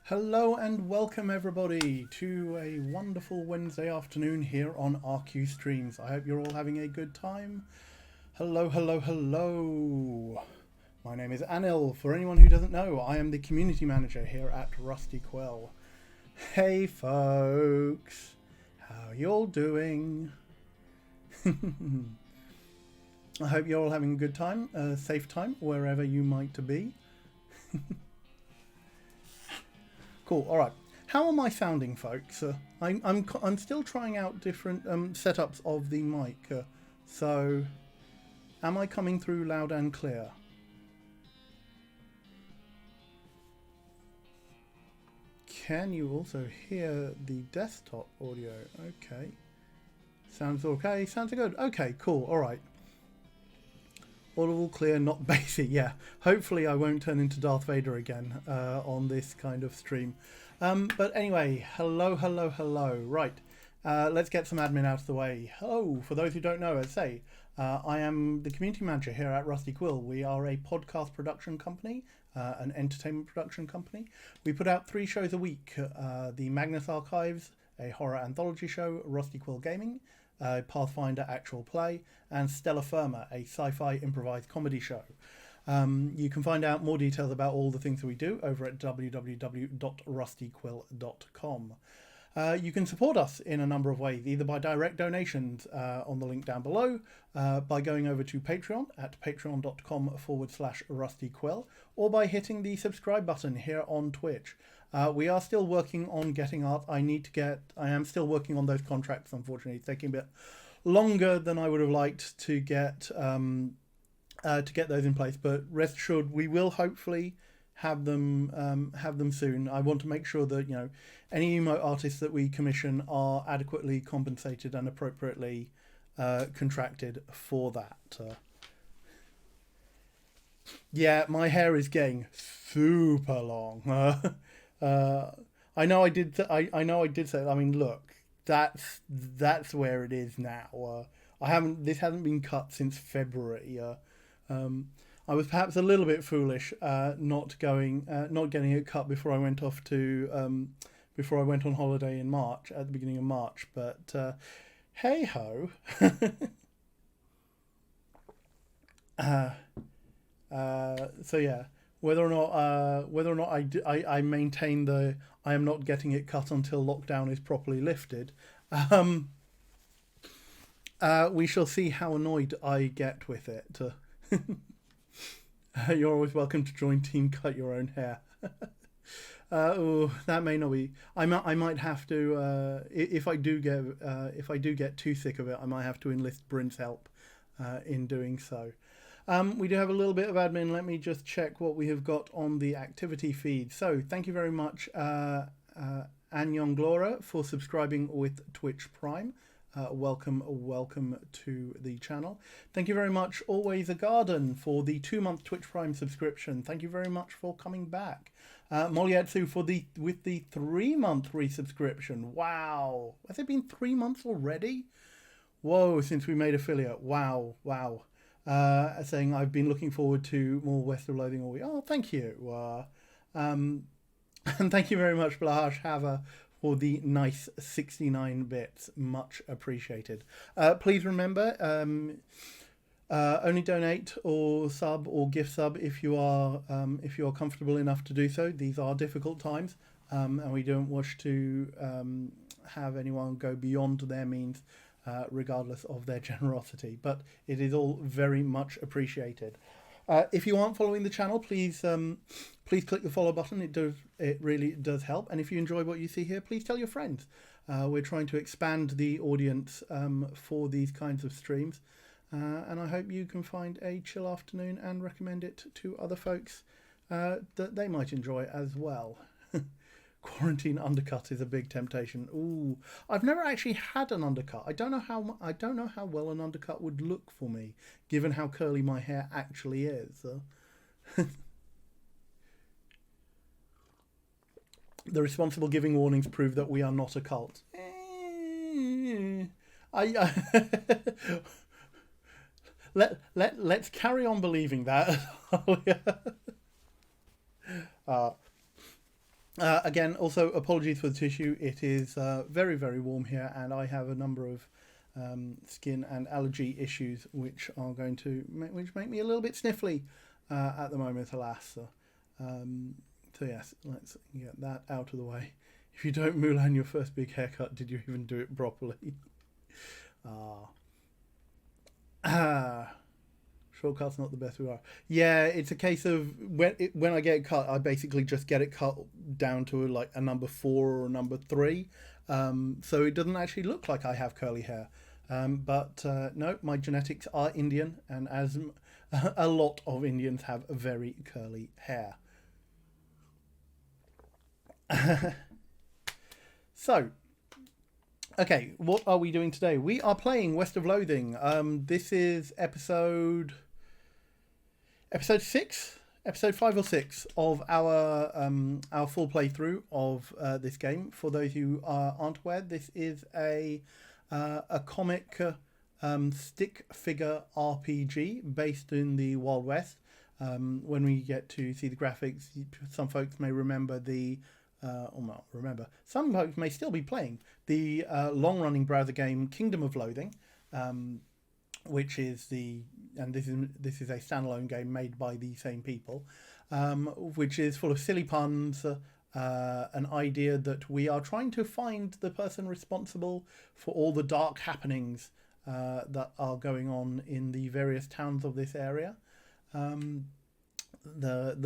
Hello and welcome everybody to a wonderful Wednesday afternoon here on RQ Streams. I hope you're all having a good time. Hello, hello, hello. My name is Anil. For anyone who doesn't know, I am the community manager here at Rusty Quill. Hey folks, how you all doing? I hope you're all having a good time, a safe time, wherever you might be. Cool. All right. How am I sounding, folks? I'm still trying out different setups of the mic. So, am I coming through loud and clear? Can you also hear the desktop audio? Okay. Sounds okay. Sounds good. Okay. Cool. All right. Audible, clear, not bassy. Yeah, hopefully I won't turn into Darth Vader again on this kind of stream. But anyway, hello, hello, hello. Right, let's get some admin out of the way. Hello, for those who don't know, as I say, I am the community manager here at Rusty Quill. We are a podcast production company, an entertainment production company. We put out 3 shows a week. The Magnus Archives, a horror anthology show, Rusty Quill Gaming, Pathfinder Actual Play, and Stella Firma, a sci-fi improvised comedy show. You can find out more details about all the things that we do over at www.rustyquill.com. You can support us in a number of ways, either by direct donations on the link down below, by going over to Patreon at patreon.com/rustyquill, or by hitting the subscribe button here on Twitch. We are still working on getting art. I am still working on those contracts, unfortunately. It's taking a bit longer than I would have liked to get those in place, but rest assured we will hopefully have them soon. I want to make sure that any emote artists that we commission are adequately compensated and appropriately contracted for that. Yeah, my hair is getting super long. I know I did. I know I did say. I mean, look, that's where it is now. This hasn't been cut since February. I was perhaps a little bit foolish not getting it cut before I went off to before I went on holiday in March, at the beginning of March. But hey ho. So yeah. Whether or not I maintain I am not getting it cut until lockdown is properly lifted, we shall see how annoyed I get with it. You're always welcome to join Team Cut Your Own Hair. That may not be. I might have to if I do get too sick of it, I might have to enlist Bryn's help in doing so. We do have a little bit of admin. Let me just check what we have got on the activity feed. So thank you very much, Anyon Glora, for subscribing with Twitch Prime. Welcome to the channel. Thank you very much, Always a Garden, for the 2-month Twitch Prime subscription. Thank you very much for coming back. Molietsu with the 3-month resubscription. Wow, has it been 3 months already? Whoa, since we made affiliate. Wow. Saying I've been looking forward to more West of Loathing all week. Oh, thank you. And thank you very much, Blahash Hava, for the nice 69 bits. Much appreciated. Please remember, only donate or sub or gift sub if you are comfortable enough to do so. These are difficult times, and we don't wish to have anyone go beyond their means. Regardless of their generosity, but it is all very much appreciated. If you aren't following the channel, please click the follow button. It really does help. And if you enjoy what you see here, please tell your friends. We're trying to expand the audience for these kinds of streams, and I hope you can find a chill afternoon and recommend it to other folks that they might enjoy as well. Quarantine undercut is a big temptation. Ooh, I've never actually had an undercut. I don't know how well an undercut would look for me, given how curly my hair actually is. The responsible giving warnings prove that we are not a cult. Let's carry on believing that. Again, also apologies for the tissue. It is very, very warm here, and I have a number of skin and allergy issues, which are going to make me a little bit sniffly at the moment, alas. So yes, let's get that out of the way. If you don't Mulan your first big haircut, did you even do it properly? Shortcut's not the best we are. Yeah, it's a case of when I get it cut, I basically just get it cut down to like a number 4 or a number 3, so it doesn't actually look like I have curly hair. But no, my genetics are Indian, and as a lot of Indians have very curly hair. So, okay, what are we doing today? We are playing West of Loathing. This is episode 6, episode 5 or 6 of our full playthrough of this game. For those who aren't aware, this is a comic stick figure RPG based in the Wild West. When we get to see the graphics, some folks may remember or not remember. Some folks may still be playing the long-running browser game Kingdom of Loathing, which is this is a standalone game made by the same people, which is full of silly puns, an idea that we are trying to find the person responsible for all the dark happenings that are going on in the various towns of this area. The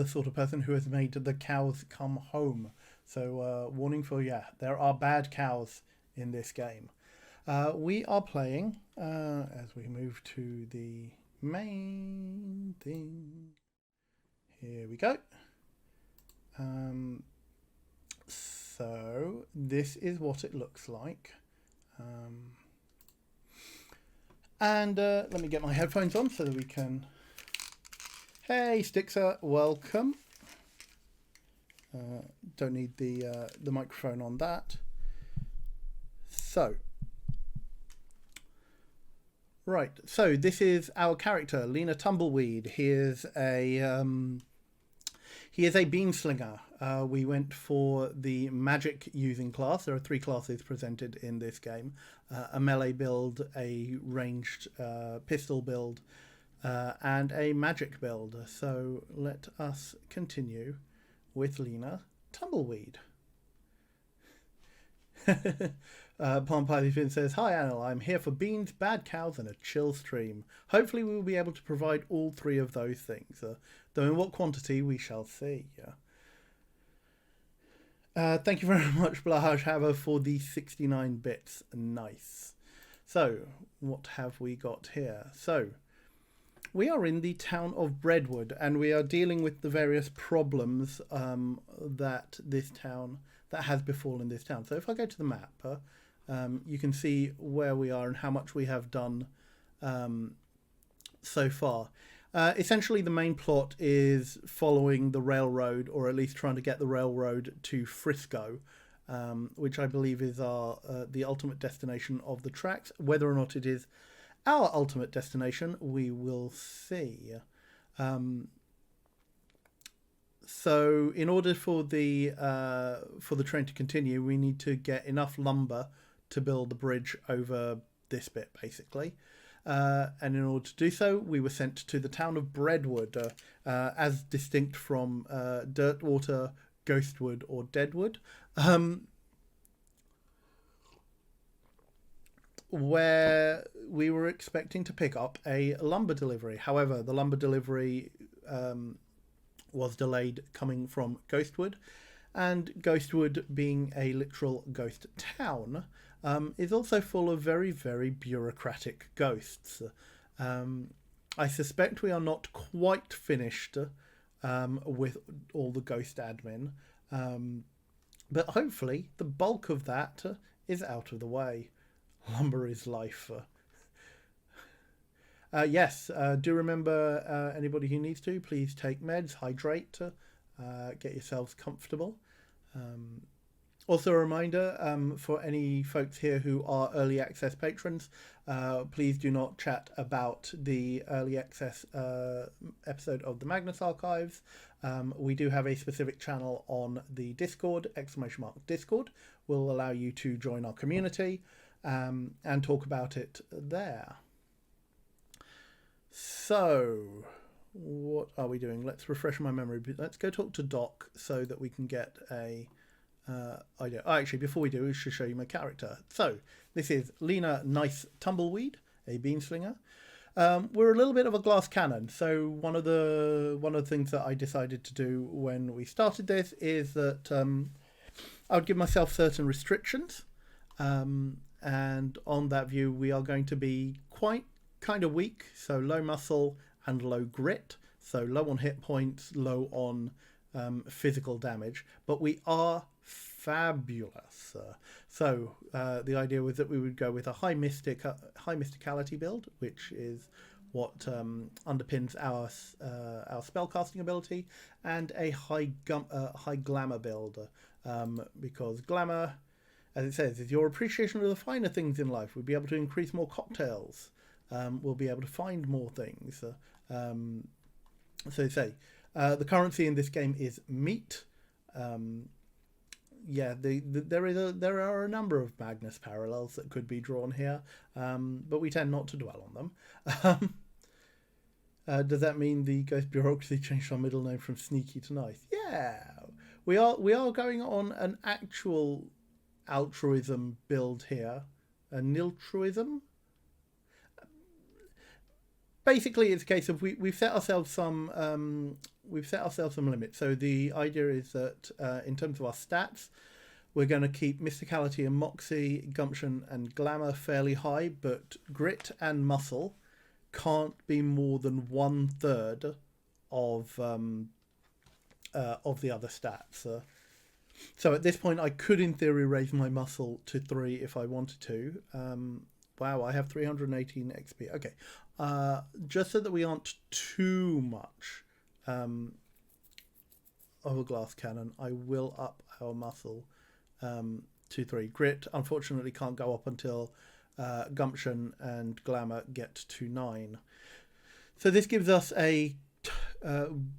sort of person who has made the cows come home. So warning for, there are bad cows in this game. We are playing, as we move to the main thing. Here we go. So this is what it looks like. And let me get my headphones on so that we can... Hey, Stixer, welcome. Don't need the microphone on that. So, right. So this is our character, Lena Tumbleweed. He is a beanslinger. We went for the magic using class. There are 3 classes presented in this game: a melee build, a ranged pistol build, and a magic build. So let us continue with Lena Tumbleweed. Palm Python says, "Hi Anil, I'm here for beans, bad cows, and a chill stream. Hopefully we will be able to provide all 3 of those things, though in what quantity we shall see." Thank you very much, Blahaj Hava, for the 69 bits. Nice. So, what have we got here? So, we are in the town of Breadwood, and we are dealing with the various problems that has befallen this town. So if I go to the map, you can see where we are and how much we have done so far. Essentially, the main plot is following the railroad, or at least trying to get the railroad to Frisco, which I believe is the ultimate destination of the tracks. Whether or not it is our ultimate destination, we will see. So in order for the train to continue, we need to get enough lumber to build the bridge over this bit, basically. And in order to do so, we were sent to the town of Breadwood, as distinct from Dirtwater, Ghostwood, or Deadwood, where we were expecting to pick up a lumber delivery. However, the lumber delivery was delayed coming from Ghostwood, and Ghostwood, being a literal ghost town, is also full of very, very bureaucratic ghosts. I suspect we are not quite finished with all the ghost admin, but hopefully the bulk of that is out of the way. Lumber is life. Yes, do remember, anybody who needs to, please take meds, hydrate, get yourselves comfortable. Also, a reminder for any folks here who are early access patrons, please do not chat about the early access episode of the Magnus Archives. We do have a specific channel on the Discord, !Discord, will allow you to join our community and talk about it there. So, what are we doing? Let's refresh my memory. Let's go talk to Doc so that we can get a idea. Oh, actually, before we do, we should show you my character. So, this is Lena Nice Tumbleweed, a beanslinger. We're a little bit of a glass cannon. So one of the things that I decided to do when we started this is that I would give myself certain restrictions, and on that view, we are going to be kind of weak. So low muscle and low grit. So low on hit points, low on physical damage, but we are fabulous. So the idea was that we would go with a high mysticality build, which is what underpins our spellcasting ability, and a high glamour build, because glamour, as it says, is your appreciation of the finer things in life. We'll be able to increase more cocktails. We'll be able to find more things. So say the currency in this game is meat. Yeah, there are a number of Magnus parallels that could be drawn here, but we tend not to dwell on them. Does that mean the Ghost Bureaucracy changed our middle name from Sneaky to Nice? Yeah, we are going on an actual altruism build here, a niltruism. Basically, it's a case of we've set ourselves some limits. So the idea is that in terms of our stats, we're going to keep mysticality and moxie, gumption and glamour fairly high, but grit and muscle can't be more than 1/3 of the other stats. So at this point, I could, in theory, raise my muscle to 3 if I wanted to. Wow, I have 318 XP. Okay, just so that we aren't too much of a glass cannon, I will up our muscle to 3. Grit, unfortunately, can't go up until gumption and glamour get to 9. So this gives us a,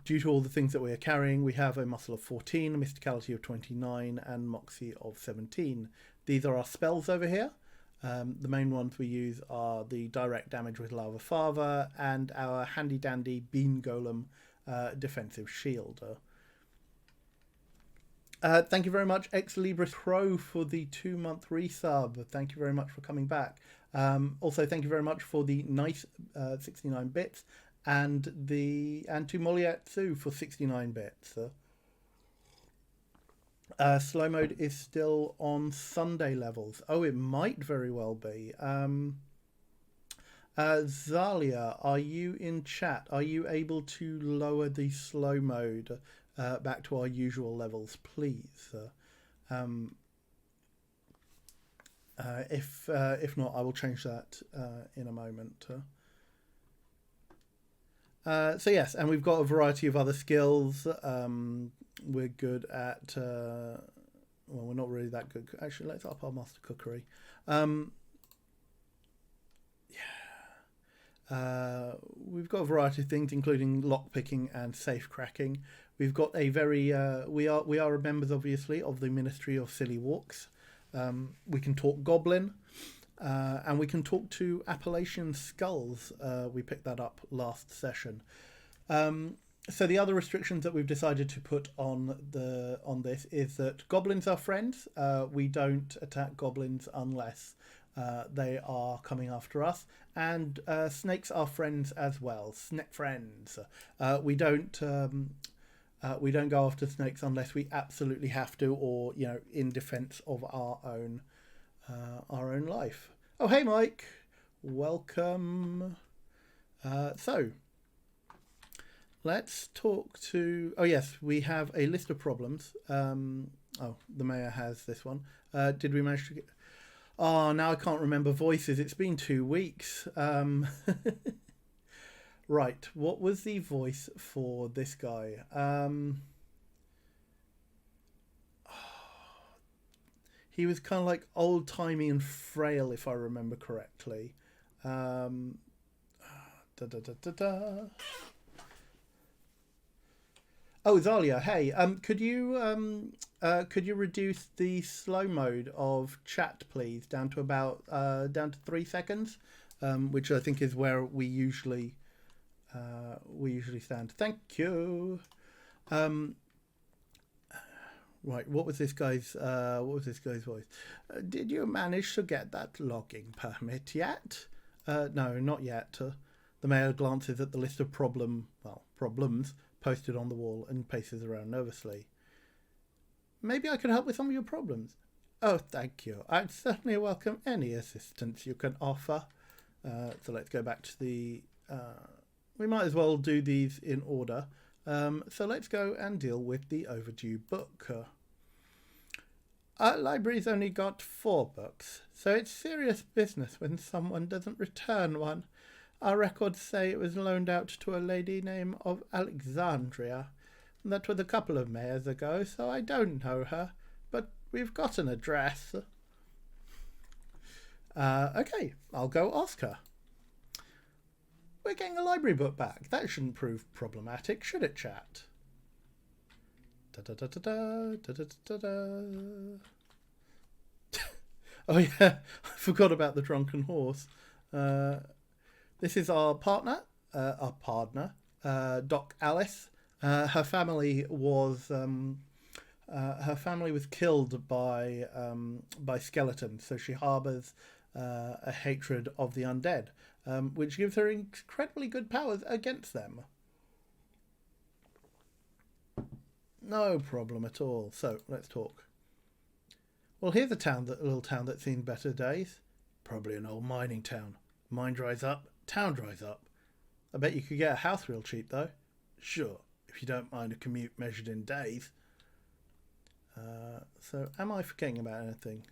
due to all the things that we are carrying, we have a muscle of 14, a mysticality of 29, and moxie of 17. These are our spells over here. The main ones we use are the direct damage with Lava Father and our handy dandy Bean Golem defensive shield. Thank you very much, Ex Libris Pro, for the 2-month resub. Thank you very much for coming back. Also, thank you very much for the nice 69 bits, and to Moliatsu for 69 bits. Slow mode is still on Sunday levels. Oh, it might very well be. Zalia, are you in chat? Are you able to lower the slow mode back to our usual levels, please? If not, I will change that in a moment. So yes, and we've got a variety of other skills. We're good at well, we're not really that good. Actually, let's up our master cookery. We've got a variety of things, including lockpicking and safe cracking. We've got a very we are members, obviously, of the Ministry of Silly Walks. We can talk goblin, and we can talk to Appalachian skulls. We picked that up last session. So the other restrictions that we've decided to put on this is that goblins are friends. We don't attack goblins unless they are coming after us, and snakes are friends as well. Snake friends. We don't go after snakes unless we absolutely have to, or in defense of our own life. Oh, hey Mike, welcome. So let's talk to. Oh yes, we have a list of problems. Oh, the mayor has this one. Did we manage to get? Oh, now I can't remember voices. It's been 2 weeks. Right, what was the voice for this guy? He was kind of like old-timey and frail, if I remember correctly. Da, da, da, da, da. Oh, Zalia, hey, could you reduce the slow mode of chat, please, down to about down to 3 seconds, which I think is where we usually stand. Thank you. Right, what was this guy's voice? Did you manage to get that logging permit yet? No, not yet. The mayor glances at the list of problems posted on the wall and paces around nervously. Maybe I can help with some of your problems. Oh, thank you. I'd certainly welcome any assistance you can offer. So let's go back to the... we might as well do these in order. So let's go and deal with the overdue book. Our library's only got 4 books, so it's serious business when someone doesn't return one. Our records say it was loaned out to a lady named of Alexandria. That was a couple of mayors ago, so I don't know her, but we've got an address. Okay, I'll go ask her. We're getting a library book back. That shouldn't prove problematic, should it, chat? Da-da-da-da-da, da-da-da-da. Oh yeah, I forgot about the drunken horse. This is our partner, Doc Alice. Her family was killed by skeletons, so she harbours a hatred of the undead, which gives her incredibly good powers against them. No problem at all. So let's talk. Well, here's a little town that's seen better days. Probably an old mining town. Mine dries up, town dries up. I bet you could get a house real cheap though. Sure, if you don't mind a commute measured in days. So am I forgetting about anything?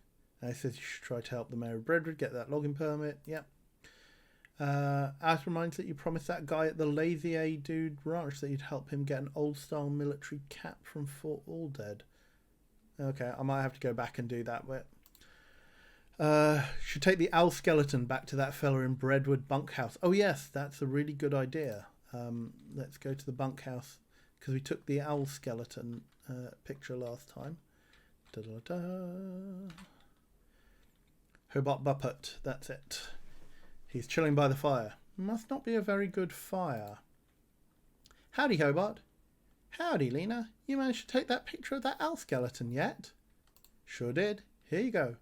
He says you should try to help the mayor of Brentwood get that logging permit. Yep. Alice reminds that you promised that guy at the Lazy A Dude Ranch that you'd help him get an old-style military cap from Fort Aldead. Okay, I might have to go back and do that bit. Should take the owl skeleton back to that fella in Brentwood bunkhouse. Oh yes, that's a really good idea. Let's go to the bunkhouse because we took the owl skeleton picture last time. Da-da-da. Hobart Buppet, that's it. He's chilling by the fire. Must not be a very good fire. Howdy, Hobart. Howdy, Lena. You managed to take that picture of that owl skeleton yet? Sure did. Here you go.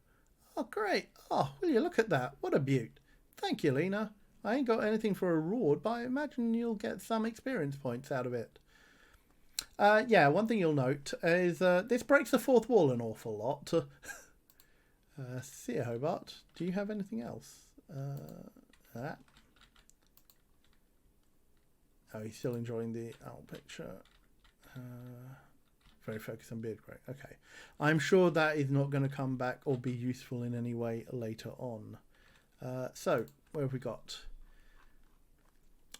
Oh, great. Oh, will you look at that? What a beaut. Thank you, Lena. I ain't got anything for a reward, but I imagine you'll get some experience points out of it. Yeah, one thing you'll note is this breaks the fourth wall an awful lot. See ya, Hobart. Do you have anything else? Oh, he's still enjoying the owl picture. Very focused on beard. Great. Okay. I'm sure that is not going to come back or be useful in any way later on. So, where have we got?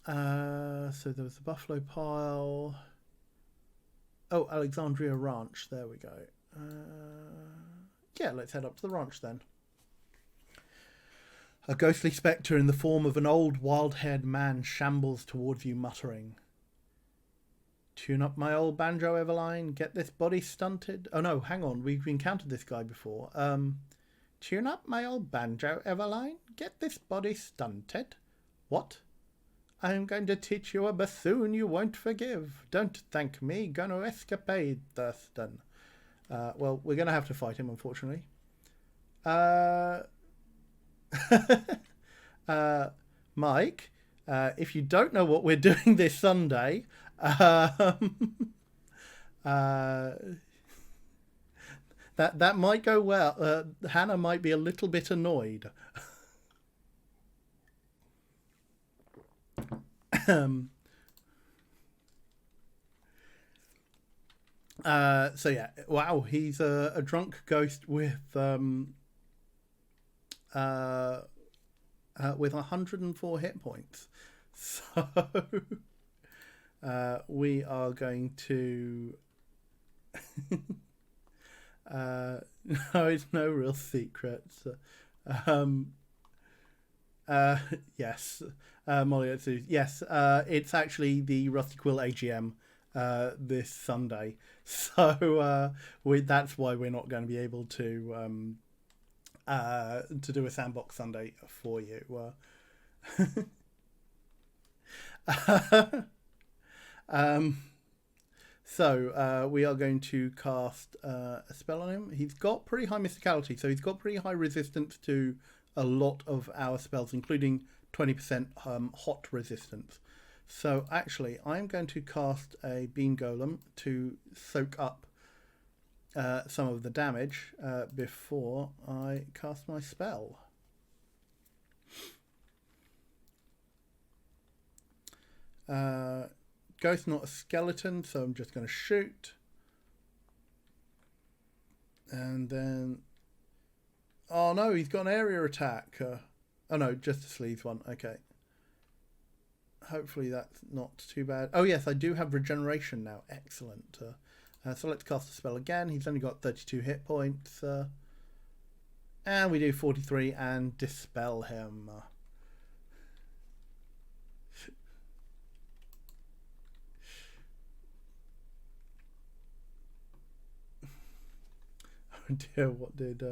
So there was the buffalo pile. Oh, Alexandria Ranch. There we go. Yeah, let's head up to the ranch then. A ghostly spectre in the form of an old wild-haired man shambles towards you, muttering, "Tune up my old banjo, Eveline. Get this body stunted." Oh no, hang on. We've encountered this guy before. Tune up my old banjo, Eveline. Get this body stunted. What? I'm going to teach you a bassoon you won't forgive. Don't thank me. Gonna escapade, Thurston. Well, we're going to have to fight him, unfortunately. Mike, if you don't know what we're doing this Sunday, that might go well. Hannah might be a little bit annoyed. So yeah, wow, he's a drunk ghost with 104 hit points. So we are going to No, it's no real secrets. Um, yes, Molly, yes, it's actually the Rusty Quill AGM this Sunday, so that's why we're not going to be able to do a sandbox Sunday for you. So we are going to cast a spell on him. He's got pretty high mysticality, so he's got pretty high resistance to a lot of our spells, including 20% hot resistance. So actually, I'm going to cast a Beam Golem to soak up some of the damage before I cast my spell. Ghost, not a skeleton, so I'm just going to shoot. And then... Oh no, he's got an area attack. Oh no, just a sleaze one. Okay. Hopefully that's not too bad. Oh yes, I do have regeneration now. Excellent. So let's cast the spell again. He's only got 32 hit points. And we do 43 and dispel him. Oh dear, what did...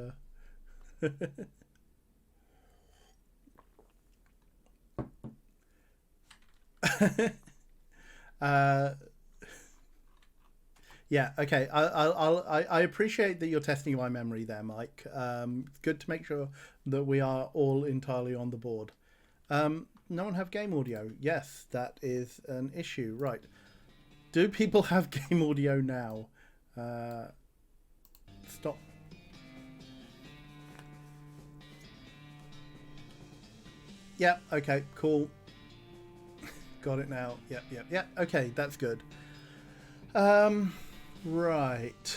Yeah, okay. I appreciate that you're testing my memory there, Mike. It's good to make sure that we are all entirely on the board. No one have game audio? Yes, that is an issue. Right. Do people have game audio now? Stop. Yep, okay, cool. Got it now. Yep. Okay, that's good. Right.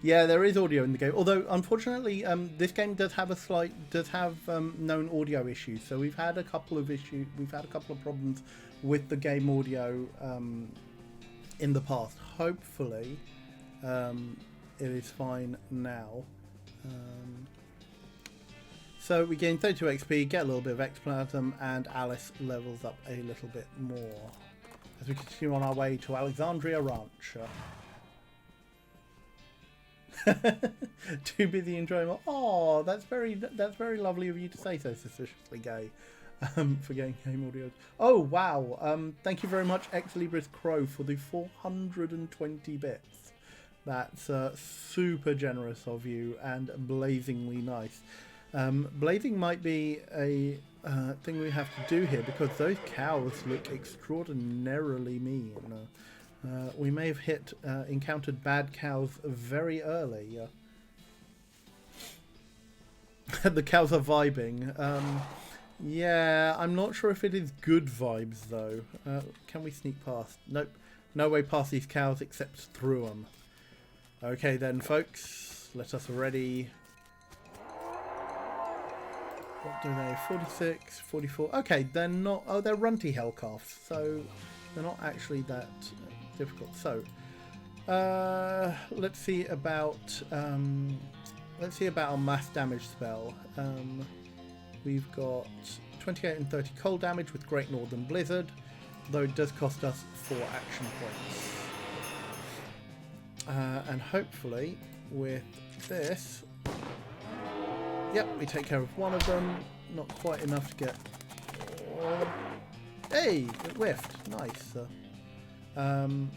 Yeah, there is audio in the game. Although, unfortunately, this game does have known audio issues. So we've had a couple of problems with the game audio in the past. Hopefully, it is fine now. So we gain 32 XP, get a little bit of ectoplasm, and Alice levels up a little bit more as we continue on our way to Alexandria Ranch. Too busy enjoying. Oh, that's very lovely of you to say so suspiciously gay. For getting game audio. Oh wow! Thank you very much, Ex Libris Crow, for the 420 bits. That's super generous of you and blazingly nice. Blazing might be a thing we have to do here because those cows look extraordinarily mean. We may have encountered bad cows very early. The cows are vibing. Yeah, I'm not sure if it is good vibes though. Can we sneak past? Nope. No way past these cows except through them. Okay then, folks. Let us ready. What do they? 46, 44. Okay, they're not... Oh, they're runty hellcalves, so they're not actually that difficult. So, let's see about our mass damage spell. We've got 28 and 30 cold damage with Great Northern Blizzard, though it does cost us 4 action points. And hopefully, with this... Yep, we take care of one of them. Not quite enough to get... Oh. Hey! It whiffed. Nice. Then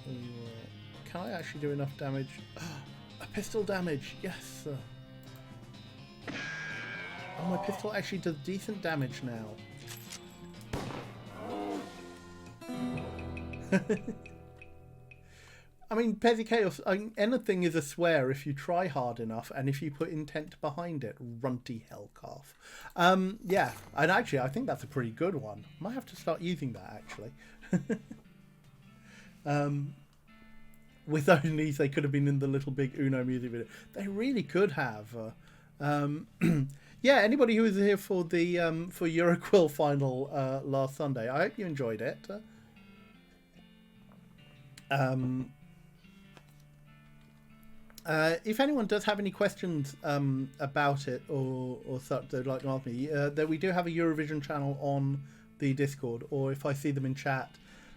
we will... Can I actually do enough damage? A pistol damage! Yes! Oh, my pistol actually does decent damage now. I mean, Pezzy Chaos, anything is a swear if you try hard enough and if you put intent behind it. Runty hellcalf. Yeah, and actually, I think that's a pretty good one. Might have to start using that, actually. With those knees, they could have been in the Little Big Uno music video. They really could have. Yeah, anybody who was here for the for Euroquill final last Sunday, I hope you enjoyed it. If anyone does have any questions about it or such they'd like to ask me, that we do have a Eurovision channel on the Discord, or if I see them in chat,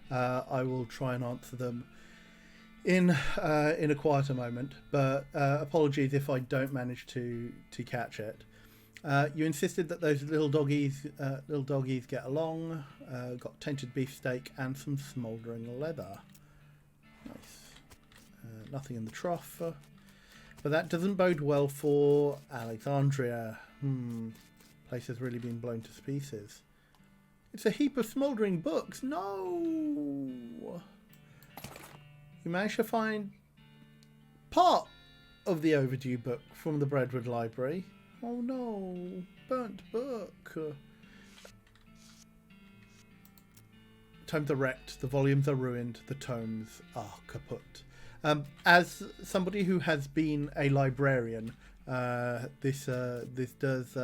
I will try and answer them in a quieter moment. But apologies if I don't manage to catch it. You insisted that those little doggies get along. Got tainted beefsteak and some smouldering leather. Nice. Nothing in the trough. But that doesn't bode well for Alexandria. Place has really been blown to pieces. It's a heap of smouldering books. No! You managed to find part of the overdue book from the Breadwood Library. Oh no! Burnt book. Tomes are wrecked. The volumes are ruined. The tomes are kaput. As somebody who has been a librarian, this does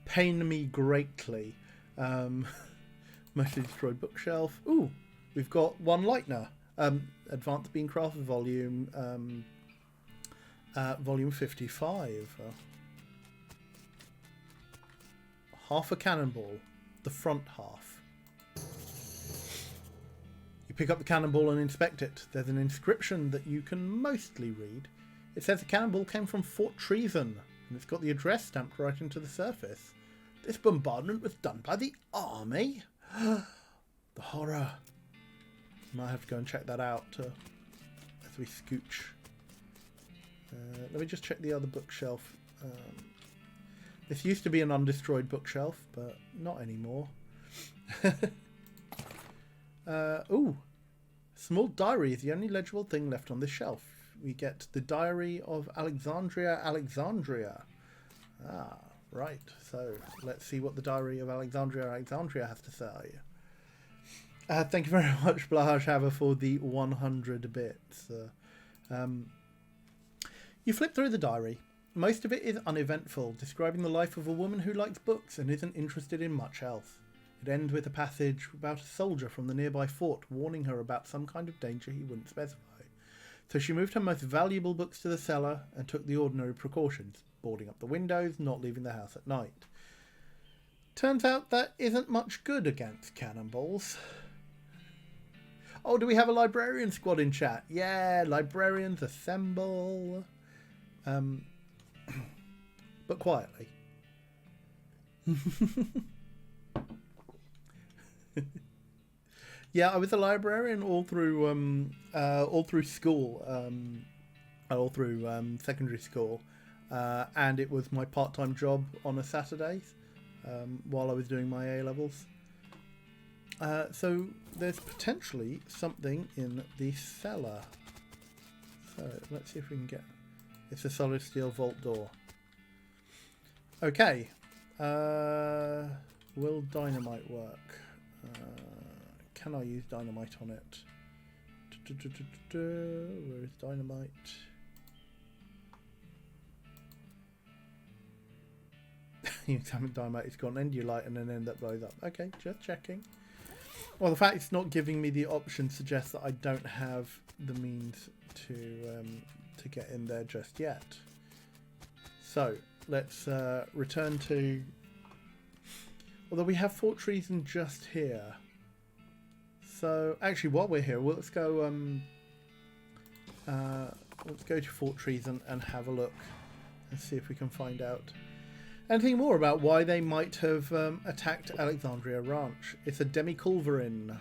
pain me greatly. Mostly destroyed bookshelf. Ooh, we've got one Lightner. Advanced Beancraft volume 55. Half a cannonball, the front half. You pick up the cannonball and inspect it. There's an inscription that you can mostly read. It says the cannonball came from Fort Treason, and it's got the address stamped right into the surface. This bombardment was done by the army? The horror. Might have to go and check that out as we scooch. Let me just check the other bookshelf. This used to be an undestroyed bookshelf, but not anymore. Ooh, small diary is the only legible thing left on this shelf. We get the Diary of Alexandria. Ah, right. So let's see what the Diary of Alexandria has to say. Thank you very much, Blahashava, for the 100 bits. You flip through the diary. Most of it is uneventful, describing the life of a woman who likes books and isn't interested in much else. It ends with a passage about a soldier from the nearby fort warning her about some kind of danger he wouldn't specify. So she moved her most valuable books to the cellar and took the ordinary precautions, boarding up the windows, not leaving the house at night. Turns out that isn't much good against cannonballs. Oh, do we have a librarian squad in chat? Yeah, librarians assemble. But quietly. Yeah, I was a librarian all through school, all through secondary school, and it was my part-time job on a Saturdays while I was doing my A-levels. So there's potentially something in the cellar. So let's see if we can get... It's a solid steel vault door. Okay. Will dynamite work? Can I use dynamite on it? Where is dynamite? You examine dynamite, it's got an end you light and an end that blows up. Okay, just checking. Well, the fact it's not giving me the option suggests that I don't have the means to get in there just yet. So let's return to... Although we have Fort Treason just here. So actually, while we're here, let's go to Fort Treason and have a look and see if we can find out anything more about why they might have attacked Alexandria Ranch. It's a demi-culverin.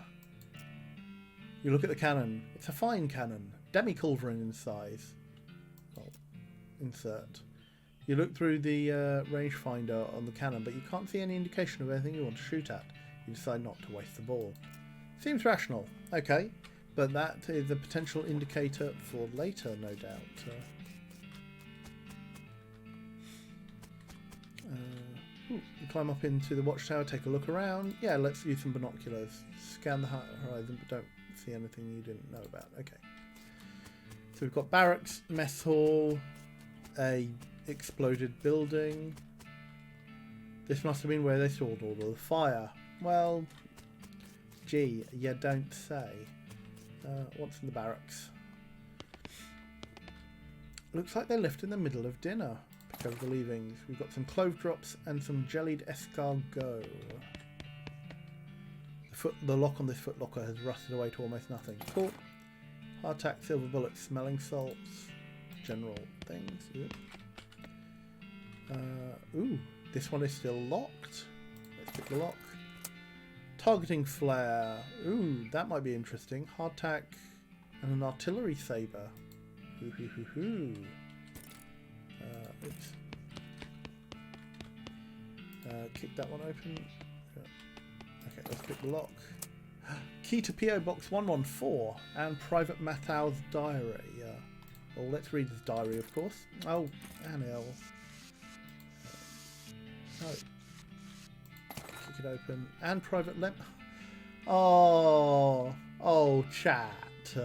You look at the cannon. It's a fine cannon. Demi-culverin in size. Well, insert. You look through the rangefinder on the cannon, but you can't see any indication of anything you want to shoot at. You decide not to waste the ball. Seems rational. Okay, but that is a potential indicator for later, no doubt. You climb up into the watchtower, take a look around. Yeah, let's use some binoculars. Scan the horizon, but don't see anything you didn't know about. Okay. So we've got barracks, mess hall, a exploded building. This must have been where they stored all of the fire. Well, gee, you don't say. What's in the barracks? Looks like they left in the middle of dinner. Pick over the leavings. We've got some clove drops and some jellied escargot. The lock on this footlocker has rusted away to almost nothing. Cool. Hardtack, silver bullets, smelling salts, general things. Ooh, this one is still locked. Let's pick the lock. Targeting flare. Ooh, that might be interesting. Hardtack and an artillery saber. Ooh. Oops. Kick that one open. Okay, let's pick the lock. Key to P.O. Box 114 and Private Mattau's diary. Well, let's read his diary, of course. Oh, Anil. No. Kick it open. And Private Lem... Oh, chat.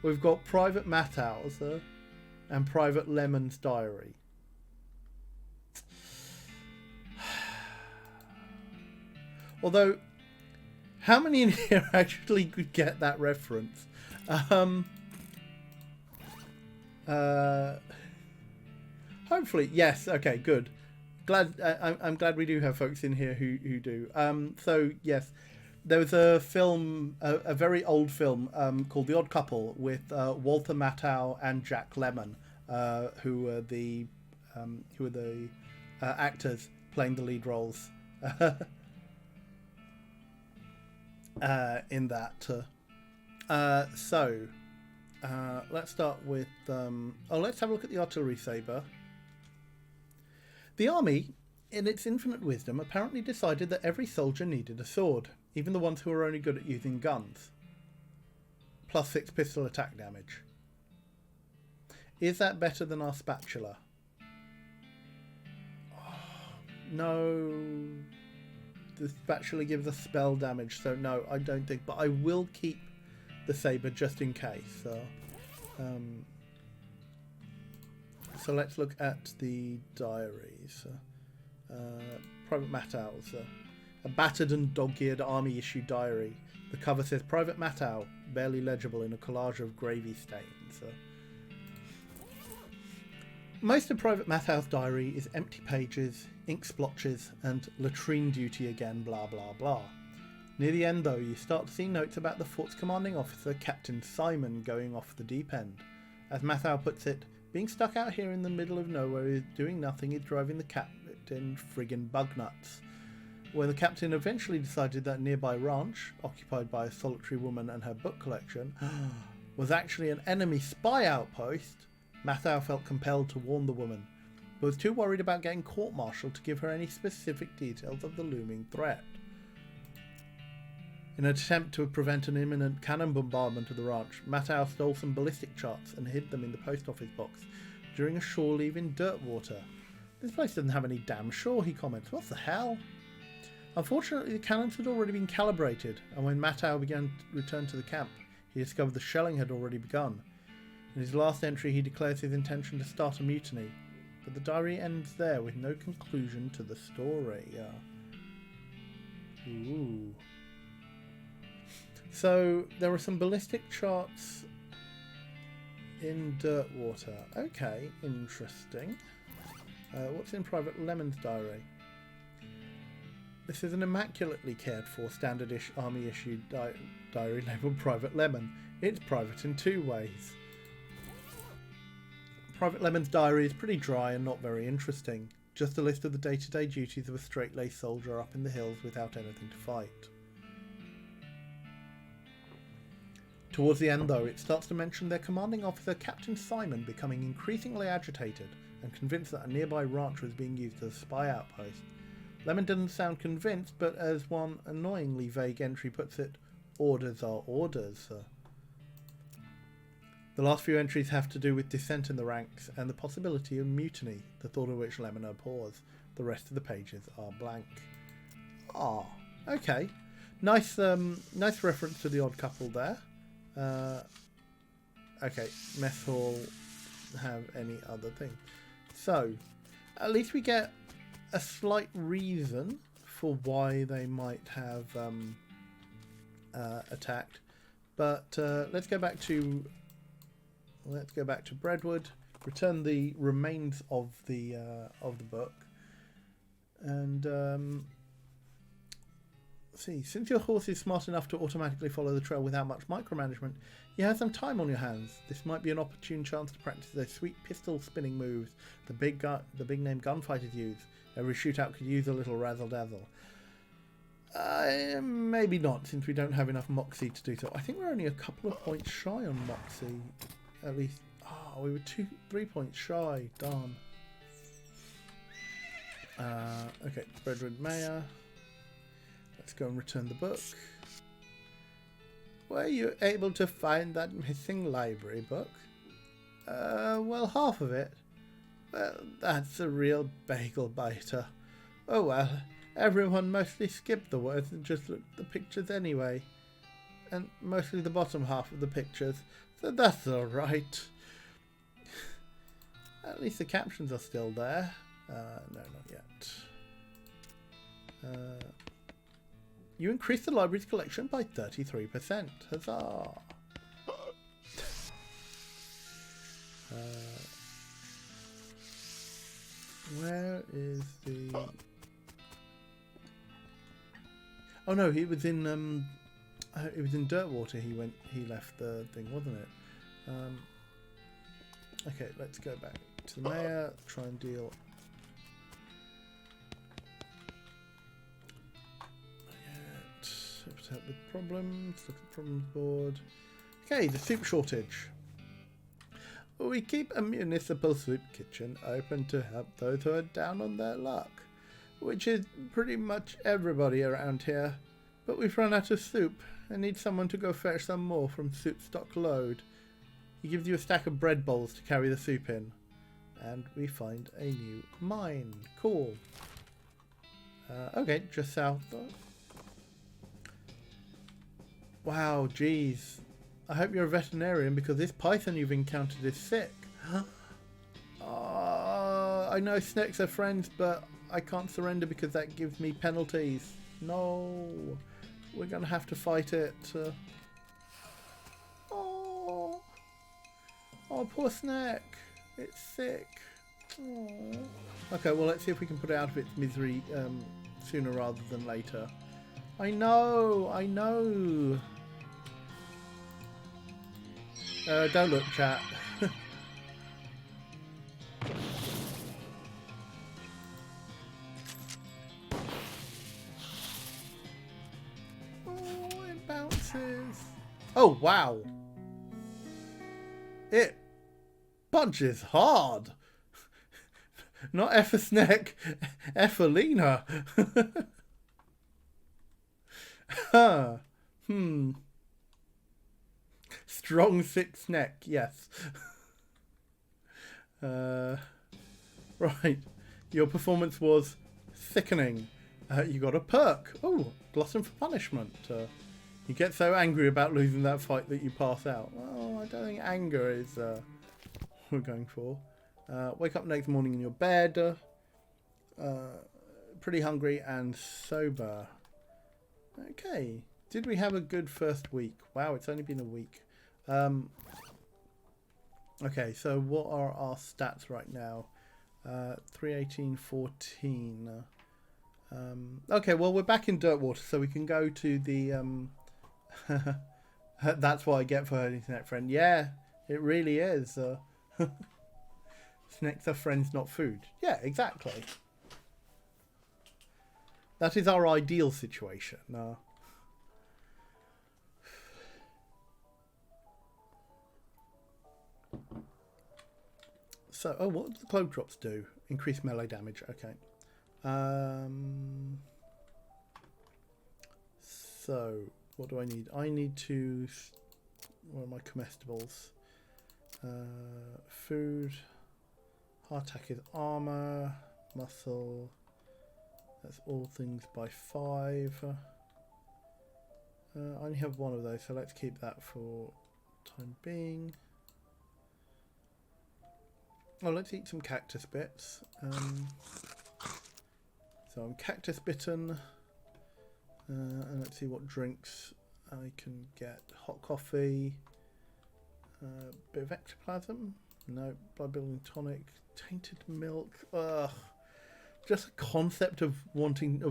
We've got Private Mattau's and Private Lemon's diary. Although, how many in here actually could get that reference? Hopefully, yes. Okay, good. I'm glad we do have folks in here who do. So yes, there was a film, a very old film called The Odd Couple with Walter Matthau and Jack Lemmon, who were the actors playing the lead roles. In that. Let's start with... let's have a look at the artillery saber. The army, in its infinite wisdom, apparently decided that every soldier needed a sword, even the ones who were only good at using guns. Plus 6 pistol attack damage. Is that better than our spatula? Oh, no... The spatula gives us spell damage, so no, I don't think. But I will keep the saber just in case. So let's look at the diaries. Private Mattau's, a battered and dog-eared army-issued diary. The cover says Private Mattau, barely legible in a collage of gravy stains. Most of Private Mattau's diary is empty pages, ink splotches, and latrine duty again, blah blah blah. Near the end though, you start to see notes about the fort's commanding officer, Captain Simon, going off the deep end. As Mattau puts it, being stuck out here in the middle of nowhere is doing nothing is driving the captain friggin' bug nuts. When the captain eventually decided that nearby ranch, occupied by a solitary woman and her book collection, was actually an enemy spy outpost, Mattau felt compelled to warn the woman, but was too worried about getting court-martialed to give her any specific details of the looming threat. In an attempt to prevent an imminent cannon bombardment of the ranch, Mattau stole some ballistic charts and hid them in the post office box during a shore leave in Dirtwater. This place doesn't have any damn shore, he comments. What the hell? Unfortunately, the cannons had already been calibrated, and when Mattau began to return to the camp, he discovered the shelling had already begun. In his last entry, he declares his intention to start a mutiny, but the diary ends there with no conclusion to the story. Ooh. So, there are some ballistic charts in Dirtwater. Okay, interesting. What's in Private Lemon's diary? This is an immaculately cared for, standard-ish army-issued diary labelled Private Lemon. It's private in 2 ways. Private Lemon's diary is pretty dry and not very interesting. Just a list of the day-to-day duties of a straight-laced soldier up in the hills without anything to fight. Towards the end, though, it starts to mention their commanding officer, Captain Simon, becoming increasingly agitated and convinced that a nearby ranch was being used as a spy outpost. Lemon doesn't sound convinced, but as one annoyingly vague entry puts it, orders are orders. The last few entries have to do with dissent in the ranks and the possibility of mutiny, the thought of which Lemon abhors. The rest of the pages are blank. Ah, okay. Nice reference to The Odd Couple there. Okay, mess hall have any other thing. So, at least we get a slight reason for why they might have attacked. But let's go back to Breadwood. Return the remains of the book, and see. Since your horse is smart enough to automatically follow the trail without much micromanagement, you have some time on your hands. This might be an opportune chance to practice those sweet pistol spinning moves the big name gunfighters use. Every shootout could use a little razzle dazzle. Maybe not, since we don't have enough moxie to do so. I think we're only a couple of points shy on moxie, at least. Oh, we were 3 points shy. Darn. Okay, Breadwood Mayor. Let's go and return the book. Were you able to find that missing library book? Well, half of it. Well, that's a real bagel biter. Oh well, everyone mostly skipped the words and just looked at the pictures anyway. And mostly the bottom half of the pictures, so that's alright. At least the captions are still there. No, not yet. You increased the library's collection by 33%. Huzzah! Where is the... Oh no, it was in Dirtwater. He left the thing, wasn't it? Okay, let's go back to the mayor. Try and deal. Help with problems. Look at the problems board. Okay, the soup shortage. We keep a municipal soup kitchen open to help those who are down on their luck, which is pretty much everybody around here. But we've run out of soup and need someone to go fetch some more from soup stock load. He gives you a stack of bread bowls to carry the soup in. And we find a new mine. Cool. Okay, just south. Wow, geez. I hope you're a veterinarian because this python you've encountered is sick. I know snakes are friends, but I can't surrender because that gives me penalties. No. We're going to have to fight it. Oh, poor snake. It's sick. Aww. Okay, well, let's see if we can put it out of its misery sooner rather than later. I know. Don't look, chat. Oh, it bounces. Oh, wow. It punches hard. Not F a snack, F a Lena. Huh. Strong six neck, yes. Right. Your performance was sickening. You got a perk. Oh, glutton for punishment. You get so angry about losing that fight that you pass out. Well, I don't think anger is what we're going for. Wake up next morning in your bed. Pretty hungry and sober. Okay. Did we have a good first week? Wow, it's only been a week. Okay, so what are our stats right now? 318, 14. Okay, well, we're back in Dirtwater, so we can go to the... That's what I get for hurting Snack Friend. Yeah, it really is. Snakes are friends, not food. Yeah, exactly. That is our ideal situation. So, oh, what do the cloak drops do? Increase melee damage. Okay. So, what do I need? I need to... What are my comestibles? Food. Heart attack is armor. Muscle. That's all things by 5. I only have one of those, so let's keep that for time being. Oh, let's eat some cactus bits. So I'm cactus bitten. And let's see what drinks. I can get hot coffee, bit of ectoplasm, no, blood building tonic, tainted milk. Ugh. Just the concept of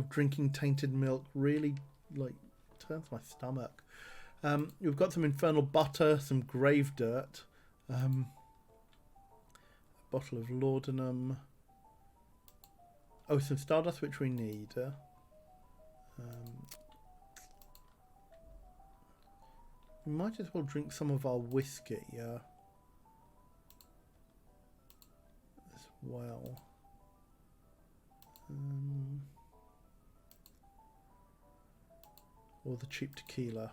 drinking tainted milk really like turns my stomach. We've got some infernal butter, some grave dirt, a bottle of laudanum. Oh, some stardust, which we need. We might as well drink some of our whiskey as well. Or the cheap tequila.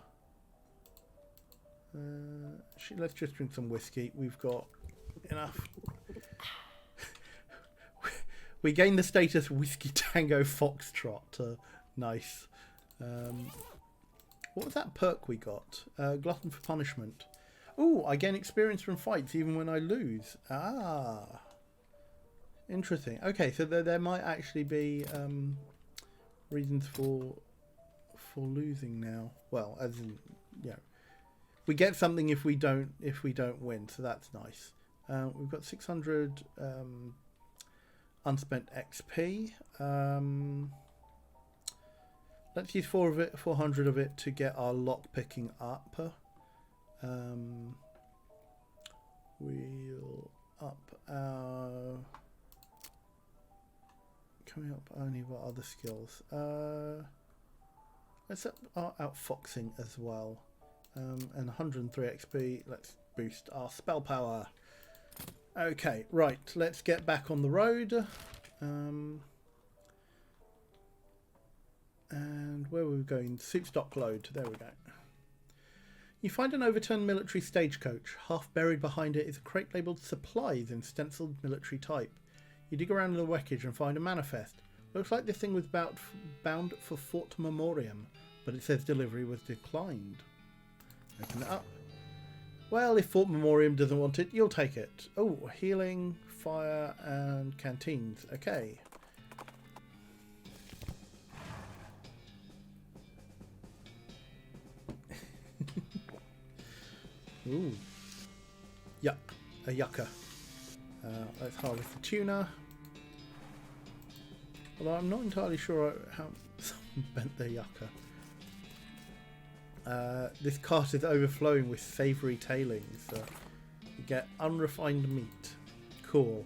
Let's just drink some whiskey. We've got enough. We gain the status Whiskey Tango Foxtrot. Nice. What was that perk we got? Glutton for punishment. Oh, I gain experience from fights even when I lose. Ah. Interesting. Okay, so there might actually be reasons for losing now. Well, as in, you know, we get something if we don't win, so that's nice. We've got 600 unspent XP. Let's use 400 of it to get our lock picking up. We'll up our coming up only what other skills. Let's up our outfoxing as well. And 103 XP. Let's boost our spell power. Okay, right. Let's get back on the road. And where were we going? Soup stock load. There we go. You find an overturned military stagecoach. Half buried behind it is a crate labelled supplies in stenciled military type. You dig around in the wreckage and find a manifest. Looks like this thing was bound for Fort Memoriam, but it says delivery was declined. Open it up. Well, if Fort Memoriam doesn't want it, you'll take it. Oh, healing, fire, and canteens. Okay. Ooh. Yuck. A yucca. Let's harvest the tuna. Although I'm not entirely sure how someone bent their yucca. This cart is overflowing with savoury tailings. You get unrefined meat. Cool.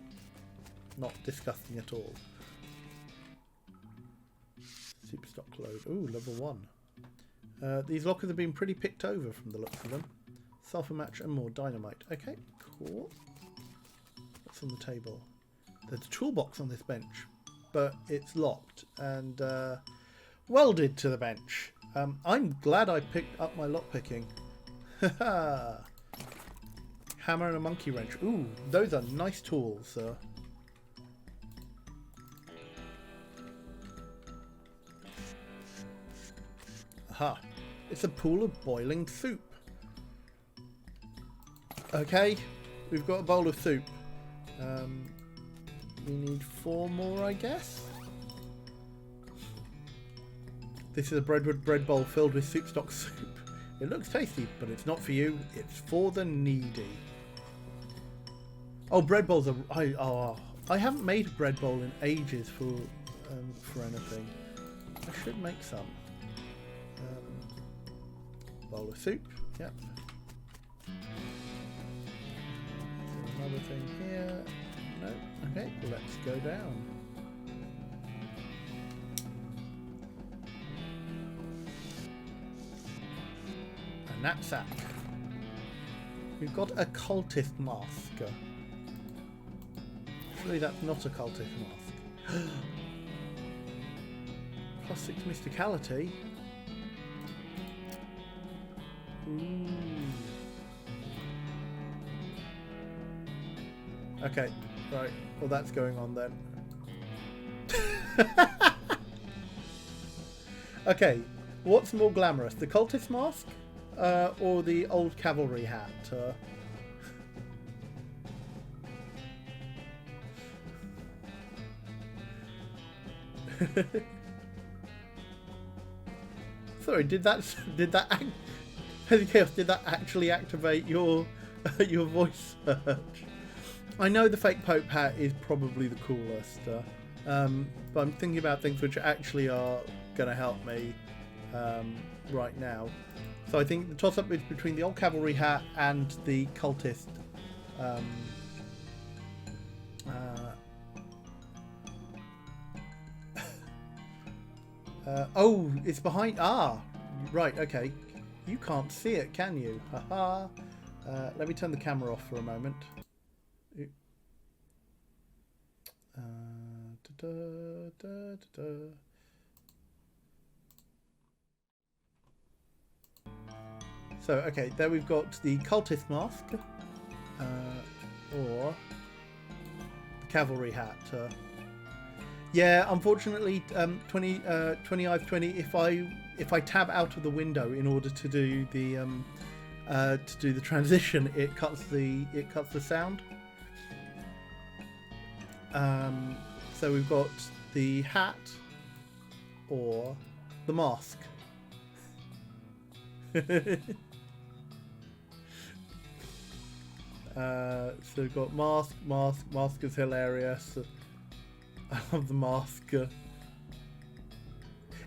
Not disgusting at all. Super stock load. Ooh, level 1. These lockers have been pretty picked over from the looks of them. Sulphur match and more dynamite. Okay, cool. What's on the table? There's a toolbox on this bench, but it's locked and welded to the bench. I'm glad I picked up my lockpicking. Hammer and a monkey wrench. Ooh, those are nice tools. Aha. It's a pool of boiling soup. Okay, we've got a bowl of soup. We need 4 more, I guess. This is a bread bowl filled with soup stock soup. It looks tasty, but it's not for you. It's for the needy. Oh, bread bowls are... I haven't made a bread bowl in ages for anything. I should make some. Bowl of soup. Yep. Another thing here. No. Okay, let's go down. A knapsack. We've got a cultist mask. Actually, that's not a cultist mask. +6 mysticality. Ooh. Okay, right. Well, that's going on then. Okay, what's more glamorous, the cultist mask or the old cavalry hat? Sorry, did that Chaos, did that actually activate your your voice search? I know the fake Pope hat is probably the coolest, but I'm thinking about things which actually are going to help me right now. So I think the toss-up is between the old cavalry hat and the cultist. Oh, it's behind. Ah, right. Okay, you can't see it, can you? Haha. Let me turn the camera off for a moment. So, okay, there we've got the cultist mask, or the cavalry hat. Yeah, unfortunately, 20 if I tab out of the window in order to do the transition, it cuts the sound. So we've got the hat or the mask. So we've got mask is hilarious. I love the mask.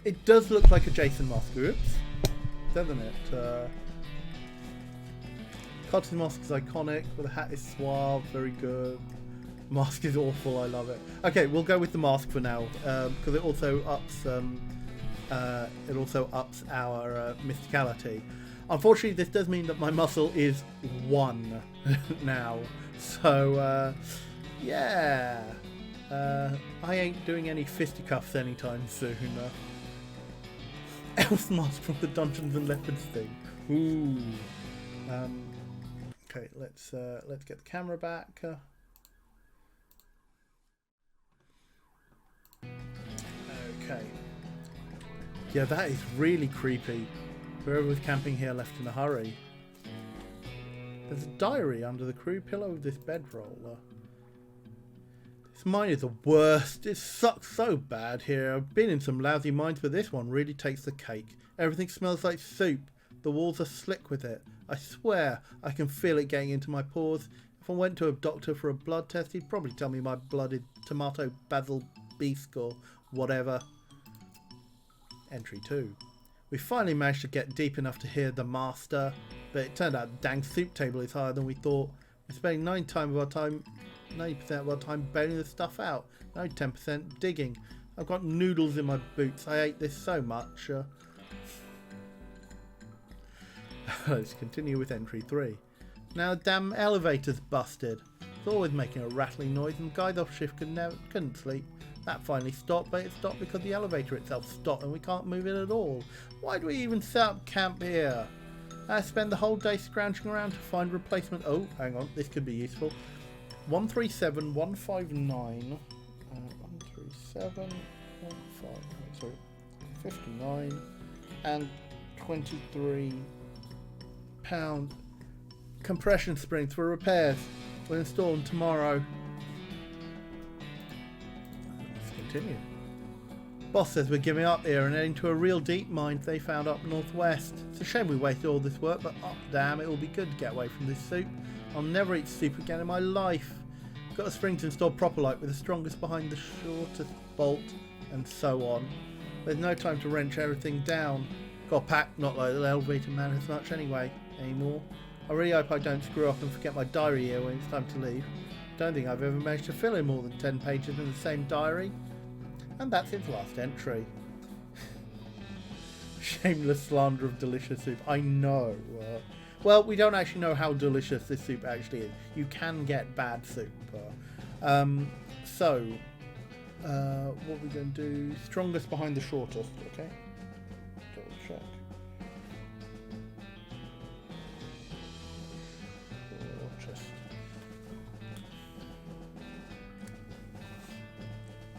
It does look like a Jason mask. Oops, doesn't it? Cultist mask is iconic, but the hat is suave, very good. Mask is awful, I love it. Okay, we'll go with the mask for now, because it also ups our mysticality. Unfortunately, this does mean that my muscle is 1 now. So yeah, I ain't doing any fisticuffs anytime soon. Elf mask from the Dungeons and Leopards thing. Ooh. Okay, let's get the camera back. Okay. Yeah, that is really creepy. Whoever was camping here left in a hurry. There's a diary under the crew pillow of this bedroll. This mine is the worst. It sucks so bad here. I've been in some lousy mines, but this one really takes the cake. Everything smells like soup. The walls are slick with it. I swear I can feel it getting into my pores. If I went to a doctor for a blood test, he'd probably tell me my blood is tomato, basil, bisque or whatever. Entry 2. We finally managed to get deep enough to hear the master, but it turned out the dang soup table is higher than we thought. We're spending 90% of our time bailing the stuff out, no 10% digging. I've got noodles in my boots. I ate this so much. Let's continue with entry 3. Now the damn elevator's busted. It's always making a rattling noise and the guys off shift couldn't sleep. That finally stopped, but it stopped because the elevator itself stopped and we can't move it at all. Why do we even set up camp here? I spend the whole day scrounging around to find replacement. Oh, hang on, this could be useful. 137, 159, 137, 59, and 23 pound compression springs for repairs. We'll install them tomorrow. Continue. Boss says we're giving up here and heading to a real deep mine they found up northwest. It's a shame we wasted all this work, but damn, it will be good to get away from this soup. I'll never eat soup again in my life. Got the springs installed proper like with the strongest behind the shortest bolt and so on. There's no time to wrench everything down. Got packed, not like the elevator man as much anymore. I really hope I don't screw up and forget my diary here when it's time to leave. Don't think I've ever managed to fill in more than 10 pages in the same diary. And that's its last entry. Shameless slander of delicious soup. I know. Well, we don't actually know how delicious this soup actually is. You can get bad soup. What we're going to do... Strongest behind the shortest, okay? Double check.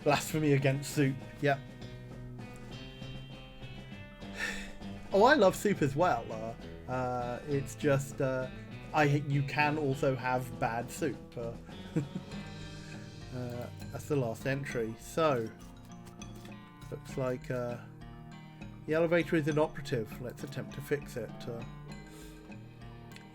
Blasphemy against soup. Yep. Oh, I love soup as well. It's just you can also have bad soup. That's the last entry. So looks like the elevator is inoperative. Let's attempt to fix it.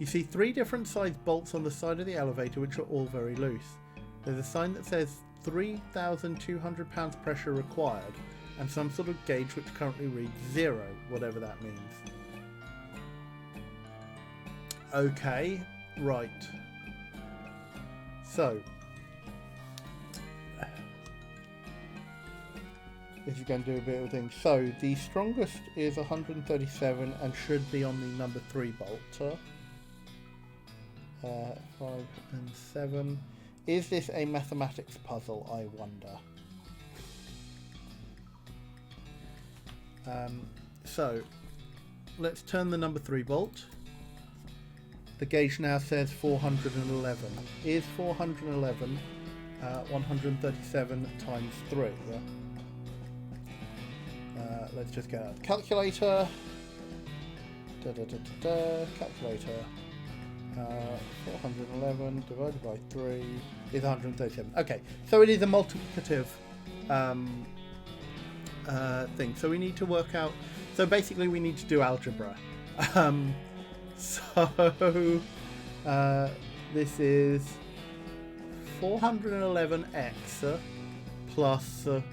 You see 3 different sized bolts on the side of the elevator which are all very loose. There's a sign that says 3,200 pounds pressure required and some sort of gauge which currently reads 0, whatever that means. Okay, right. So, this is going to do a bit of a thing. So, the strongest is 137 and should be on the number 3 bolt. 5 and 7. Is this a mathematics puzzle, I wonder? So, let's turn the number 3 bolt. The gauge now says 411. Is 411 137 times 3? Yeah? Let's just get out the calculator. Calculator. 411 divided by 3 is 137. Okay, so it is a multiplicative thing. So we need to work out. So basically, we need to do algebra. This is 411x plus okay.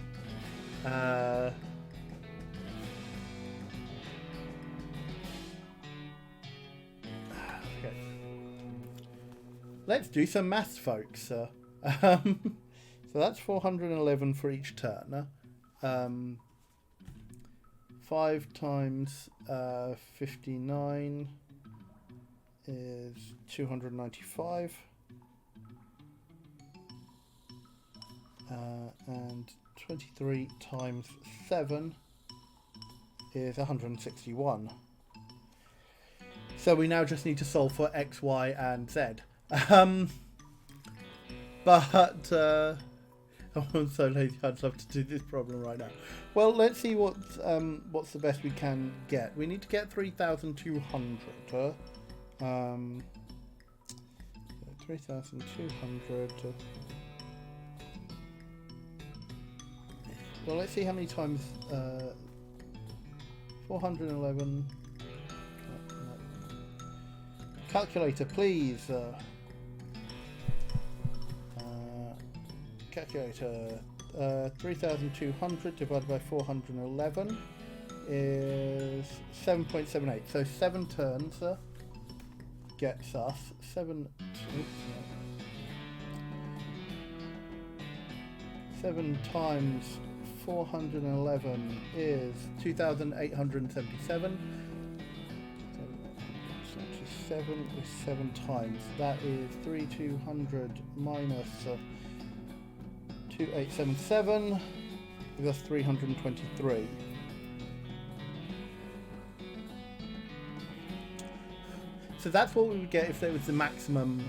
Let's do some maths, folks. So that's 411 for each turn. 5 times 59 is 295. And 23 times 7 is 161. So we now just need to solve for x, y, and z. But I'm so lazy. I'd love to do this problem right now. Well, let's see what's the best we can get. We need to get 3,200. 3,200. Well, let's see how many times 411. Calculator, please. Calculator. 3,200 divided by 411 is 7.78. So 7 turns gets us 7 times 411 is 2,877. 7 is 7 times. That is 3,200 minus 2,877. That's 323. So that's what we would get if there was the maximum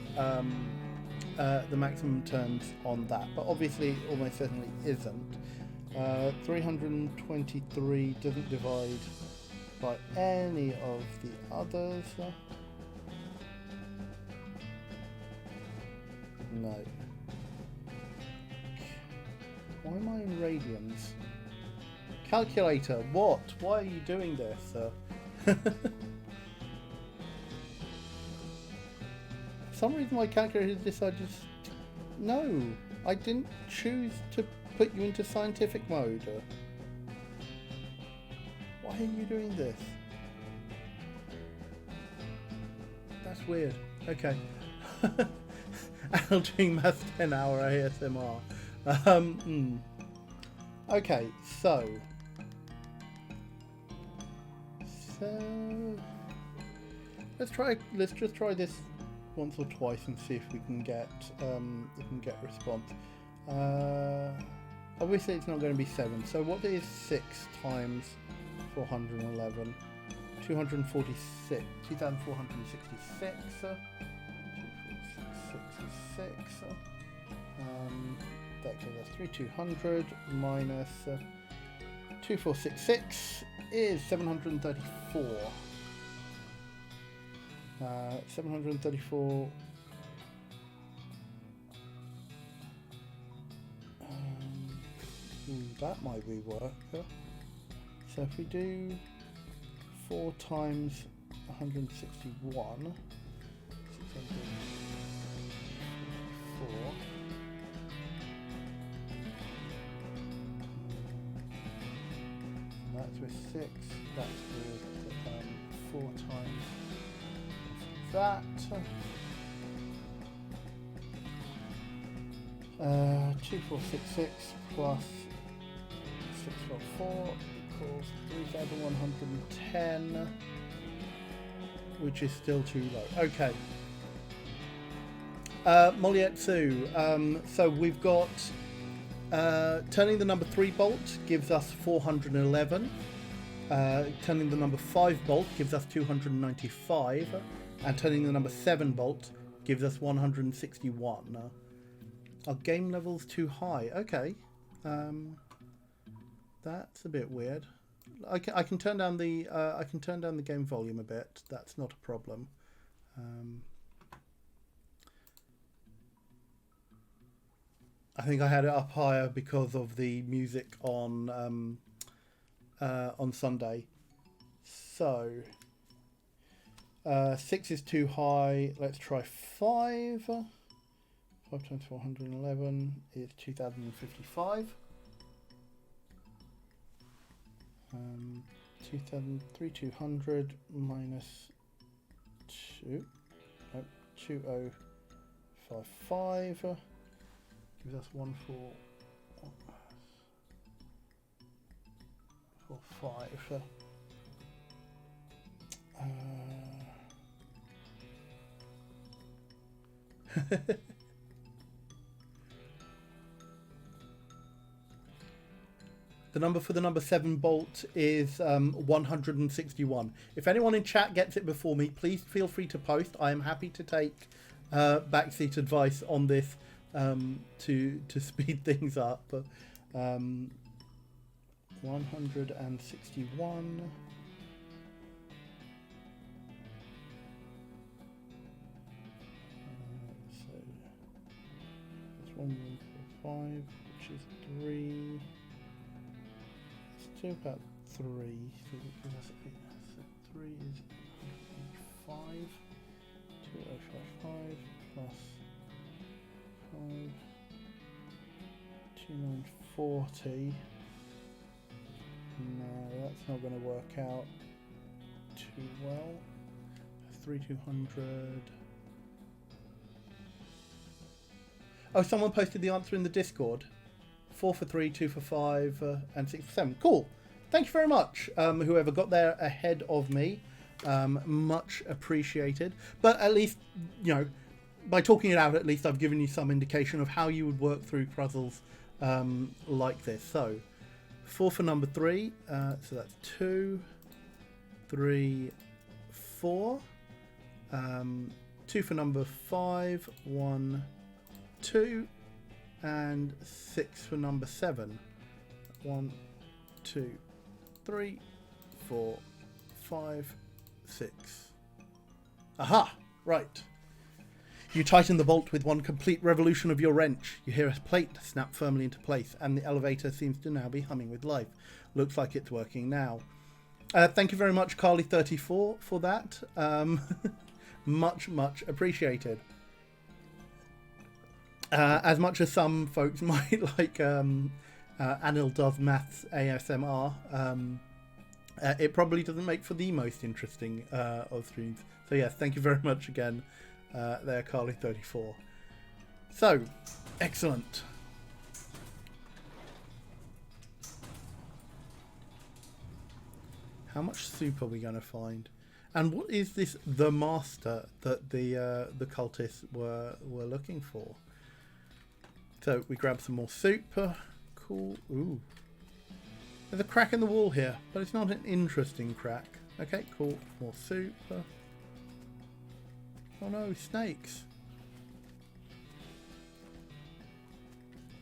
turns on that. But obviously, it almost certainly isn't. 323 doesn't divide by any of the others. No. Why am I in radians? Calculator, what? Why are you doing this? For some reason my calculator decided to... No, I didn't choose to put you into scientific mode. Why are you doing this? That's weird. Okay. Al doing Maths 10 hour ASMR. Okay, so let's just try this once or twice and see if we can get response. Obviously it's not going to be 7. So what is 6 times 411? 246. 2,466. 2,466. That gives us 3,200 minus 2,466 is 734. 734. That might be work. So if we do 4 times 161, 4. That's with 6. That's with 4 times that. 2466 plus 644 equals 3110, which is still too low. Okay. Molietsu. So we've got turning the number 3 bolt gives us 411. Turning the number 5 bolt gives us 295. And turning the number 7 bolt gives us 161. Our game level's too high. Okay. That's a bit weird. I can turn down the game volume a bit. That's not a problem. I think I had it up higher because of the music on Sunday. So 6 is too high. Let's try 5. 5 times 411 is 2055. 3200 minus 2. Nope, 2055 gives us 1445. The number for the number 7 bolt is 161. If anyone in chat gets it before me, please feel free to post. I am happy to take backseat advice on this to speed things up. 161. So that's 145, which is 3. Let's do about 3. So 3 is 5. 2055 plus 5. 2940. No, that's not going to work out too well. 3200. Oh, someone posted the answer in the Discord. 4 for 3, 2 for 5, and 6 for 7. Cool. Thank you very much, whoever got there ahead of me. Much appreciated. But at least, you know, by talking it out, at least I've given you some indication of how you would work through puzzles like this. So 4 for number 3, so that's 2, 3, 4. 2 for number 5, 1, 2, and 6 for number 7. 1, 2, 3, 4, 5, 6. Aha! Right. You tighten the bolt with one complete revolution of your wrench. You hear a plate snap firmly into place, and the elevator seems to now be humming with life. Looks like it's working now. Thank you very much, Carly34, for that. Much, much appreciated. As much as some folks might like Anil does maths ASMR, it probably doesn't make for the most interesting of streams. So yes, thank you very much again there, Carly34. So, excellent. How much soup are we going to find? And what is this the master that the cultists were looking for? So we grab some more soup. Cool. Ooh. There's a crack in the wall here, but it's not an interesting crack. Okay, cool. More soup. Oh no, snakes.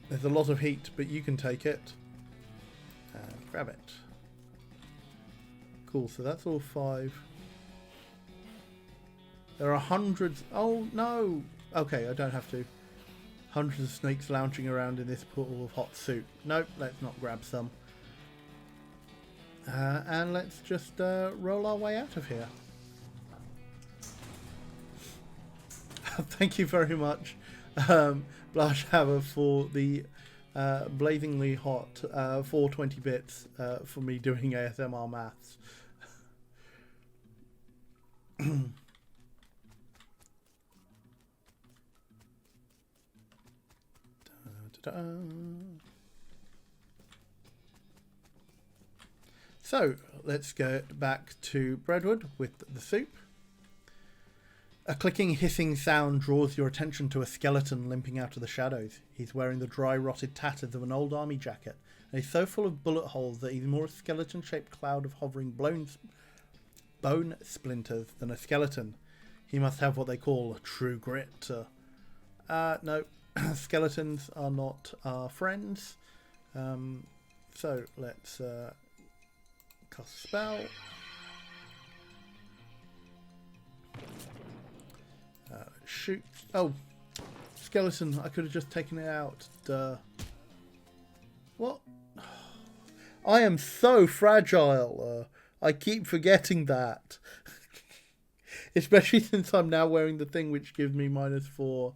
There's a lot of heat, but you can take it. And grab it. Cool, so that's all 5. There are hundreds. Oh no! Okay, I don't have to. Hundreds of snakes lounging around in this pool of hot soup. Nope, let's not grab some. And let's just roll our way out of here. Thank you very much, Blush Hammer, for the blazingly hot 420 bits for me doing ASMR maths. So let's go back to Breadwood with the soup. A clicking, hissing sound draws your attention to a skeleton limping out of the shadows. He's wearing the dry, rotted tatters of an old army jacket, and he's so full of bullet holes that he's more a skeleton-shaped cloud of hovering bone splinters than a skeleton. He must have what they call true grit. No, skeletons are not our friends. So let's cast a spell. Shoot. Oh, skeleton. I could have just taken it out. Duh. What? I am so fragile. I keep forgetting that. Especially since I'm now wearing the thing which gives me -4.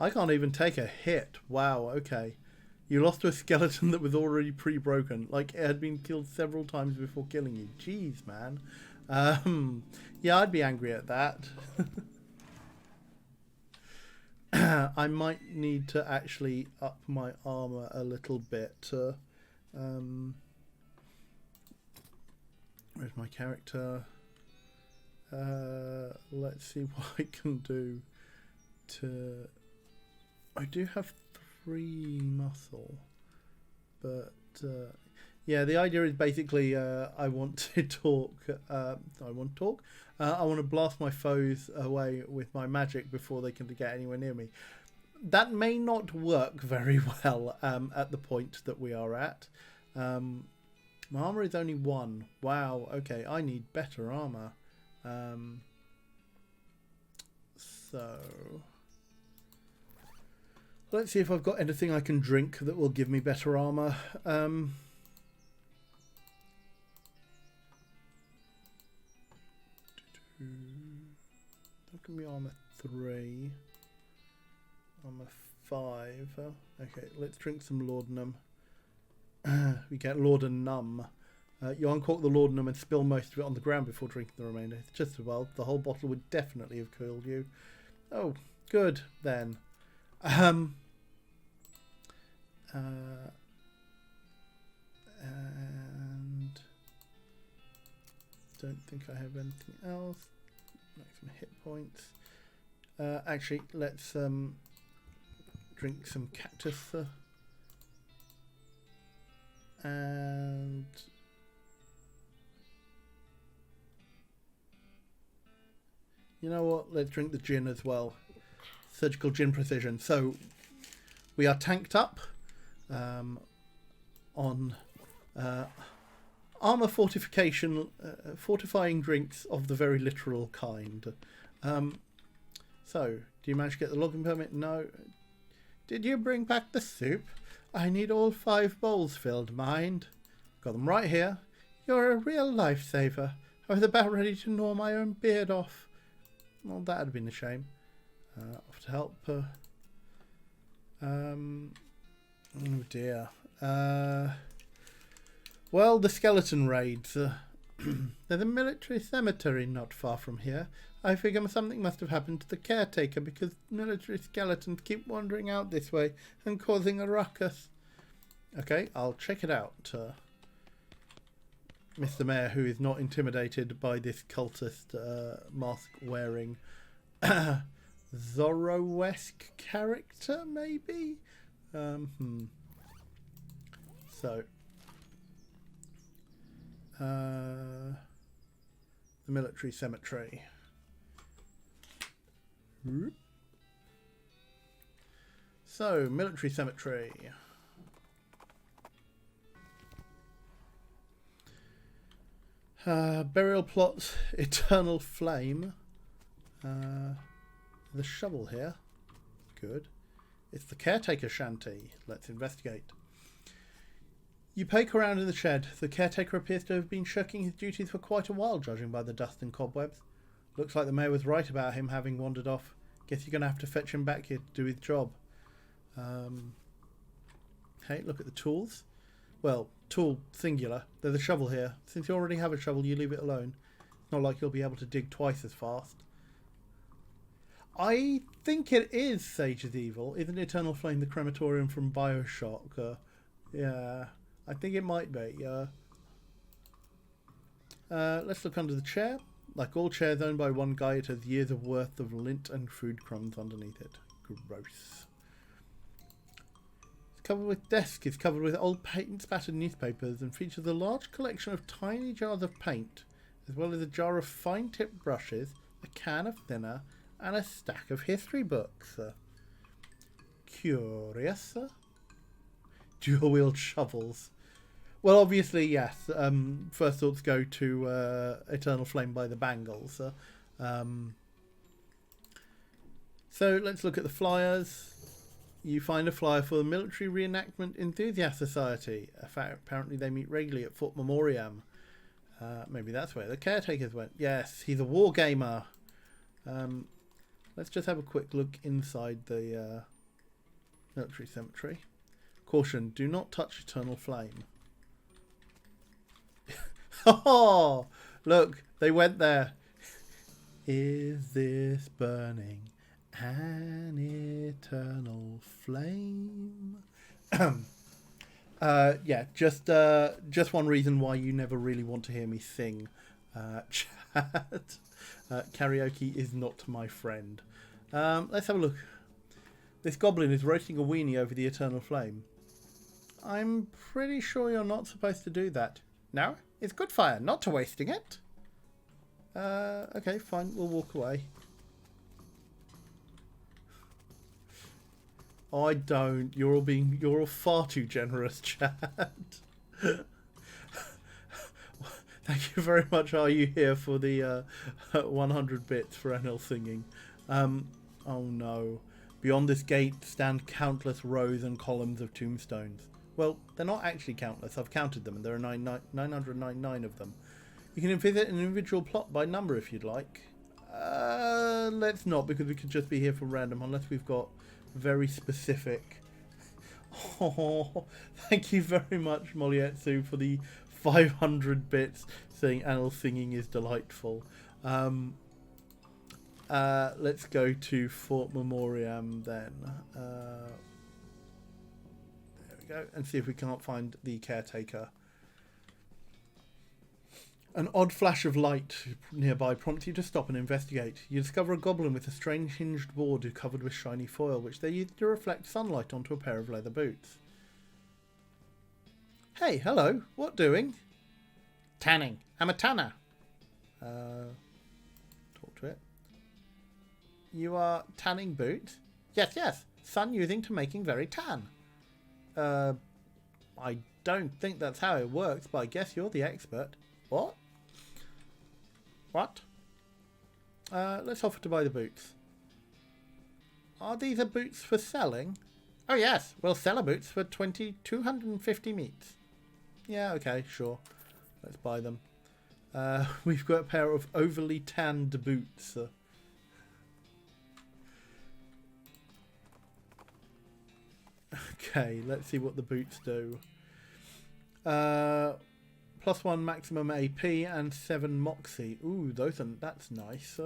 I can't even take a hit. Wow, okay. You lost to a skeleton that was already pre-broken. Like it had been killed several times before killing you. Jeez, man. Yeah, I'd be angry at that. I might need to actually up my armor a little bit. Where's my character? Let's see what I can do to... I do have 3 muscle, but yeah, the idea is basically I want to talk. I want to blast my foes away with my magic before they can get anywhere near me. That may not work very well at the point that we are at. My armor is only 1. Wow. Okay, I need better armor. So let's see if I've got anything I can drink that will give me better armor. That can be armor 3. Armor 5. Okay, let's drink some laudanum. We get laudanum. You uncork the laudanum and spill most of it on the ground before drinking the remainder. It's just as well. The whole bottle would definitely have killed you. Oh, good then. And don't think I have anything else. Maximum hit points. Actually, let's drink some cactus. And you know what? Let's drink the gin as well. Surgical gin precision. So we are tanked up on armor fortification, fortifying drinks of the very literal kind. So, do you manage to get the logging permit? No. Did you bring back the soup? I need all 5 bowls filled, mind. Got them right here. You're a real lifesaver. I was about ready to gnaw my own beard off. Well, that had been a shame. Off to help. Oh dear. Well, the skeleton raids. There's a military cemetery not far from here. I figure something must have happened to the caretaker because military skeletons keep wandering out this way and causing a ruckus. Okay, I'll check it out. Mr. Mayor, who is not intimidated by this cultist mask-wearing Zorro-esque character, maybe? So, the military cemetery. So, military cemetery. Burial plots, eternal flame. The shovel here. Good. It's the caretaker shanty. Let's investigate. You poke around in the shed. The caretaker appears to have been shirking his duties for quite a while, judging by the dust and cobwebs. Looks like the mayor was right about him having wandered off. Guess you're going to have to fetch him back here to do his job. Okay, look at the tools. Well, tool singular. There's a shovel here. Since you already have a shovel, you leave it alone. It's not like you'll be able to dig twice as fast. I think it is Sage is Evil. Isn't Eternal Flame the crematorium from Bioshock? Yeah, I think it might be. Let's look under the chair. Like all chairs owned by one guy, it has years of worth of lint and food crumbs underneath it. Gross. It's covered with desk. It's covered with old paint-spattered newspapers and features a large collection of tiny jars of paint, as well as a jar of fine-tipped brushes, a can of thinner, and a stack of history books. Curious. Dual-wheeled shovels. Well, obviously, yes. First thoughts go to Eternal Flame by the Bangles. So let's look at the flyers. You find a flyer for the Military Reenactment Enthusiast Society. Apparently they meet regularly at Fort Memoriam. Maybe that's where the caretakers went. Yes, he's a war gamer. Let's just have a quick look inside the military cemetery. Caution, do not touch Eternal Flame. Oh, look, they went there. Is this burning an eternal flame? Yeah, just one reason why you never really want to hear me sing. Chat. Karaoke is not my friend. Let's have a look. This goblin is roasting a weenie over the eternal flame. I'm pretty sure you're not supposed to do that. No? It's good fire, not to wasting it. Okay, fine, we'll walk away. I don't. You're all far too generous, Chad. Thank you very much. Are you here for the 100 bits for NL singing? Oh no. Beyond this gate stand countless rows and columns of tombstones. Well, they're not actually countless. I've counted them, and there are 999 of them. You can visit an individual plot by number if you'd like. Let's not, because we could just be here for random, unless we've got very specific. Oh, thank you very much, Molietsu, for the 500 bits saying Anil singing is delightful. Let's go to Fort Memoriam then. There we go, and see if we can't find the caretaker. An odd flash of light nearby prompts you to stop and investigate. You discover a goblin with a strange hinged board covered with shiny foil, which they use to reflect sunlight onto a pair of leather boots. Hey, hello. What doing? Tanning. I'm a tanner. Talk to it. You are tanning boots? Yes, yes. Sun using to making very tan. I don't think that's how it works, but I guess you're the expert. What? What? Let's offer to buy the boots. Are these a boots for selling? Oh yes, we'll sell a boots for 250 meats. Yeah, okay, sure. Let's buy them. We've got a pair of overly tanned boots. Okay, let's see what the boots do. +1 maximum AP and 7 Moxie. Ooh, that's nice.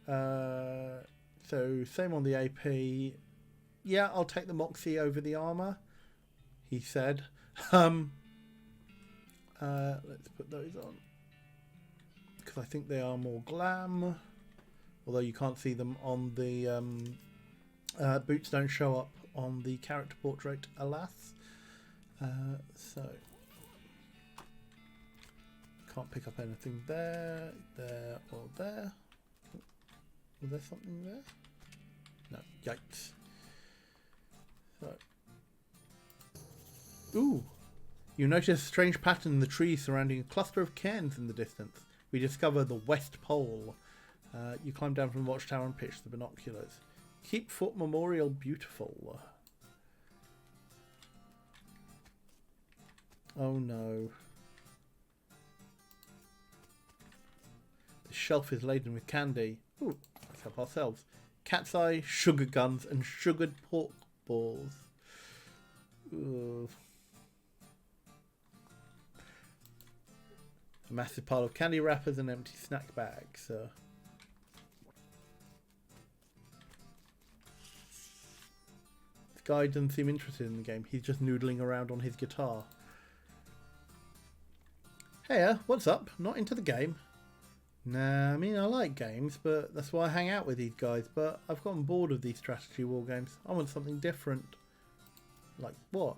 So same on the AP. Yeah, I'll take the Moxie over the armor, he said. Let's put those on, because I think they are more glam. Although you can't see them on the boots, don't show up on the character portrait, alas. So can't pick up anything there, or there. Was there something there? No, yikes. So, ooh, you notice a strange pattern in the trees surrounding a cluster of cairns in the distance. We discover the West Pole. You climb down from the watchtower and pitch the binoculars. Keep Fort Memorial beautiful. Oh no. The shelf is laden with candy. Ooh, let's help ourselves. Cat's eye, sugar guns, and sugared pork balls. Ooh. A massive pile of candy wrappers and empty snack bags. This guy doesn't seem interested in the game. He's just noodling around on his guitar. Hey, what's up? Not into the game? Nah, I mean, I like games, but that's why I hang out with these guys. But I've gotten bored of these strategy war games. I want something different. Like what?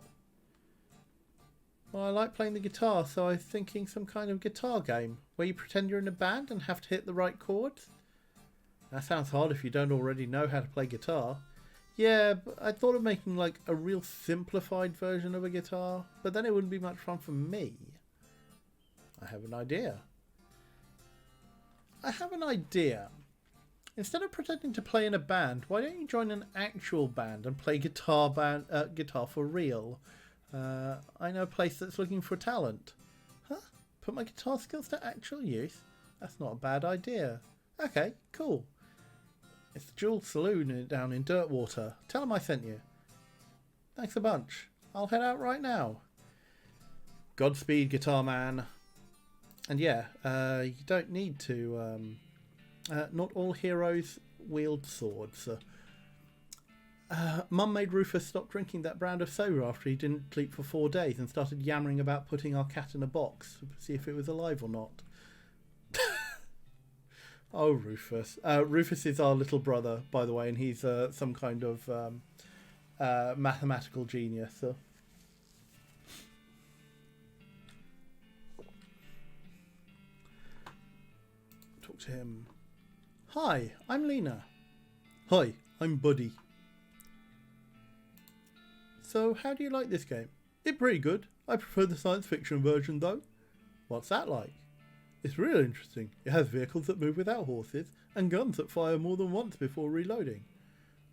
Well, I like playing the guitar, so I was thinking some kind of guitar game where you pretend you're in a band and have to hit the right chords. That sounds hard if you don't already know how to play guitar. Yeah, but I thought of making like a real simplified version of a guitar, but then it wouldn't be much fun for me. I have an idea. Instead of pretending to play in a band, why don't you join an actual band and play guitar for real? I know a place that's looking for talent. Huh? Put my guitar skills to actual use? That's not a bad idea. Okay, cool. It's the Jewel Saloon down in Dirtwater. Tell them I sent you. Thanks a bunch. I'll head out right now. Godspeed, guitar man. And yeah, you don't need to... not all heroes wield swords. Mum made Rufus stop drinking that brand of soda after he didn't sleep for 4 days and started yammering about putting our cat in a box to see if it was alive or not. Oh, Rufus. Rufus is our little brother, by the way, and he's some kind of mathematical genius. Talk to him. Hi, I'm Lena. Hi, I'm Buddy. So, how do you like this game? It's pretty good. I prefer the science fiction version though. What's that like? It's real interesting. It has vehicles that move without horses and guns that fire more than once before reloading.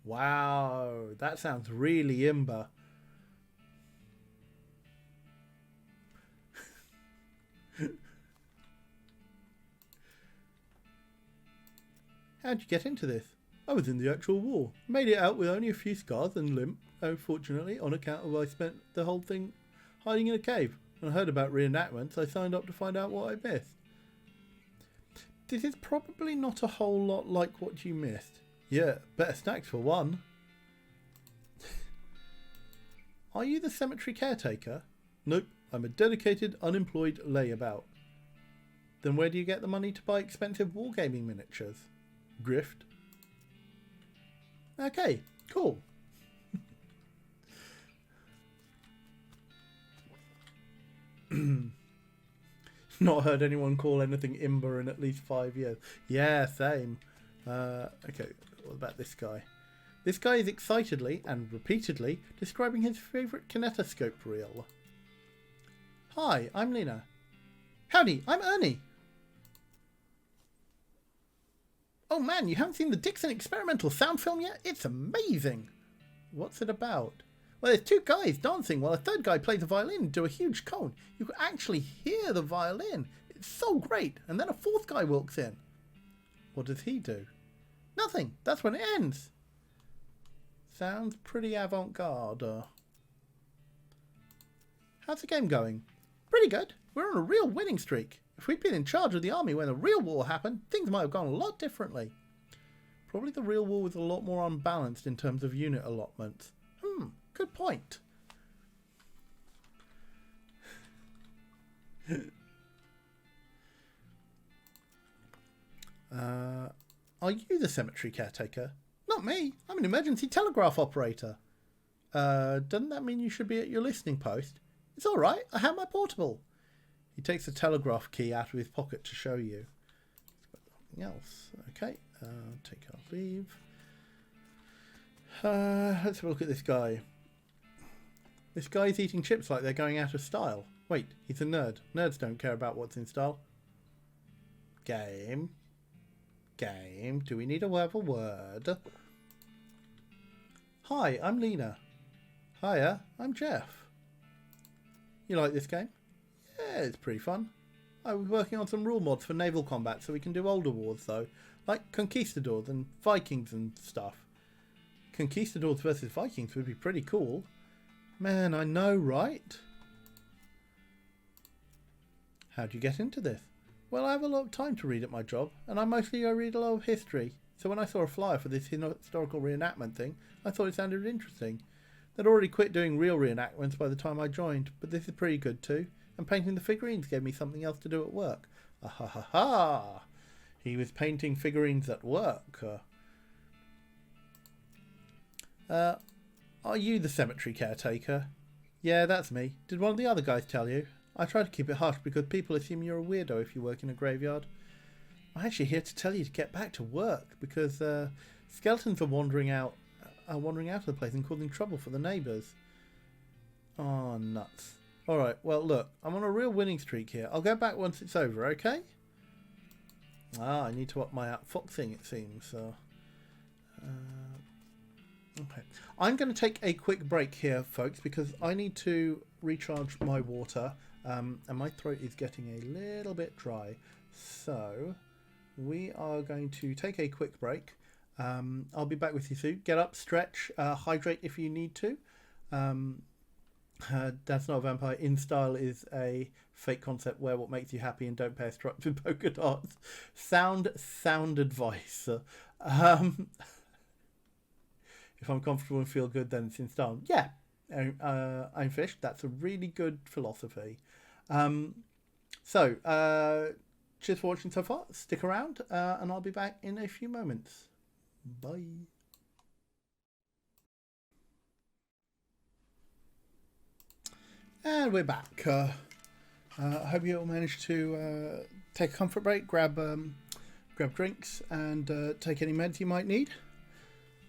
Wow, that sounds really imber. How'd you get into this? I was in the actual war. Made it out with only a few scars and limp. Unfortunately, on account of I spent the whole thing hiding in a cave. When I heard about reenactments, I signed up to find out what I missed. This is probably not a whole lot like what you missed. Yeah, better snacks for one. Are you the Cemetery Caretaker? Nope, I'm a dedicated, unemployed layabout. Then where do you get the money to buy expensive wargaming miniatures? Grift. Okay, cool. Not heard anyone call anything imber in at least 5 years. Yeah, same. Okay, what about this guy? This guy is excitedly and repeatedly describing his favourite kinetoscope reel. Hi, I'm Lena. Howdy, I'm Ernie. Oh man, you haven't seen the Dixon experimental sound film yet? It's amazing. What's it about? Well, there's 2 guys dancing while a 3rd guy plays a violin and do a huge cone. You can actually hear the violin. It's so great. And then a 4th guy walks in. What does he do? Nothing. That's when it ends. Sounds pretty avant-garde. How's the game going? Pretty good. We're on a real winning streak. If we'd been in charge of the army when the real war happened, things might have gone a lot differently. Probably the real war was a lot more unbalanced in terms of unit allotments. Good point. Are you the Cemetery Caretaker? Not me. I'm an emergency telegraph operator. Doesn't that mean you should be at your listening post? It's all right. I have my portable. He takes the telegraph key out of his pocket to show you. Nothing else. Okay. Take our leave. Let's have a look at this guy. This guy's eating chips like they're going out of style. Wait, he's a nerd. Nerds don't care about what's in style. Game. Game. Do we need to have a word? Hi, I'm Lena. Hiya, I'm Jeff. You like this game? Yeah, it's pretty fun. I was working on some rule mods for naval combat so we can do older wars though. Like Conquistadors and Vikings and stuff. Conquistadors versus Vikings would be pretty cool. Man, I know, right? How'd you get into this? Well, I have a lot of time to read at my job, and I mostly read a lot of history. So when I saw a flyer for this historical reenactment thing, I thought it sounded interesting. They'd already quit doing real reenactments by the time I joined, but this is pretty good too. And painting the figurines gave me something else to do at work. Ah ha ha ha! He was painting figurines at work. Are you the cemetery caretaker? Yeah, that's me. Did one of the other guys tell you? I try to keep it hush because people assume you're a weirdo if you work in a graveyard. I'm actually here to tell you to get back to work because skeletons are wandering out of the place and causing trouble for the neighbours. Oh, nuts. Alright, well look, I'm on a real winning streak here. I'll go back once it's over, okay? I need to up my outfoxing, it seems. Okay. I'm going to take a quick break here, folks, because I need to recharge my water, and my throat is getting a little bit dry. So, we are going to take a quick break. I'll be back with you soon. Get up, stretch, hydrate if you need to. That's Not a Vampire in Style is a fake concept where what makes you happy and don't pay stripes with polka dots. Sound advice. If I'm comfortable and feel good, then it's in style. Yeah, I'm fish. That's a really good philosophy. Cheers for watching so far. Stick around, and I'll be back in a few moments. Bye. And we're back. I hope you all managed to take a comfort break, grab drinks, and take any meds you might need.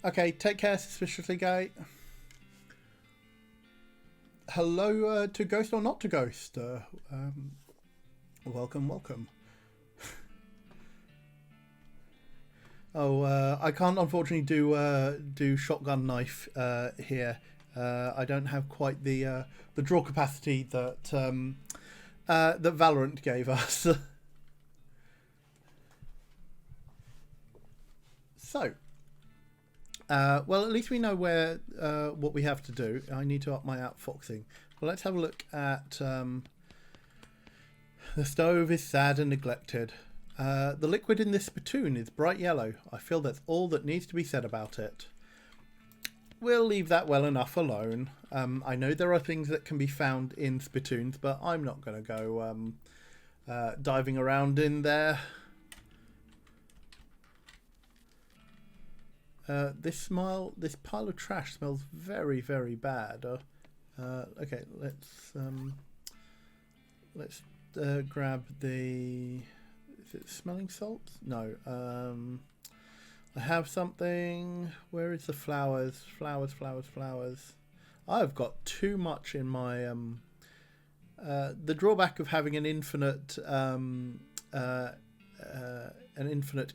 Okay, take care, suspiciously gay. Hello to Ghost or Not to Ghost. Welcome. I can't unfortunately do shotgun knife here. I don't have quite the draw capacity that that Valorant gave us. So, well, at least we know where what we have to do. I need to up my outfoxing. Well, let's have a look at the stove is sad and neglected. The liquid in this spittoon is bright yellow. I feel that's all that needs to be said about it. We'll leave that well enough alone. I know there are things that can be found in spittoons, but I'm not going to go diving around in there. This pile of trash smells very, very bad. Okay, let's grab the. Is it smelling salts? No. I have something. Where is the flowers? Flowers. I've got too much in my. The drawback of having an infinite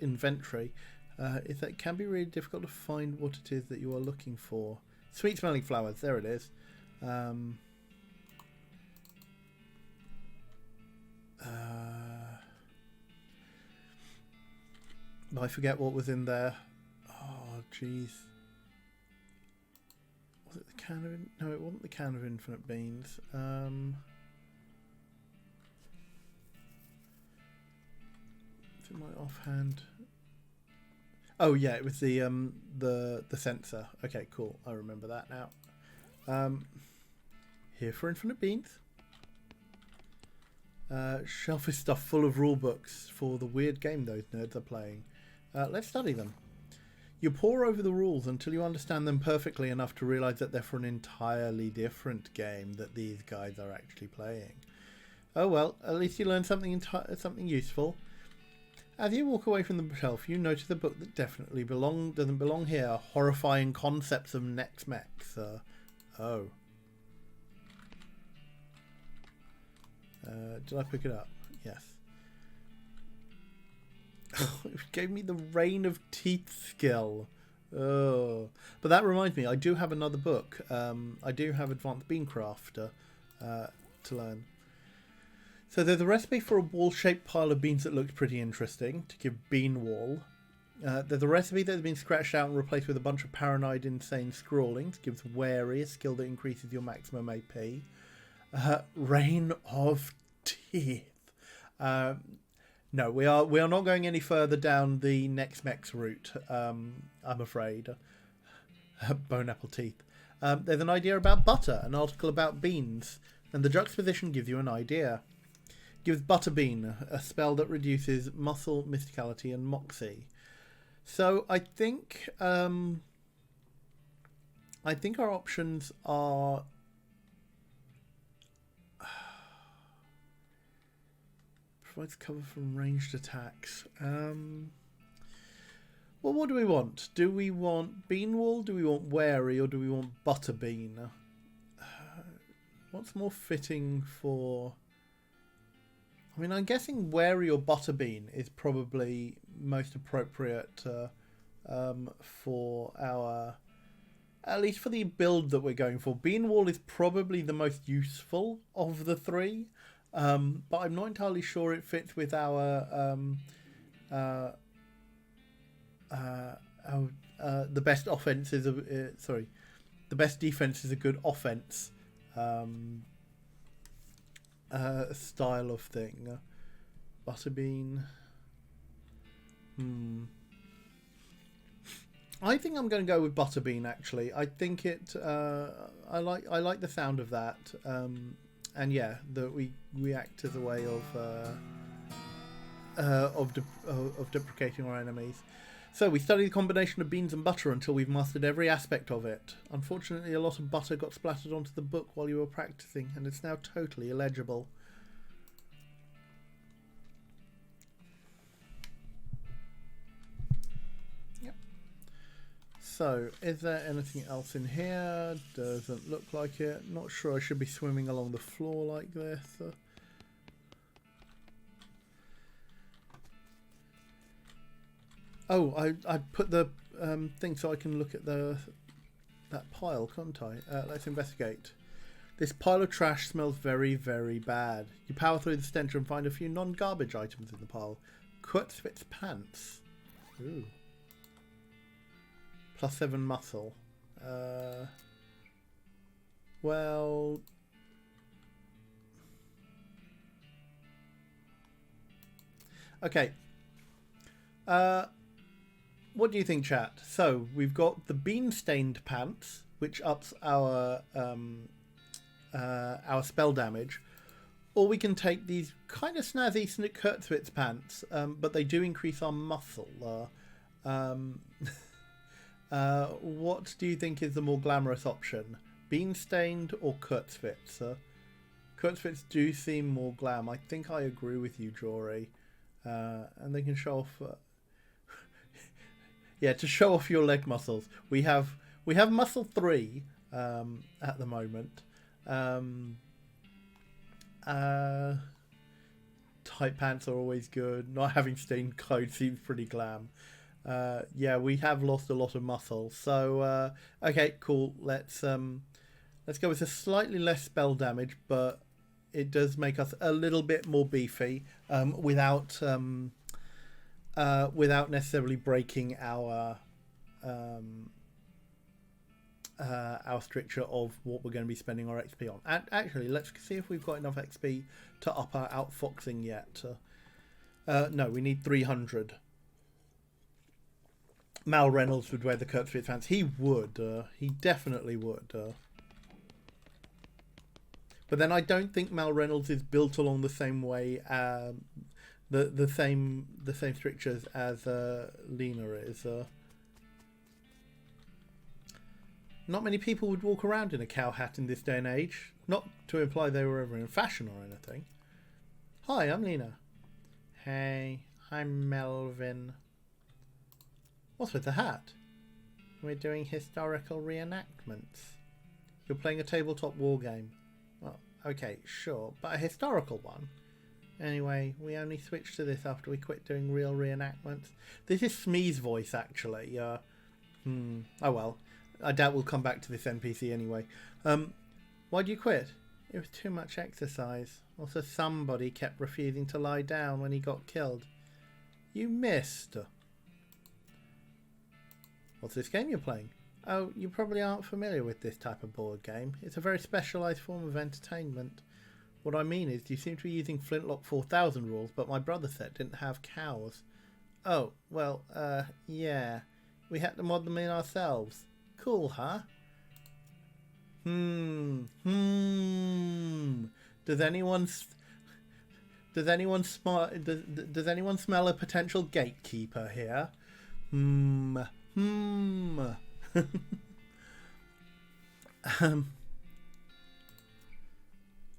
inventory. Is that it can be really difficult to find what it is that you are looking for. Sweet smelling flowers, there it is. I forget what was in there. Oh, jeez. Was it the can of... No, it wasn't the can of infinite beans. Is it my offhand... Oh yeah, it was the sensor. Okay, cool. I remember that now. Here for infinite beans. Shelf is stuffed full of rule books for the weird game those nerds are playing. Let's study them. You pore over the rules until you understand them perfectly enough to realise that they're for an entirely different game that these guys are actually playing. Oh well, at least you learned something useful. As you walk away from the shelf, you notice a book that definitely doesn't belong here. Horrifying Concepts of Next Mex. Oh. Did I pick it up? Yes. It gave me the Reign of Teeth skill. Oh. But that reminds me, I do have another book. I do have Advanced Beancraft. to learn. So there's a recipe for a wall-shaped pile of beans that looks pretty interesting to give bean wall. There's a recipe that's been scratched out and replaced with a bunch of paranoid, insane scrawlings. Gives wary, a skill that increases your maximum AP. Rain of Teeth. No, we are not going any further down the next mex route. I'm afraid. Bone apple teeth. There's an idea about butter, an article about beans, and the juxtaposition gives you an idea. Gives Butterbean a spell that reduces muscle, mysticality, and moxie. So I think our options are provides cover from ranged attacks. Well, what do we want? Do we want Beanwall? Do we want Wary? Or do we want Butterbean? What's more fitting for... I mean, I'm guessing Wary or Butterbean is probably most appropriate for our... At least for the build that we're going for. Beanwall is probably the most useful of the three. But I'm not entirely sure it fits with our... the best offense is the best defense is a good offense style of thing. Butterbean. I think I'm going to go with Butterbean. Actually, I think it. I like the sound of that. And yeah, that we act as a way of deprecating our enemies. So we study the combination of beans and butter until we've mastered every aspect of it. Unfortunately, a lot of butter got splattered onto the book while you were practicing, and it's now totally illegible. Yep. So, is there anything else in here? Doesn't look like it. Not sure I should be swimming along the floor like this. Oh, I put the thing so I can look at that pile, can't I? Let's investigate. This pile of trash smells very, very bad. You power through the stench and find a few non-garbage items in the pile. Kurzwitz pants. Ooh. +7 muscle. Well... Okay. What do you think, chat? So we've got the bean-stained pants, which ups our spell damage, or we can take these kind of snazzy Kurzwitz pants, but they do increase our muscle. What do you think is the more glamorous option, bean-stained or Kurzwitz? Kurzwitz do seem more glam. I think I agree with you, Jory, and they can show off. Yeah, to show off your leg muscles. We have muscle 3 at the moment. Tight pants are always good. Not having stained clothes seems pretty glam. Yeah, we have lost a lot of muscle. So okay, cool. Let's go with a slightly less spell damage, but it does make us a little bit more beefy without necessarily breaking our stricture of what we're going to be spending our XP on. And actually, let's see if we've got enough XP to up our outfoxing yet. No, we need 300. Mal Reynolds would wear the Kurzwitz pants. He would. He definitely would. But then I don't think Mal Reynolds is built along the same way. The same strictures as Lena is. Not many people would walk around in a cow hat in this day and age. Not to imply they were ever in fashion or anything. Hi, I'm Lena. Hey, I'm Melvin. What's with the hat? We're doing historical reenactments. You're playing a tabletop war game. Well, okay, sure, but a historical one. Anyway, we only switched to this after we quit doing real reenactments. This is Smee's voice, actually. Oh well. I doubt we'll come back to this NPC anyway. Why'd you quit? It was too much exercise. Also, somebody kept refusing to lie down when he got killed. You missed. What's this game you're playing? Oh, you probably aren't familiar with this type of board game. It's a very specialised form of entertainment. What I mean is, you seem to be using Flintlock 4000 rules, but my brother set didn't have cows. Oh, well, yeah. We had to mod them in ourselves. Cool, huh? Does anyone smell a potential gatekeeper here?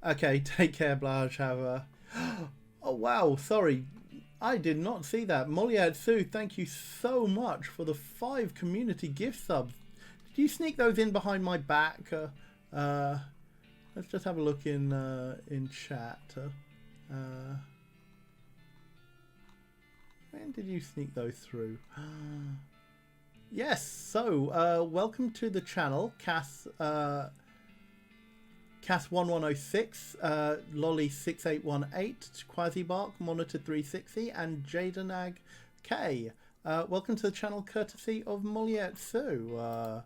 Okay, take care, Blanche. Have a... Oh wow, sorry, I did not see that. Molière Sue, thank you so much for the 5 community gift subs. Did you sneak those in behind my back? Let's just have a look in chat. When did you sneak those through? Yes, so welcome to the channel, Cass1106, Lolly6818, Quasibark, Monitor360, and Jadenag K. Welcome to the channel courtesy of Molière Sue.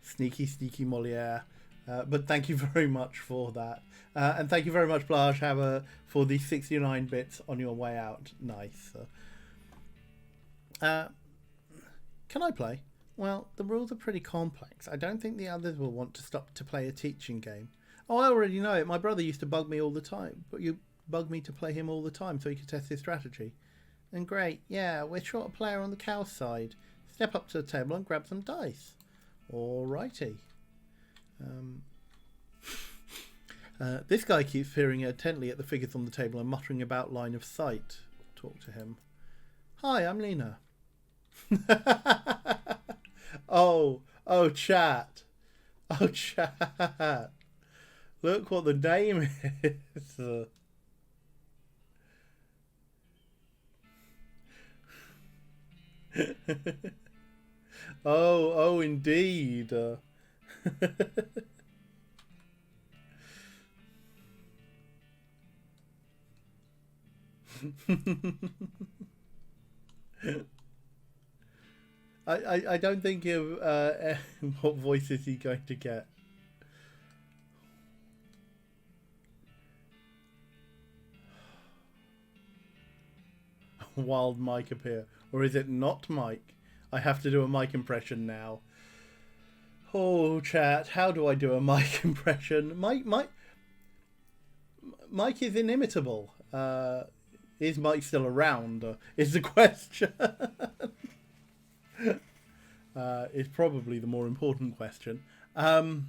Sneaky Molière. But thank you very much for that. And thank you very much, Blanche Haber, for the 69 bits on your way out. Nice. Can I play? Well, the rules are pretty complex. I don't think the others will want to stop to play a teaching game. Oh, I already know it. My brother used to bug me all the time. But you bug me to play him all the time so he could test his strategy. And great, yeah, we're short a player on the cow side. Step up to the table and grab some dice. Alrighty. This guy keeps peering intently at the figures on the table and muttering about line of sight. Talk to him. Hi, I'm Lena. Oh, chat. Oh, chat. Look what the name is. Oh, indeed. I don't think of what voice is he going to get. Wild Mike appear, or is it not Mike? I have to do a Mike impression now. Oh, chat, how do I do a Mike impression? Mike is inimitable. Is Mike still around? Is the question. Is probably the more important question. Oh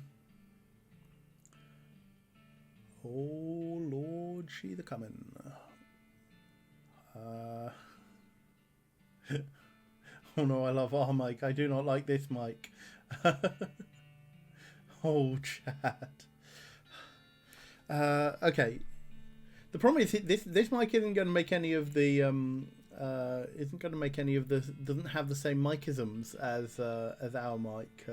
Lord, she the coming. Oh no, I love our Mike. I do not like this Mike. Oh, chat. Okay. The problem is this mic isn't going to make any of the doesn't have the same micisms as our mic.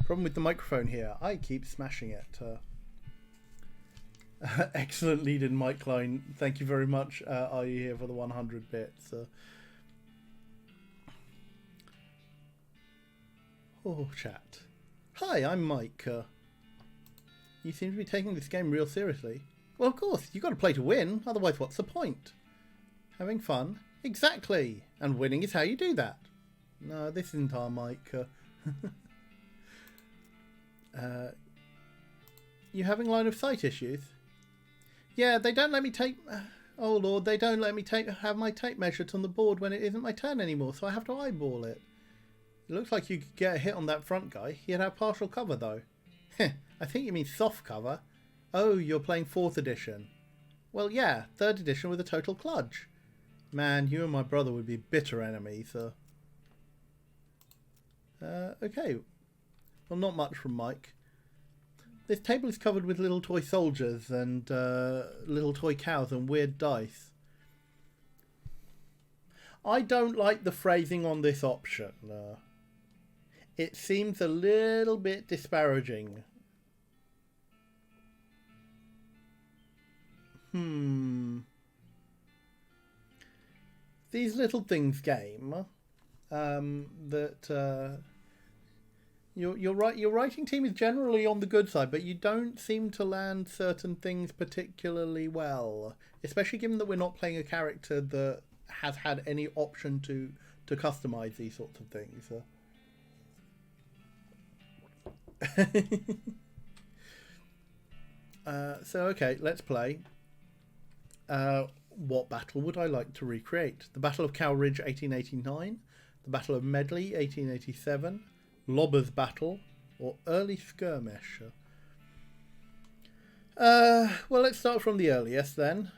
Problem with the microphone here. I keep smashing it. Excellent lead in mic line. Thank you very much. Are you here for the 100 bits? Oh, chat. Hi, I'm Mike. You seem to be taking this game real seriously. Well, of course, you've got to play to win. Otherwise, what's the point? Having fun? Exactly. And winning is how you do that. No, this isn't our Mike. You having line of sight issues? Yeah, they don't let me take... Oh, Lord, they don't let me have my tape measured on the board when it isn't my turn anymore, so I have to eyeball it. It looks like you could get a hit on that front guy. He'd have partial cover, though. I think you mean soft cover. Oh, you're playing 4th edition. Well, yeah, 3rd edition with a total kludge. Man, you and my brother would be bitter enemies. Okay. Well, not much from Mike. This table is covered with little toy soldiers and little toy cows and weird dice. I don't like the phrasing on this option. It seems a little bit disparaging. These little things game. You're right. Your writing team is generally on the good side, but you don't seem to land certain things particularly well. Especially given that we're not playing a character that has had any option to customize these sorts of things. So okay, let's play. What battle would I like to recreate? The Battle of Cow Ridge 1889, the Battle of Medley 1887, Lobber's Battle, or Early Skirmish? Well, let's start from the earliest then.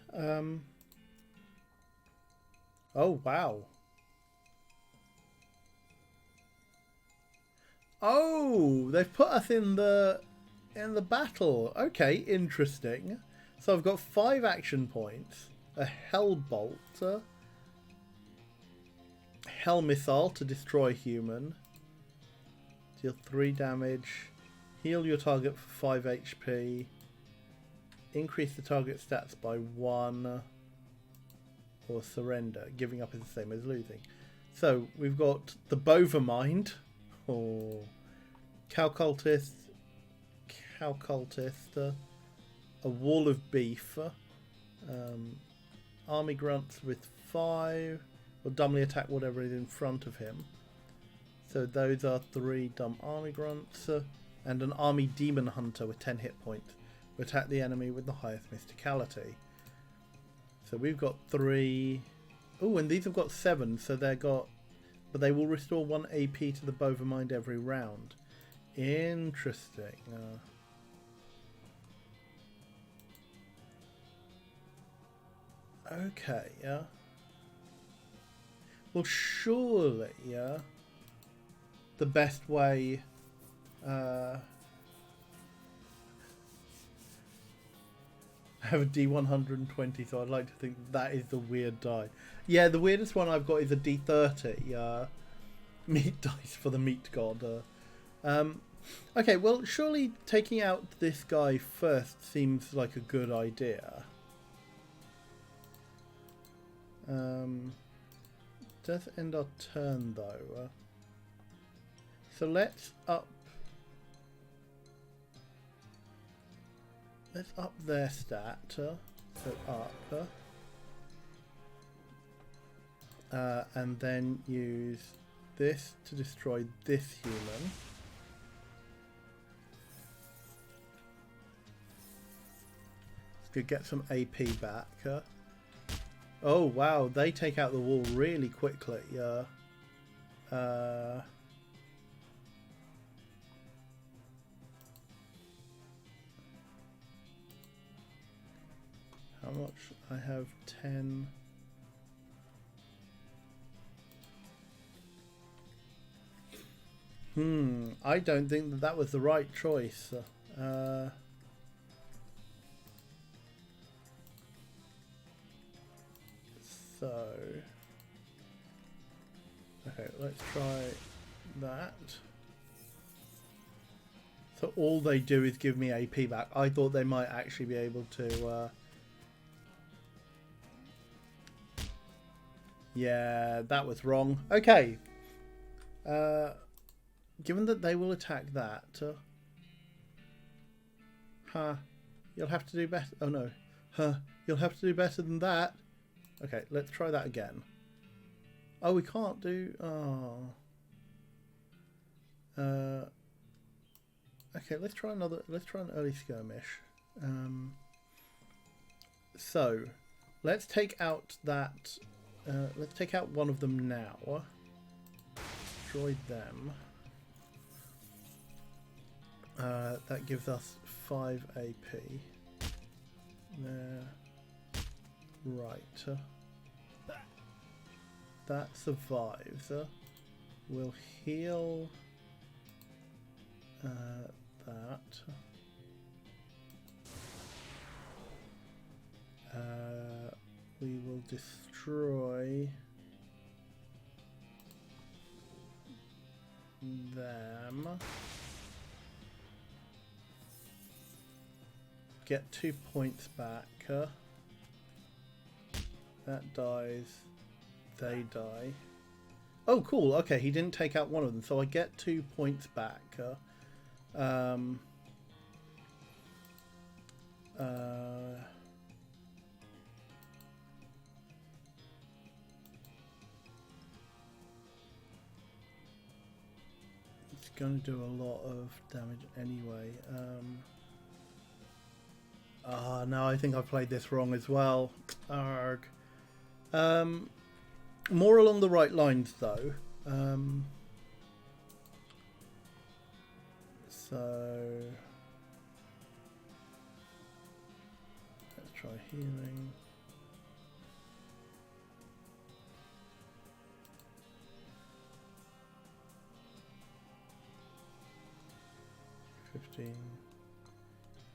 Oh wow. Oh, they've put us in the battle. Okay, interesting. So I've got 5 action points, a Hell Bolt, Hell Missile to destroy human, deal 3 damage, heal your target for 5 HP, increase the target stats by 1, or surrender. Giving up is the same as losing. So we've got the Bovamind, or Cow Cultist, a Wall of Beef, Army Grunts with 5, or dumbly attack whatever is in front of him. So those are 3 dumb Army Grunts, and an Army Demon Hunter with 10 hit points to attack the enemy with the highest mysticality. So we've got 3. Oh, and these have got 7, so they've got, but they will restore 1 AP to the Bovamind every round. Interesting. Okay, yeah. Well, surely, yeah, the best way... I have a D120, so I'd like to think that is the weird die. Yeah, the weirdest one I've got is a D30. Meat dice for the meat god. Okay, well, surely taking out this guy first seems like a good idea. Does end our turn though. So let's up their stat. So up. And then use this to destroy this human. Could get some AP back. Oh wow, they take out the wall really quickly. How much? I have 10. I don't think that was the right choice. So, okay, let's try that. So all they do is give me AP back. I thought they might actually be able to... Yeah, that was wrong. Okay. Given that they will attack that... You'll have to do better... Oh no. You'll have to do better than that. Okay, let's try that again. Oh, we can't do... Oh. Okay, let's try another... Let's try an early skirmish. So, let's take out that... let's take out one of them now. Destroy them. That gives us 5 AP. There. Right. That survives. We'll heal that. We will destroy them. Get 2 points back. That dies. They die. Oh, cool. Okay, he didn't take out one of them, so I get 2 points back. It's going to do a lot of damage anyway. No, I think I played this wrong as well. Arg. More along the right lines though. So let's try healing.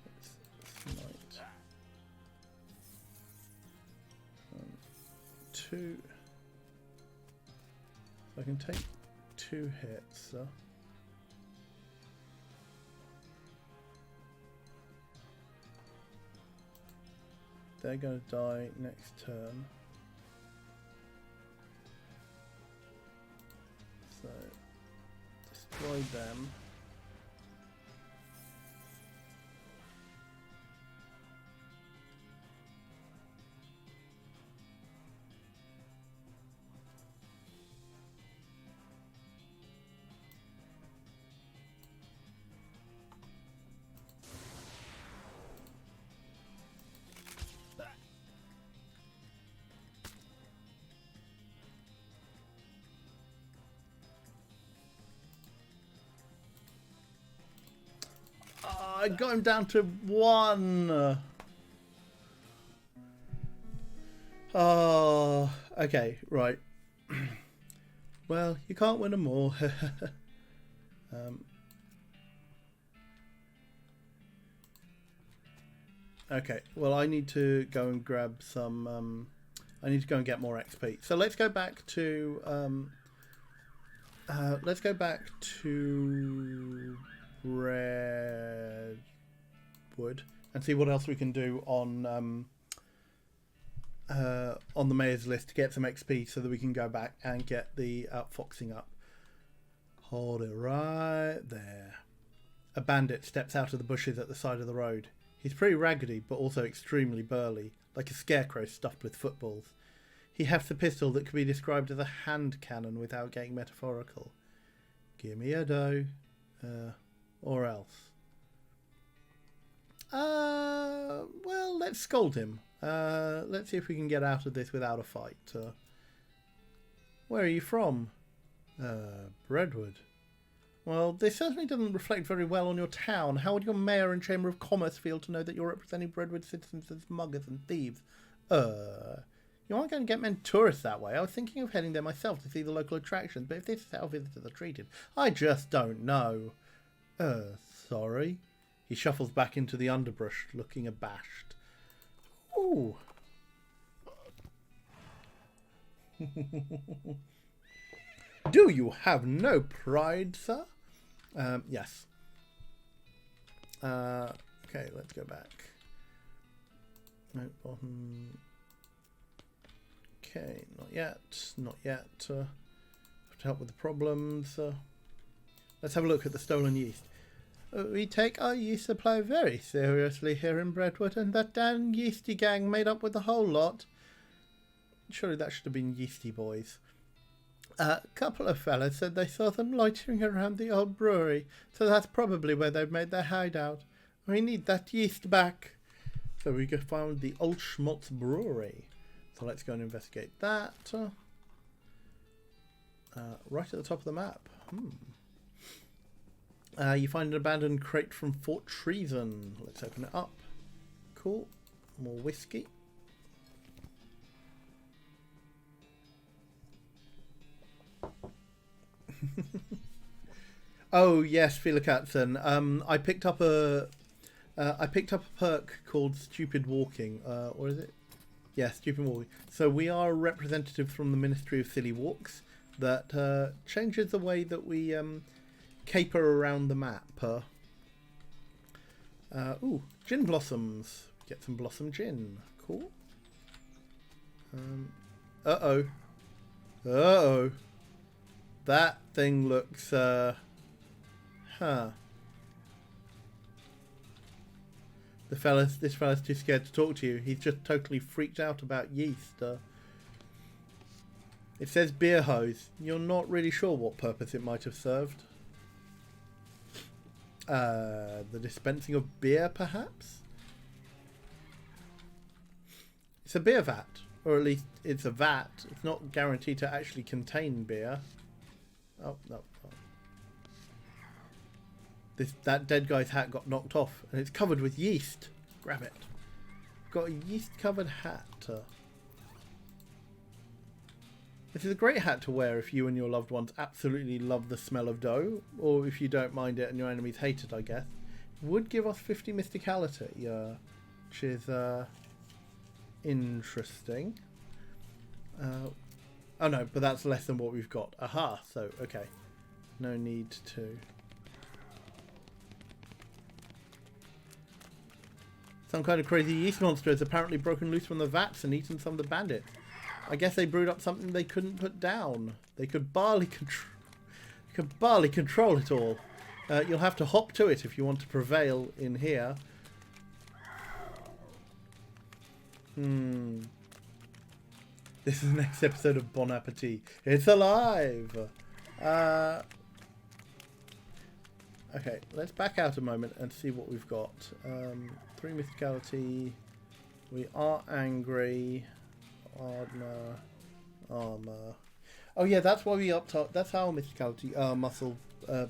Let's smite. 1, 2. I can take 2 hits. They're going to die next turn. So destroy them. I got him down to 1. Oh, okay, right. Well, you can't win them all. Okay, well, I need to go and grab some. I need to go and get more XP. So let's go back to. Let's go back to Redwood and see what else we can do on the mayor's list to get some XP so that we can go back and get the outfoxing up. Hold it right there. A bandit steps out of the bushes at the side of the road. He's pretty raggedy but also extremely burly, like a scarecrow stuffed with footballs. He hefts a pistol that could be described as a hand cannon without getting metaphorical. Give me a dough. Or else. Well, let's scold him. Let's see if we can get out of this without a fight. Where are you from? Redwood. Well, this certainly doesn't reflect very well on your town. How would your mayor and chamber of commerce feel to know that you're representing Redwood citizens as muggers and thieves? You aren't going to get many tourists that way. I was thinking of heading there myself to see the local attractions, but if this is how visitors are treated, I just don't know. Sorry. He shuffles back into the underbrush, looking abashed. Ooh. Do you have no pride, sir? Yes. Okay, let's go back. No, bottom. Okay, not yet. Not yet. To help with the problems. Let's have a look at the stolen yeast. We take our yeast supply very seriously here in Redwood, and that damn yeasty gang made up with the whole lot. Surely that should have been Yeasty Boys. A couple of fellas said they saw them loitering around the old brewery, so that's probably where they've made their hideout. We need that yeast back. So we found the Old Schmaltz Brewery. So let's go and investigate that. Right at the top of the map. You find an abandoned crate from Fort Treason. Let's open it up. Cool. More whiskey. Oh yes, Fila Katzen. I picked up a perk called Stupid Walking. Or is it? Yeah, Stupid Walking. So we are a representative from the Ministry of Silly Walks that changes the way that we caper around the map. Ooh, gin blossoms. Get some blossom gin. Cool. Uh-oh. Uh-oh. That thing looks, huh. This fella's too scared to talk to you. He's just totally freaked out about yeast. It says beer hose. You're not really sure what purpose it might have served. The dispensing of beer, perhaps? It's a beer vat. Or at least it's a vat. It's not guaranteed to actually contain beer. Oh, no. That dead guy's hat got knocked off. And it's covered with yeast. Grab it. Got a yeast-covered hat. This is a great hat to wear if you and your loved ones absolutely love the smell of dough. Or if you don't mind it and your enemies hate it, I guess. It would give us 50 mysticality. Which is interesting. Oh no, but that's less than what we've got. Aha, so, okay. No need to... Some kind of crazy yeast monster has apparently broken loose from the vats and eaten some of the bandits. I guess they brewed up something they couldn't put down. They could barely control it all. You'll have to hop to it if you want to prevail in here. This is the next episode of Bon Appetit. It's alive! Okay, let's back out a moment and see what we've got. 3 mysticality. We are angry. Armor. Oh yeah, that's why we upped up. That's how our mysticality muscle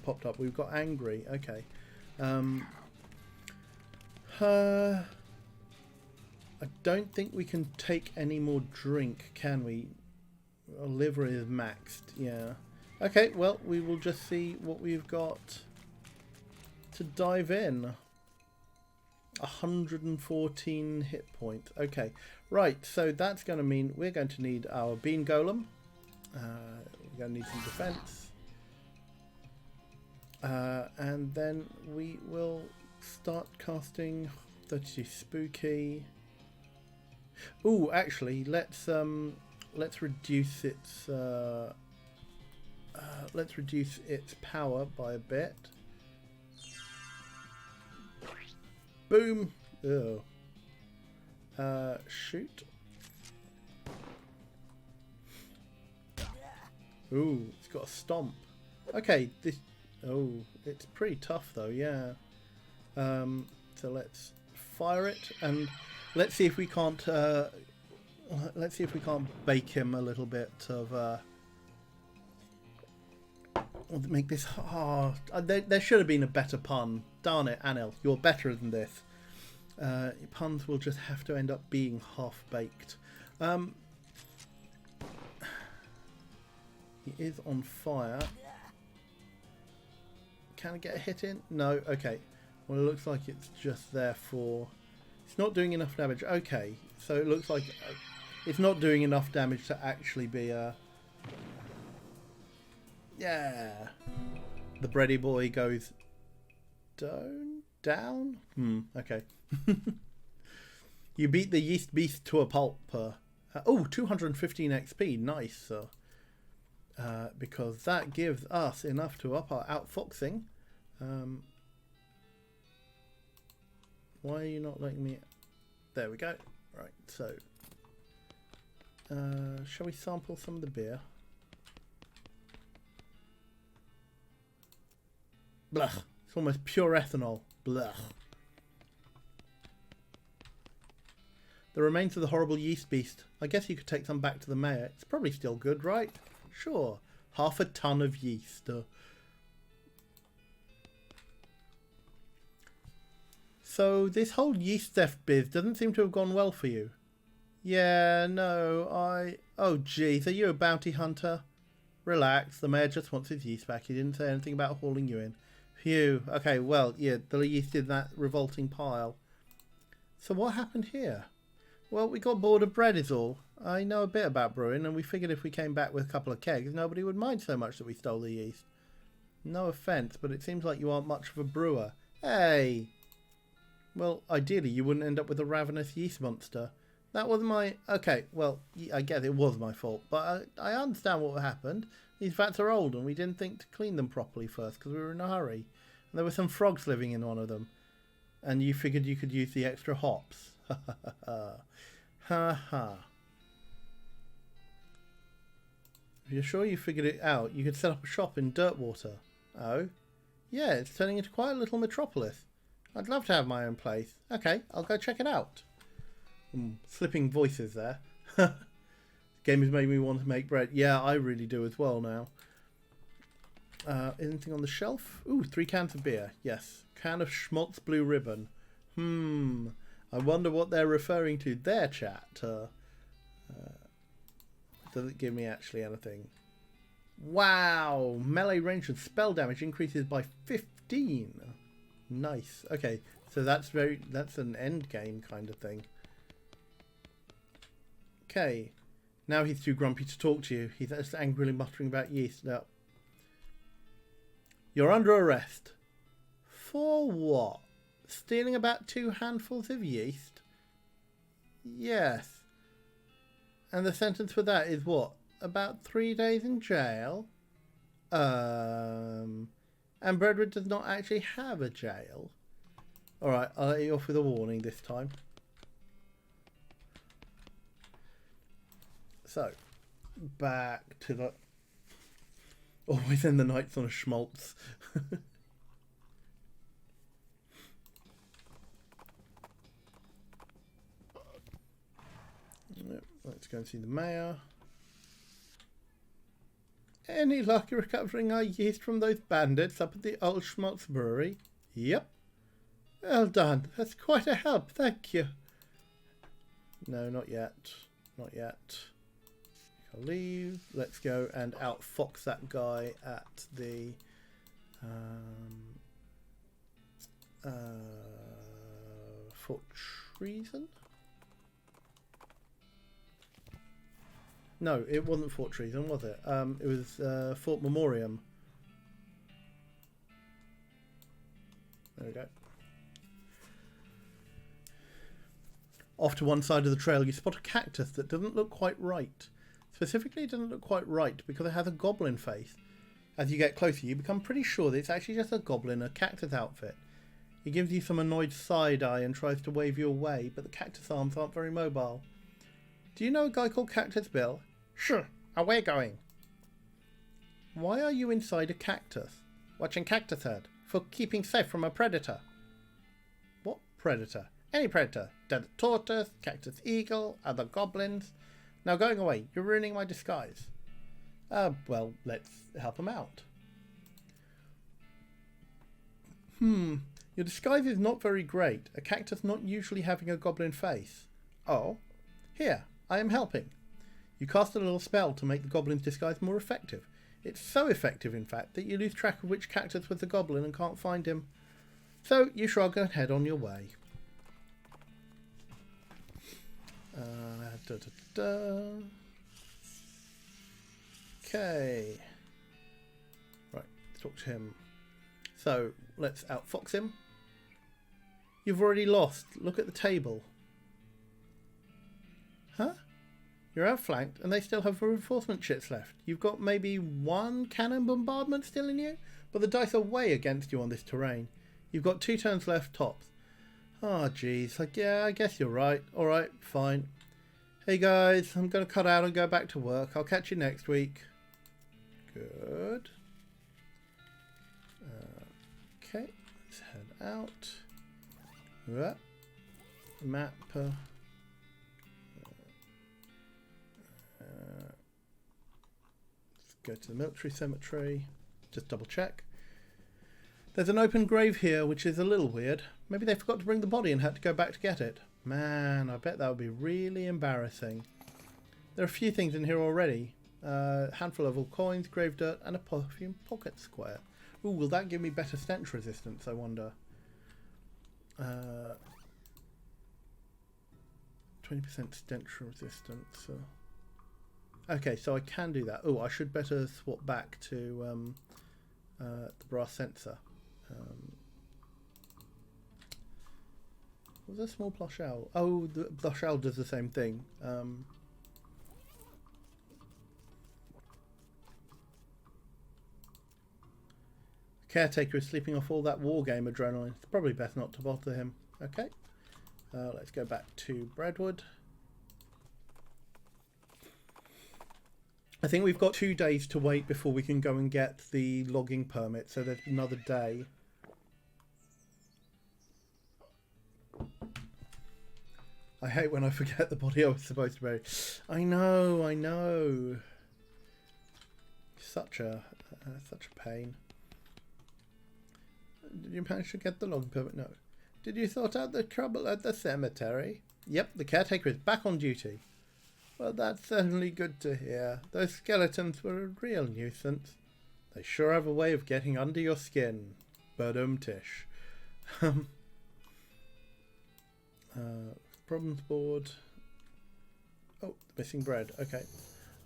popped up. We've got angry. Okay. I don't think we can take any more drink, can we? Our liver is maxed. Yeah. Okay. Well, we will just see what we've got to dive in. 114 hit points. Okay, right, so that's going to mean we're going to need our bean golem. We're going to need some defense. And then we will start casting 32 spooky. Ooh, actually, let's reduce its power by a bit. Boom! Ew. Shoot. Ooh, it's got a stomp. Okay, this... Oh, it's pretty tough though, yeah. So let's fire it, and let's see if we can't... bake him a little bit of... make this hard. There should have been a better pun. Darn it, Anil, you're better than this. Puns will just have to end up being half-baked. He is on fire. Can I get a hit in? No, okay. Well, it looks like it's just there for... It's not doing enough damage. Okay, so it looks like it's not doing enough damage to actually be a... Yeah. The bready boy goes down. Okay. You beat the yeast beast to a pulp. Oh, 215 XP. Nice. Because that gives us enough to up our outfoxing. Why are you not letting me... There we go. Right, so... shall we sample some of the beer? Blech. It's almost pure ethanol. Blech. The remains of the horrible yeast beast. I guess you could take some back to the mayor. It's probably still good, right? Sure. 1/2 ton of yeast. So this whole yeast theft biz doesn't seem to have gone well for you. Yeah, no, Oh, geez, are you a bounty hunter? Relax, the mayor just wants his yeast back. He didn't say anything about hauling you in. Phew. Okay, well, yeah, the yeast in that revolting pile. So what happened here? Well, we got bored of bread is all. I know a bit about brewing, and we figured if we came back with a couple of kegs, nobody would mind so much that we stole the yeast. No offence, but it seems like you aren't much of a brewer. Hey! Well, ideally you wouldn't end up with a ravenous yeast monster. That was my... Okay, well, I guess it was my fault, but I understand what happened. These vats are old and we didn't think to clean them properly first because we were in a hurry. And there were some frogs living in one of them. And you figured you could use the extra hops. Ha ha ha ha. Ha ha. If you're sure you figured it out, you could set up a shop in Dirtwater. Oh? Yeah, it's turning into quite a little metropolis. I'd love to have my own place. Okay, I'll go check it out. Slipping voices there. Game has made me want to make bread. Yeah, I really do as well now. Anything on the shelf? Ooh, 3 cans of beer. Yes. Can of Schmaltz Blue Ribbon. I wonder what they're referring to there, chat. Doesn't give me actually anything. Wow! Melee range and spell damage increases by 15. Nice. Okay, so that's an end game kind of thing. Okay. Now he's too grumpy to talk to you. He's just angrily muttering about yeast. No. You're under arrest. For what? Stealing about 2 handfuls of yeast? Yes. And the sentence for that is what? About 3 days in jail? And Brentwood does not actually have a jail. Alright, I'll let you off with a warning this time. So, back to the... Always end the nights on a schmaltz. Let's go and see the mayor. Any luck recovering our yeast from those bandits up at the old Schmaltz brewery? Yep. Well done. That's quite a help. Thank you. No, not yet. Not yet. I'll leave. Let's go and outfox that guy at the for treason. No, it wasn't Fort Treason, was it? It was Fort Memoriam. There we go. Off to one side of the trail, you spot a cactus that doesn't look quite right. Specifically, it doesn't look quite right because it has a goblin face. As you get closer, you become pretty sure that it's actually just a goblin in a cactus outfit. He gives you some annoyed side eye and tries to wave you away, but the cactus arms aren't very mobile. Do you know a guy called Cactus Bill? Sure, away going. Why are you inside a cactus? Watching Cactus Herd. For keeping safe from a predator. What predator? Any predator. Desert tortoise, cactus eagle, other goblins. Now going away, you're ruining my disguise. Well, let's help him out. Your disguise is not very great. A cactus not usually having a goblin face. Oh, here, I am helping. You cast a little spell to make the goblin's disguise more effective. It's so effective, in fact, that you lose track of which cactus was the goblin and can't find him. So you shrug and head on your way. Okay. Right, let's talk to him. So, let's outfox him. You've already lost. Look at the table. Huh? You're outflanked and they still have reinforcement chits left. You've got maybe 1 cannon bombardment still in you, but the dice are way against you on this terrain. You've got 2 turns left tops. Oh, jeez. Like, yeah, I guess you're right. Alright, fine. Hey guys, I'm going to cut out and go back to work. I'll catch you next week. Good. Okay, let's head out. Map. Let's go to the military cemetery. Just double check. There's an open grave here, which is a little weird. Maybe they forgot to bring the body and had to go back to get it. Man, I bet that would be really embarrassing. There are a few things in here already. Handful of old coins, grave dirt, and a perfume pocket square. Ooh, will that give me better stench resistance, I wonder? 20% stench resistance. Okay, so I can do that. Oh, I should better swap back to the brass sensor. Was a small plush owl? Oh, the plush owl does the same thing. Caretaker is sleeping off all that war game adrenaline. It's probably best not to bother him. Okay. Let's go back to Breadwood. I think we've got 2 days to wait before we can go and get the logging permit, so there's another day. I hate when I forget the body I was supposed to bury. I know. Such a pain. Did you manage to get the logging permit? No. Did you sort out the trouble at the cemetery? Yep, the caretaker is back on duty. Well, that's certainly good to hear. Those skeletons were a real nuisance. They sure have a way of getting under your skin. Tish. Problems board. Oh, missing bread. Okay.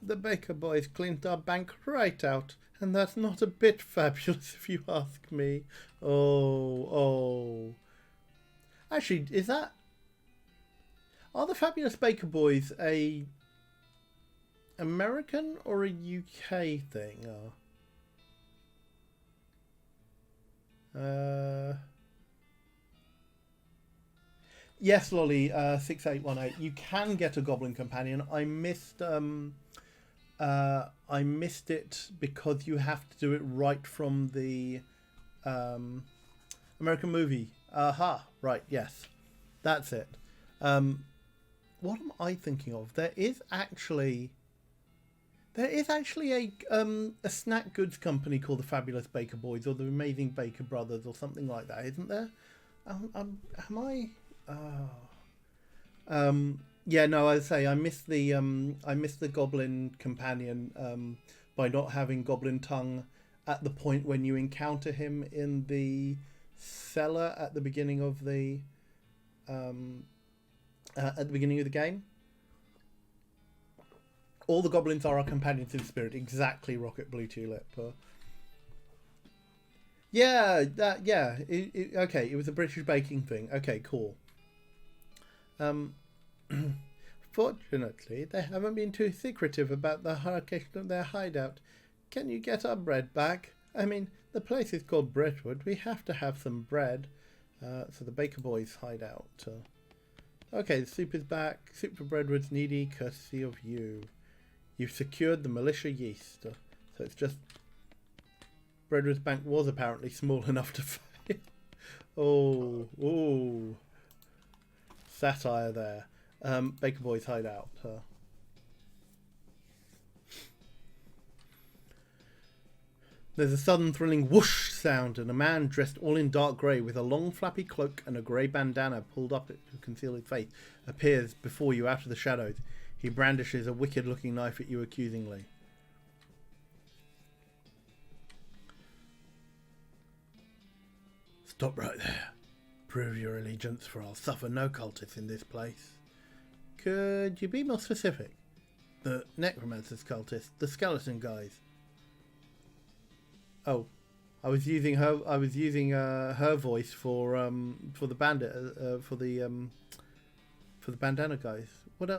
The baker boys cleaned our bank right out, and that's not a bit fabulous if you ask me. Oh. Actually, is that... Are the Fabulous Baker Boys a American or a UK thing? Yes, Lolly, 6818. You can get a Goblin Companion. I missed it because you have to do it right from the American movie. Aha, right, yes. That's it. What am I thinking of? There is actually a snack goods company called the Fabulous Baker Boys or the Amazing Baker Brothers or something like that, isn't there? Am I? Yeah, no, I say I missed the Goblin Companion by not having Goblin Tongue at the point when you encounter him in the cellar at the beginning of the game. All the goblins are our companions in spirit. Exactly, Rocket Blue Tulip. Yeah, okay, it was a British baking thing. Okay, cool. Fortunately, they haven't been too secretive about the location of their hideout. Can you get our bread back? I mean, the place is called Brentwood. We have to have some bread. So the Baker Boys hideout. Okay, the soup is back. Soup for Brentwood's needy, courtesy of you. You've secured the militia yeast. So it's just... Brentwood's bank was apparently small enough to fail. Oh. Satire there. Baker Boys hideout. There's a sudden thrilling whoosh sound and a man dressed all in dark grey with a long flappy cloak and a grey bandana pulled up to conceal his face appears before you out of the shadows. He brandishes a wicked looking knife at you accusingly. Stop right there. Prove your allegiance, for I'll suffer no cultists in this place. Could you be more specific? The necromancer's cultists, the skeleton guys. Oh, I was using her. I was using her voice for the bandit for the bandana guys. What?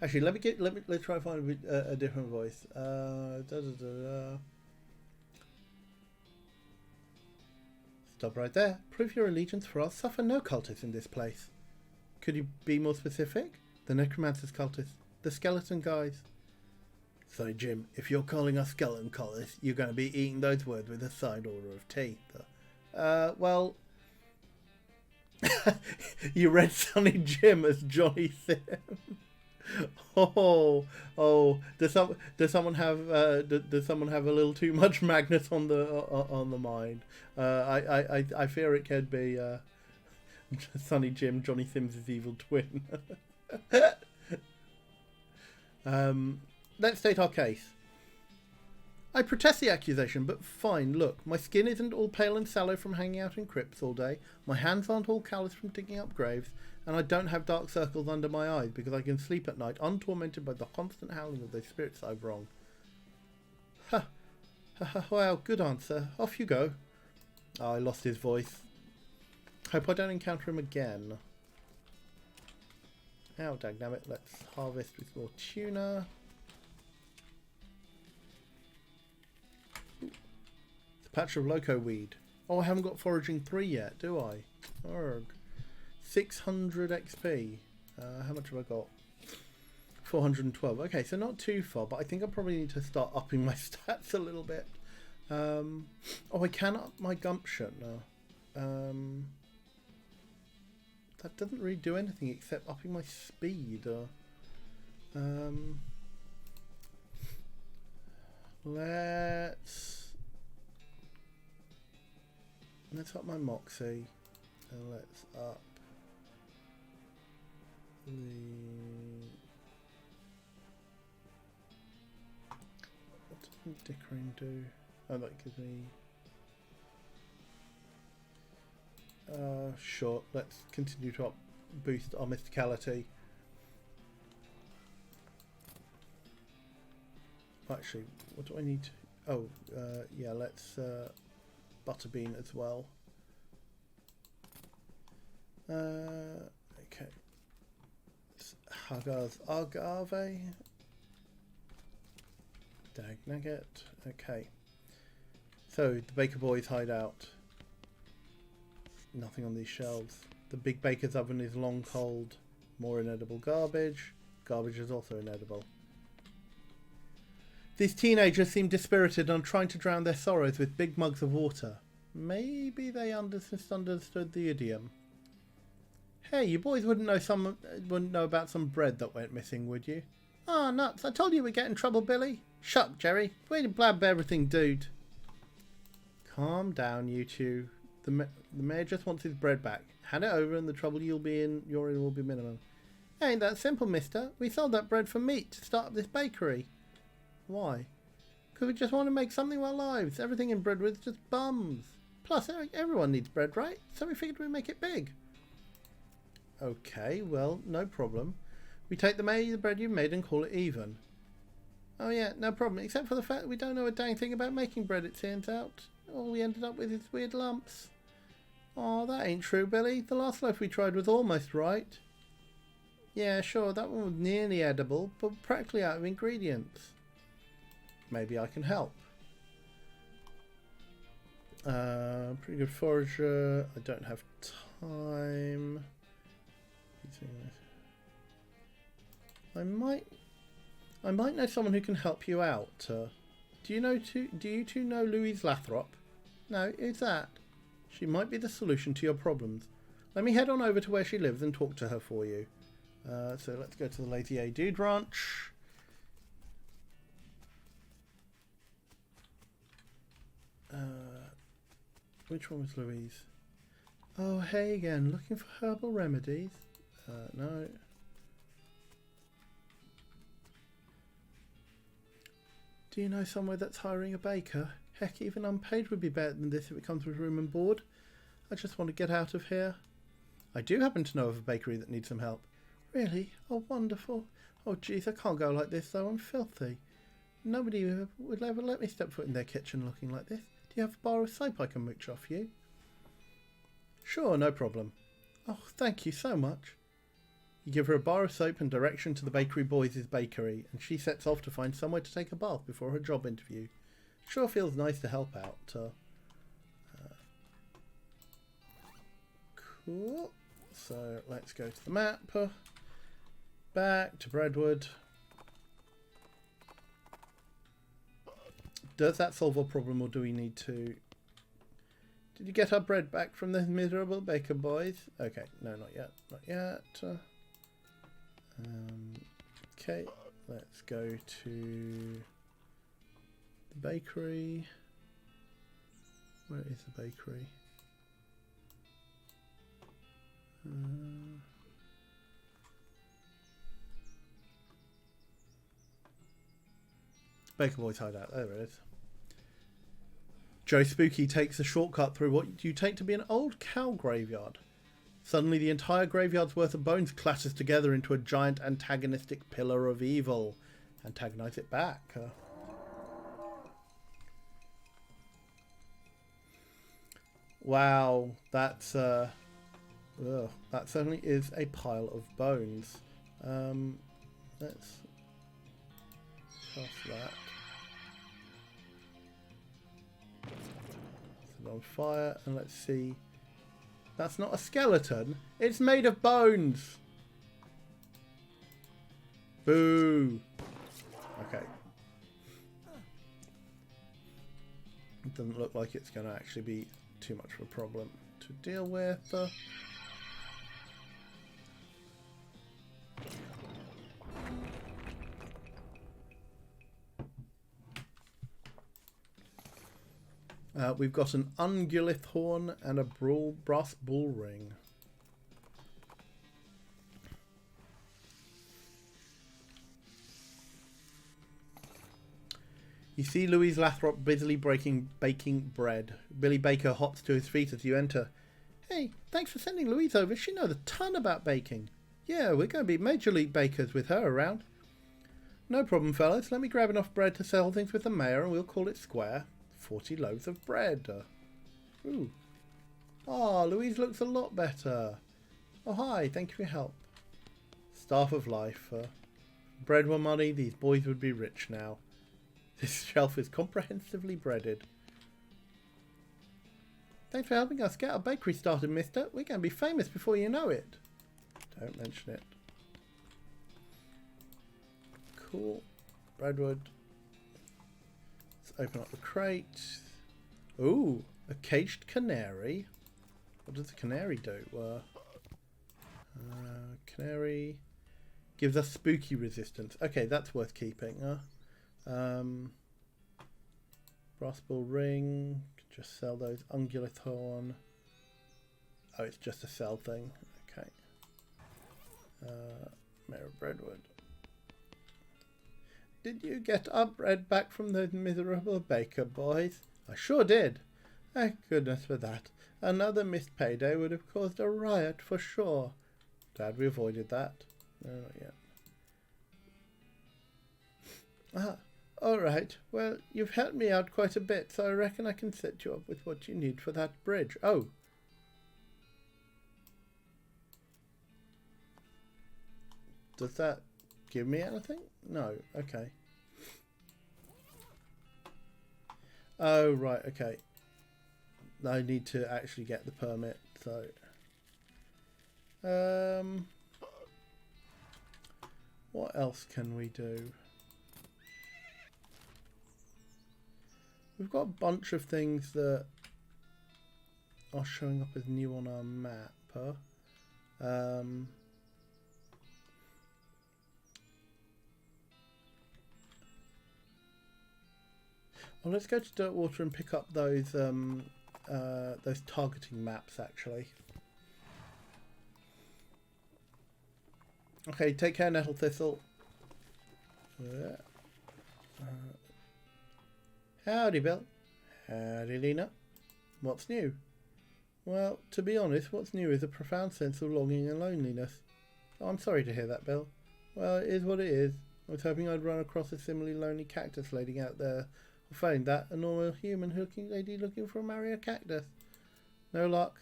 Actually, let's try and find a different voice. Stop right there. Prove your allegiance, for I'll suffer no cultists in this place. Could you be more specific? The necromancer's cultists, the skeleton guys. Sorry, Jim, if you're calling us skeleton cultists, you're going to be eating those words with a side order of teeth. Well... You read Sonny Jim as Johnny Sim. Oh! Does someone have a little too much Magnus on the mind? I fear it could be Sonny Jim, Johnny Sims' evil twin. Let's state our case. I protest the accusation, but fine, look, my skin isn't all pale and sallow from hanging out in crypts all day, my hands aren't all calloused from digging up graves, and I don't have dark circles under my eyes because I can sleep at night untormented by the constant howling of those spirits I've wronged. Well, good answer. Off you go. Oh, I lost his voice. Hope I don't encounter him again. Oh, dagnabbit. Let's harvest with more tuna. It's a patch of loco weed. Oh, I haven't got foraging 3 yet, do I? Arrgh. 600 XP. How much have I got? 412. Okay, so not too far, but I think I probably need to start upping my stats a little bit. Oh, I can up my gumption now. That doesn't really do anything except upping my speed. Let's up my moxie, and let's up the. What does Dickering do? Oh, that gives me. Sure. Let's continue to boost our mysticality. Actually, what do I need to? Oh, yeah. Let's butterbean as well. Okay. Hagar's agave. Dag nugget. Okay. So the Baker Boys hideout. Nothing on these shelves. The big baker's oven is long cold. More inedible garbage. Garbage is also inedible. These teenagers seem dispirited and are trying to drown their sorrows with big mugs of water. Maybe they misunderstood the idiom. Hey, you boys wouldn't know about some bread that went missing, would you? Ah, nuts! I told you we'd get in trouble, Billy. Shut up, Jerry. Way to blab everything, dude. Calm down, you two. The mayor just wants his bread back. Hand it over and the trouble you're in will be minimum. Ain't that simple, mister. We sold that bread for meat to start up this bakery. Why? Because we just want to make something of our lives. Everything in Breadwood's just bums. Plus, everyone needs bread, right? So we figured we'd make it big. Okay, well, no problem. We take the bread you've made and call it even. Oh yeah, no problem. Except for the fact that we don't know a dang thing about making bread, it turns out. All we ended up with is weird lumps. Oh, that ain't true, Billy. The last loaf we tried was almost right. Yeah, sure, that one was nearly edible, but practically out of ingredients. Maybe I can help. Pretty good forager. I don't have time. I might know someone who can help you out. Do you two know Louise Lathrop? No, who's that? She might be the solution to your problems. Let me head on over to where she lives and talk to her for you. So let's go to the Lazy A Dude Ranch. Which one was Louise? Oh, hey again. Looking for herbal remedies? No. Do you know somewhere that's hiring a baker? Heck, even unpaid would be better than this if it comes with room and board. I just want to get out of here. I do happen to know of a bakery that needs some help. Really? Oh, wonderful. Oh, geez, I can't go like this, though. I'm filthy. Nobody would ever let me step foot in their kitchen looking like this. Do you have a bar of soap I can mooch off you? Sure, no problem. Oh, thank you so much. You give her a bar of soap and direction to the Bakery Boys' bakery, and she sets off to find somewhere to take a bath before her job interview. Sure feels nice to help out. Cool. So let's go to the map. Back to Breadwood. Does that solve our problem, or do we need to... Did you get our bread back from the miserable baker boys? Okay, no, not yet. Not yet. Okay, let's go to the bakery. Where is the bakery? Baker Boys hideout. There it is. Joe Spooky takes a shortcut through what you take to be an old cow graveyard. Suddenly the entire graveyard's worth of bones clatters together into a giant antagonistic pillar of evil. Antagonize it back. Wow, that's that certainly is a pile of bones. Let's toss that. Set it on fire, and let's see. That's not a skeleton. It's made of bones. Boo. Okay. It doesn't look like it's going to actually be too much of a problem to deal with. We've got an ungulith horn and a brass bull ring. You see Louise Lathrop busily baking bread. Billy Baker hops to his feet as you enter. Hey, thanks for sending Louise over. She knows a ton about baking. Yeah, we're going to be major league bakers with her around. No problem, fellas. Let me grab enough bread to settle things with the mayor and we'll call it square. 40 loaves of bread. Ooh. Ah, Louise looks a lot better. Oh, hi. Thank you for your help. Staff of life. Bread were money. These boys would be rich now. This shelf is comprehensively breaded. Thanks for helping us get our bakery started, mister. We're going to be famous before you know it. Don't mention it. Cool. Breadwood. Let's open up the crate. Ooh, a caged canary. What does the canary do? Canary gives us spooky resistance. Okay, that's worth keeping. Brass bull ring. Just sell those. Ungulith horn. Oh, it's just a sell thing. Okay. Mayor of Breadwood. Did you get our bread back from those miserable baker boys? I sure did. Thank goodness for that. Another missed payday would have caused a riot for sure. Glad we avoided that. No, not yet. Ah, alright. Well, you've helped me out quite a bit, so I reckon I can set you up with what you need for that bridge. Oh. Does that give me anything? No. Okay. Oh, right. Okay. I need to actually get the permit, so... what else can we do? We've got a bunch of things that are showing up as new on our map. Well, let's go to Dirtwater and pick up those targeting maps, actually. Okay, take care, Nettle Thistle. Howdy, Bill. Howdy, Lena. What's new? Well, to be honest, what's new is a profound sense of longing and loneliness. Oh, I'm sorry to hear that, Bill. Well, it is what it is. I was hoping I'd run across a similarly lonely cactus lady out there. Or find that, a normal human-looking lady looking for a marry a cactus. No luck.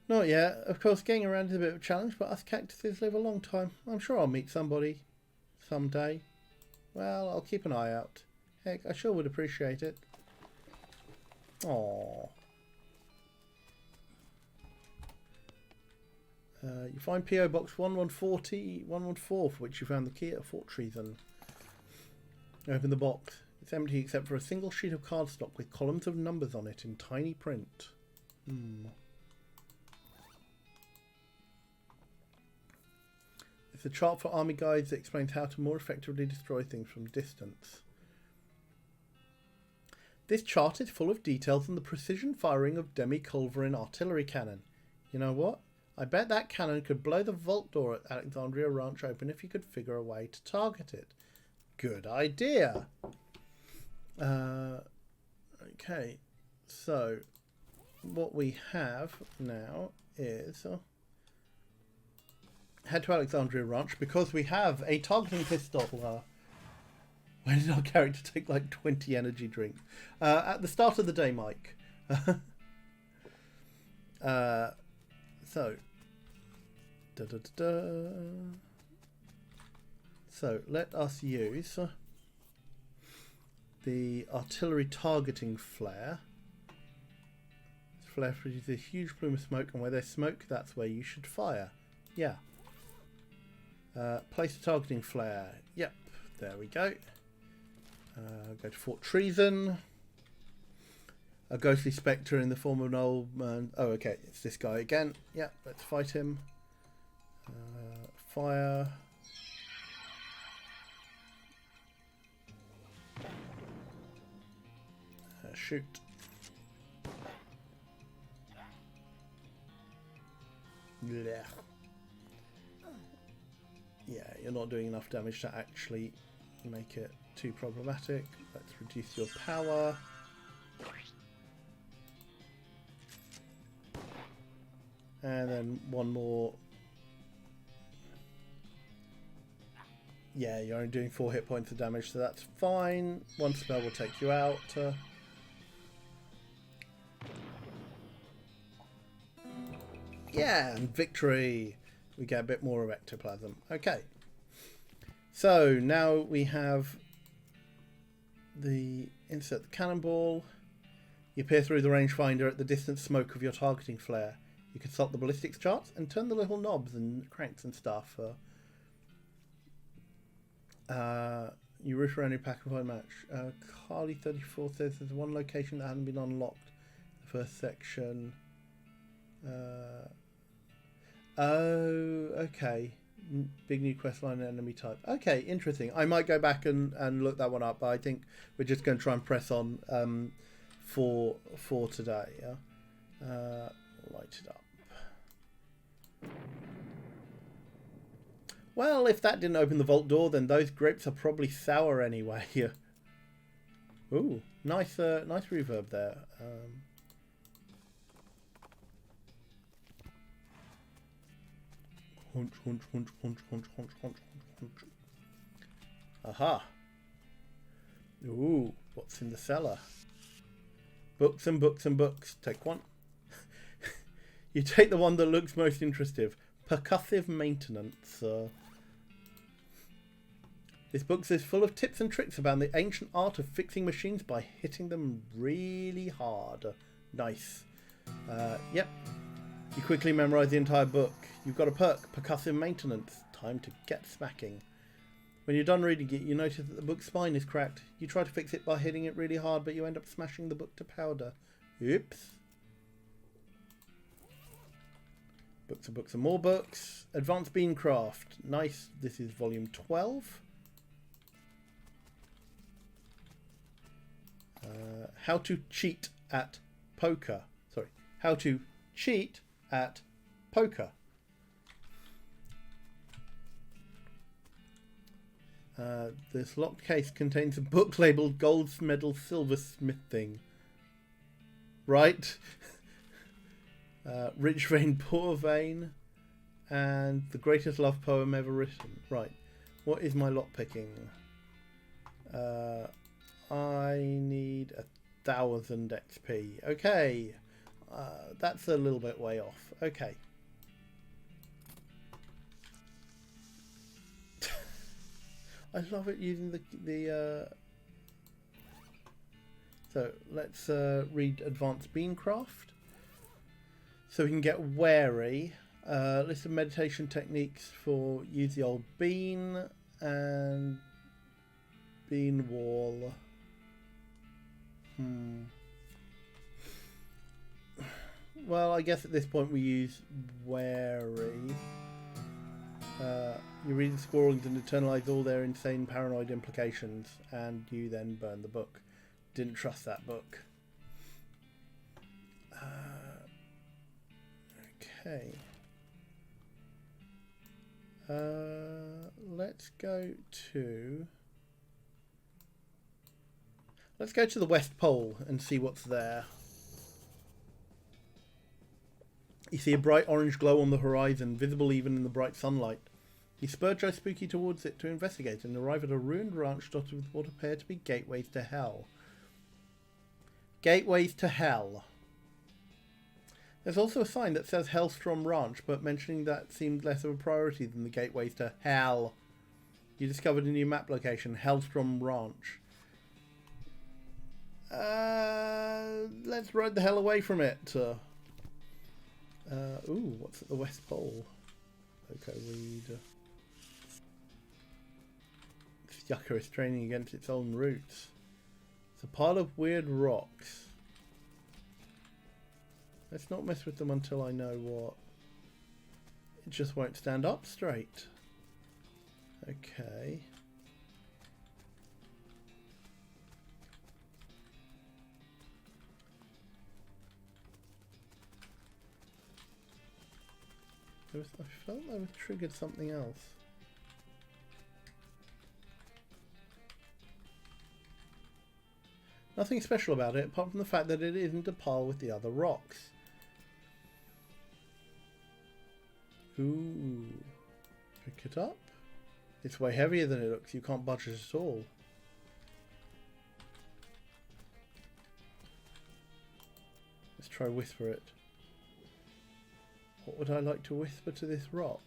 Not yet. Of course, getting around is a bit of a challenge, but us cactuses live a long time. I'm sure I'll meet somebody. Someday. Well, I'll keep an eye out. Heck, I sure would appreciate it. Aww. You find P.O. Box 114, for which you found the key at Fort Treason. Open the box. It's empty except for a single sheet of cardstock with columns of numbers on it in tiny print. It's a chart for army guides that explains how to more effectively destroy things from distance. This chart is full of details on the precision firing of demi-culverin artillery cannon. You know what? I bet that cannon could blow the vault door at Alexandria Ranch open if you could figure a way to target it. Good idea! Okay, so what we have now is head to Alexandria Ranch because we have a targeting pistol. When did our character take like 20 energy drinks? At the start of the day, Mike. So, so let us use the artillery targeting flare. This flare produces a huge plume of smoke, and where there's smoke, that's where you should fire. Yeah. Place a targeting flare. Yep, there we go. Go to Fort Treason. A ghostly spectre in the form of an old man. Oh, okay, it's this guy again. Yep, let's fight him. Fire. Shoot. Blech. Yeah, you're not doing enough damage to actually make it too problematic. Let's reduce your power. And then one more. Yeah, you're only doing 4 hit points of damage, so that's fine. One spell will take you out. Yeah, and victory. We get a bit more of ectoplasm. Okay. So now we have the insert the cannonball. You peer through the rangefinder at the distant smoke of your targeting flare. You consult the ballistics charts and turn the little knobs and cranks and stuff. You root around your pack and find match. Carly 34 says there's one location that hasn't been unlocked. The first section. Oh, okay. Big new questline and enemy type. Okay, interesting. I might go back and look that one up, but I think we're just going to try and press on for today. Yeah? Light it up. Well, if that didn't open the vault door, then those grapes are probably sour anyway. Ooh, nice reverb there. Hunch, hunch, hunch, hunch, hunch, hunch, hunch, hunch. Aha. Ooh, what's in the cellar? Books and books and books. Take one. You take the one that looks most interesting. Percussive maintenance. This book is full of tips and tricks about the ancient art of fixing machines by hitting them really hard. Nice. Yep. You quickly memorize the entire book. You've got a perk, percussive maintenance. Time to get smacking. When you're done reading it, you notice that the book's spine is cracked. You try to fix it by hitting it really hard, but you end up smashing the book to powder. Oops. Books and books and more books. Advanced Beancraft. Nice. This is volume 12. How to cheat at poker. Sorry. How to cheat at poker. This locked case contains a book labelled Gold Medal Silversmithing. Right? Rich Vein, Poor Vein, and The Greatest Love Poem Ever Written. Right. What is my lock picking? I need 1,000 XP. Okay. That's a little bit way off. Okay. I love it using the so let's read Advanced Beancraft. So we can get wary. List of meditation techniques for use the old bean and bean wall. Well, I guess at this point we use wary. You read the scorings and internalize all their insane paranoid implications, and you then burn the book. Didn't trust that book. Okay. Let's go to the West Pole and see what's there. You see a bright orange glow on the horizon, visible even in the bright sunlight. You spur Joe Spooky towards it to investigate and arrive at a ruined ranch dotted with what appear to be gateways to hell. Gateways to hell. There's also a sign that says Hellstrom Ranch, but mentioning that seemed less of a priority than the gateways to Hell. You discovered a new map location, Hellstrom Ranch. Let's ride the hell away from it. Ooh, what's at the West Pole? Okay, read. This yucca is straining against its own roots. It's a pile of weird rocks. Let's not mess with them until I know what. It just won't stand up straight. Okay. I felt I was triggered something else. Nothing special about it, apart from the fact that it isn't a pile with the other rocks. Ooh. Pick it up. It's way heavier than it looks. You can't budge it at all. Let's try whisper it. What would I like to whisper to this rock?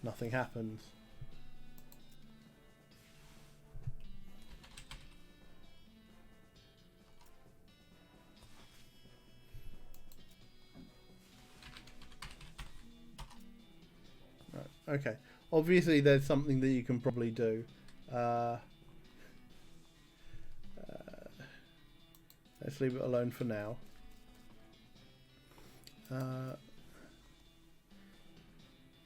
Nothing happens. Right, okay. Obviously there's something that you can probably do. Let's leave it alone for now.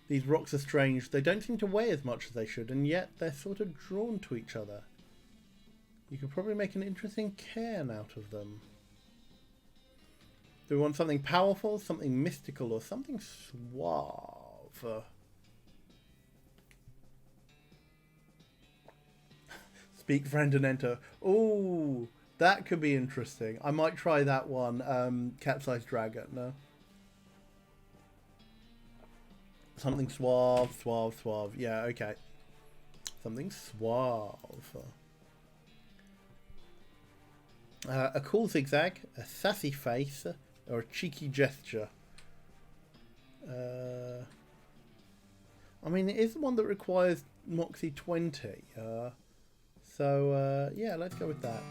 These rocks are strange. They don't seem to weigh as much as they should, and yet they're sort of drawn to each other. You could probably make an interesting cairn out of them. Do we want something powerful, something mystical, or something suave? Speak, friend, and enter. Ooh, that could be interesting. I might try that one. Capsized dragon, no? Something suave, suave, suave. Yeah, okay. Something suave. A cool zigzag, a sassy face, or a cheeky gesture. I mean, it is the one that requires Moxie 20. So, yeah, let's go with that.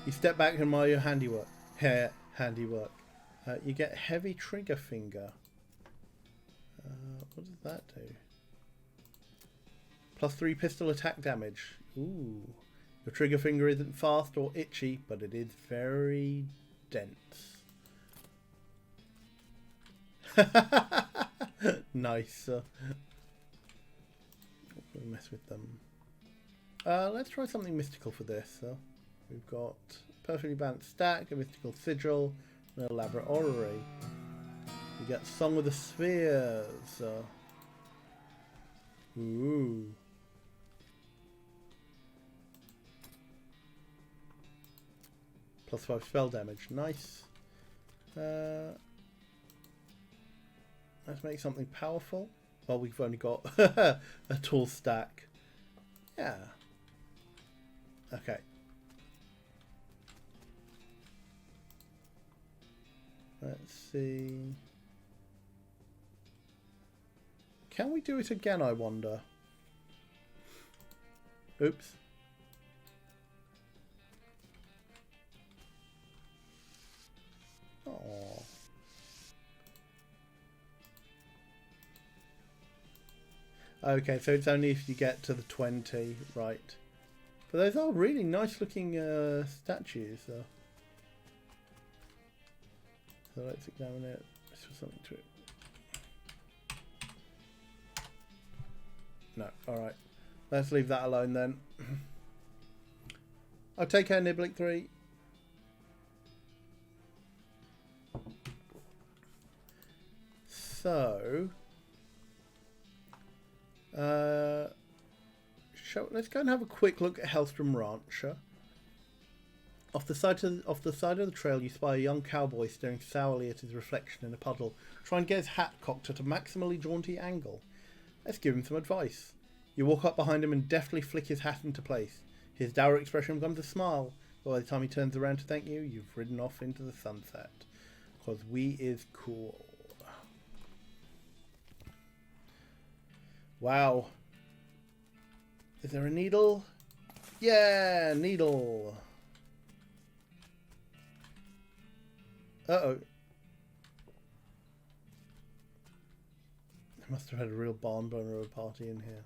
You step back and admire your handiwork. Handiwork. You get heavy trigger finger. What does that do? +3 pistol attack damage. Ooh. Your trigger finger isn't fast or itchy, but it is very dense. Nice. We'll mess with them. Let's try something mystical for this. We've got perfectly balanced stack, a mystical sigil, an elaborate orrery. We get Song of the Spheres. Ooh. +5 spell damage. Nice. Let's make something powerful. Well, we've only got a tall stack. Yeah. Okay. Let's see. Can we do it again, I wonder? Oops. Oh. Okay, so it's only if you get to the 20, right. But those are really nice looking statues. So let's examine it. Let's put something to it. No, alright. Let's leave that alone then. I'll take care, Niblick 3. So let's go and have a quick look at Hellstrom Ranch. Off the side of the trail, you spy a young cowboy staring sourly at his reflection in a puddle. Try and get his hat cocked at a maximally jaunty angle. Let's give him some advice. You walk up behind him and deftly flick his hat into place. His dour expression becomes a smile. But by the time he turns around to thank you, you've ridden off into the sunset. Because we is cool. Wow. Is there a needle? Yeah, needle. Uh-oh. They must have had a real barn burner of a party in here.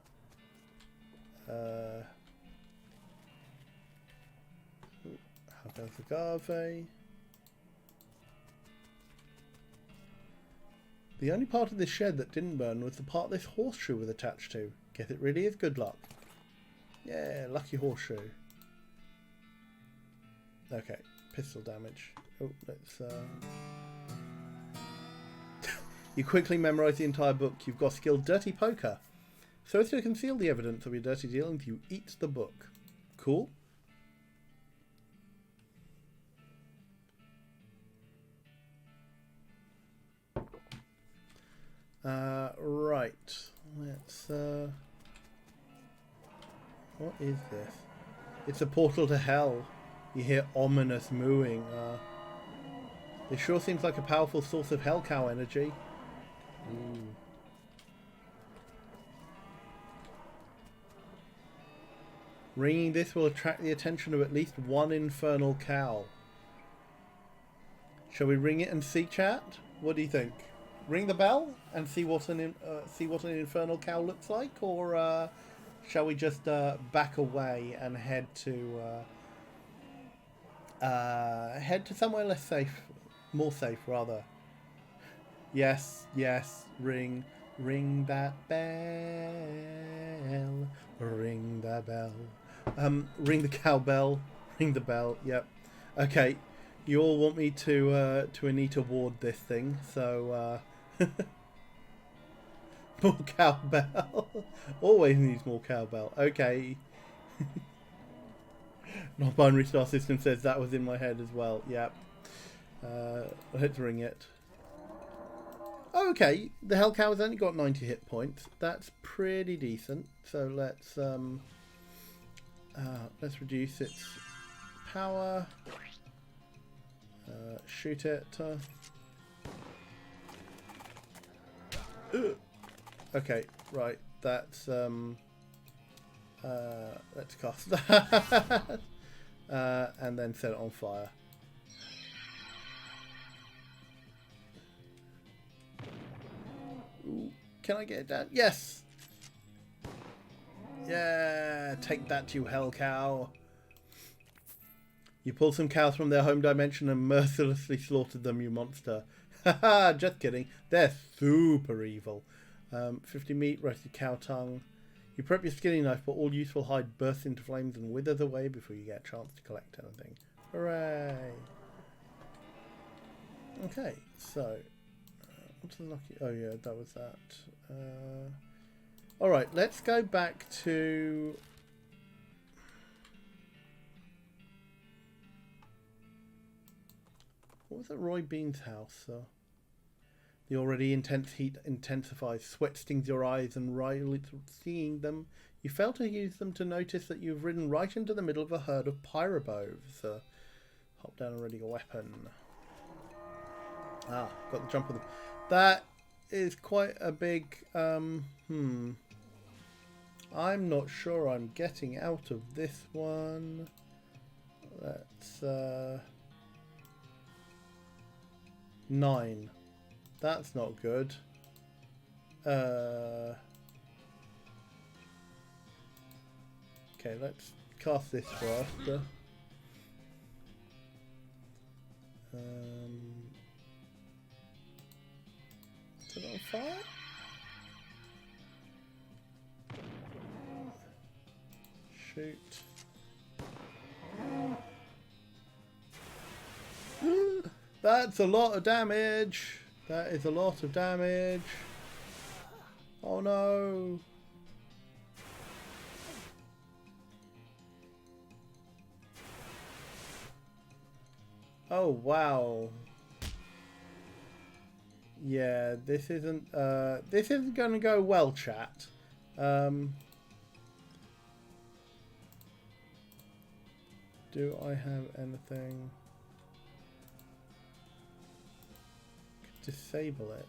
How goes the agave? The only part of this shed that didn't burn was the part this horseshoe was attached to. Guess it really is good luck. Yeah, lucky horseshoe. Okay, pistol damage. Oh, let's... You quickly memorise the entire book. You've got skill Dirty Poker. So as to conceal the evidence of your dirty dealings, you eat the book. Cool. Right. Let's... What is this? It's a portal to hell. You hear ominous mooing. This sure seems like a powerful source of hell cow energy. Ooh. Ringing this will attract the attention of at least one infernal cow. Shall we ring it and see, chat? What do you think? Ring the bell and see what an infernal cow looks like, or shall we just back away and head to somewhere less safe, more safe rather? Yes, yes. Ring that bell. Ring the bell. Ring the cowbell. Ring the bell. Yep. Okay. You all want me to Anita Ward this thing, so more cowbell. Always needs more cowbell. Okay. Non-binary star system says that was in my head as well. Yep. Let's ring it. Oh, okay. The Hell Cow has only got 90 hit points. That's pretty decent. So let's reduce its power. Shoot it. Okay, right. That's let's cast that and then set it on fire. Ooh, can I get it down? Yes. Yeah, take that, you hell cow. You pulled some cows from their home dimension and mercilessly slaughtered them, you monster. Haha, just kidding. They're super evil. 50 meat, roasted cow tongue. You prep your skinning knife, but all useful hide bursts into flames and withers away before you get a chance to collect anything. Hooray! Okay, so... what's the lucky... oh yeah, that was that. Alright, let's go back to... what was at Roy Bean's house? The already intense heat intensifies. Sweat stings your eyes, and while seeing them, you fail to use them to notice that you've ridden right into the middle of a herd of pyroboves. Hop down and ready your weapon. Ah, got the jump on them. That is quite a big... I'm not sure I'm getting out of this one. Let's... 9. That's not good. Okay, let's cast this first. Is it on fire? Shoot. That's a lot of damage. That is a lot of damage. Oh no. Oh, wow. Yeah, this isn't going to go well, chat. Do I have anything? Disable it.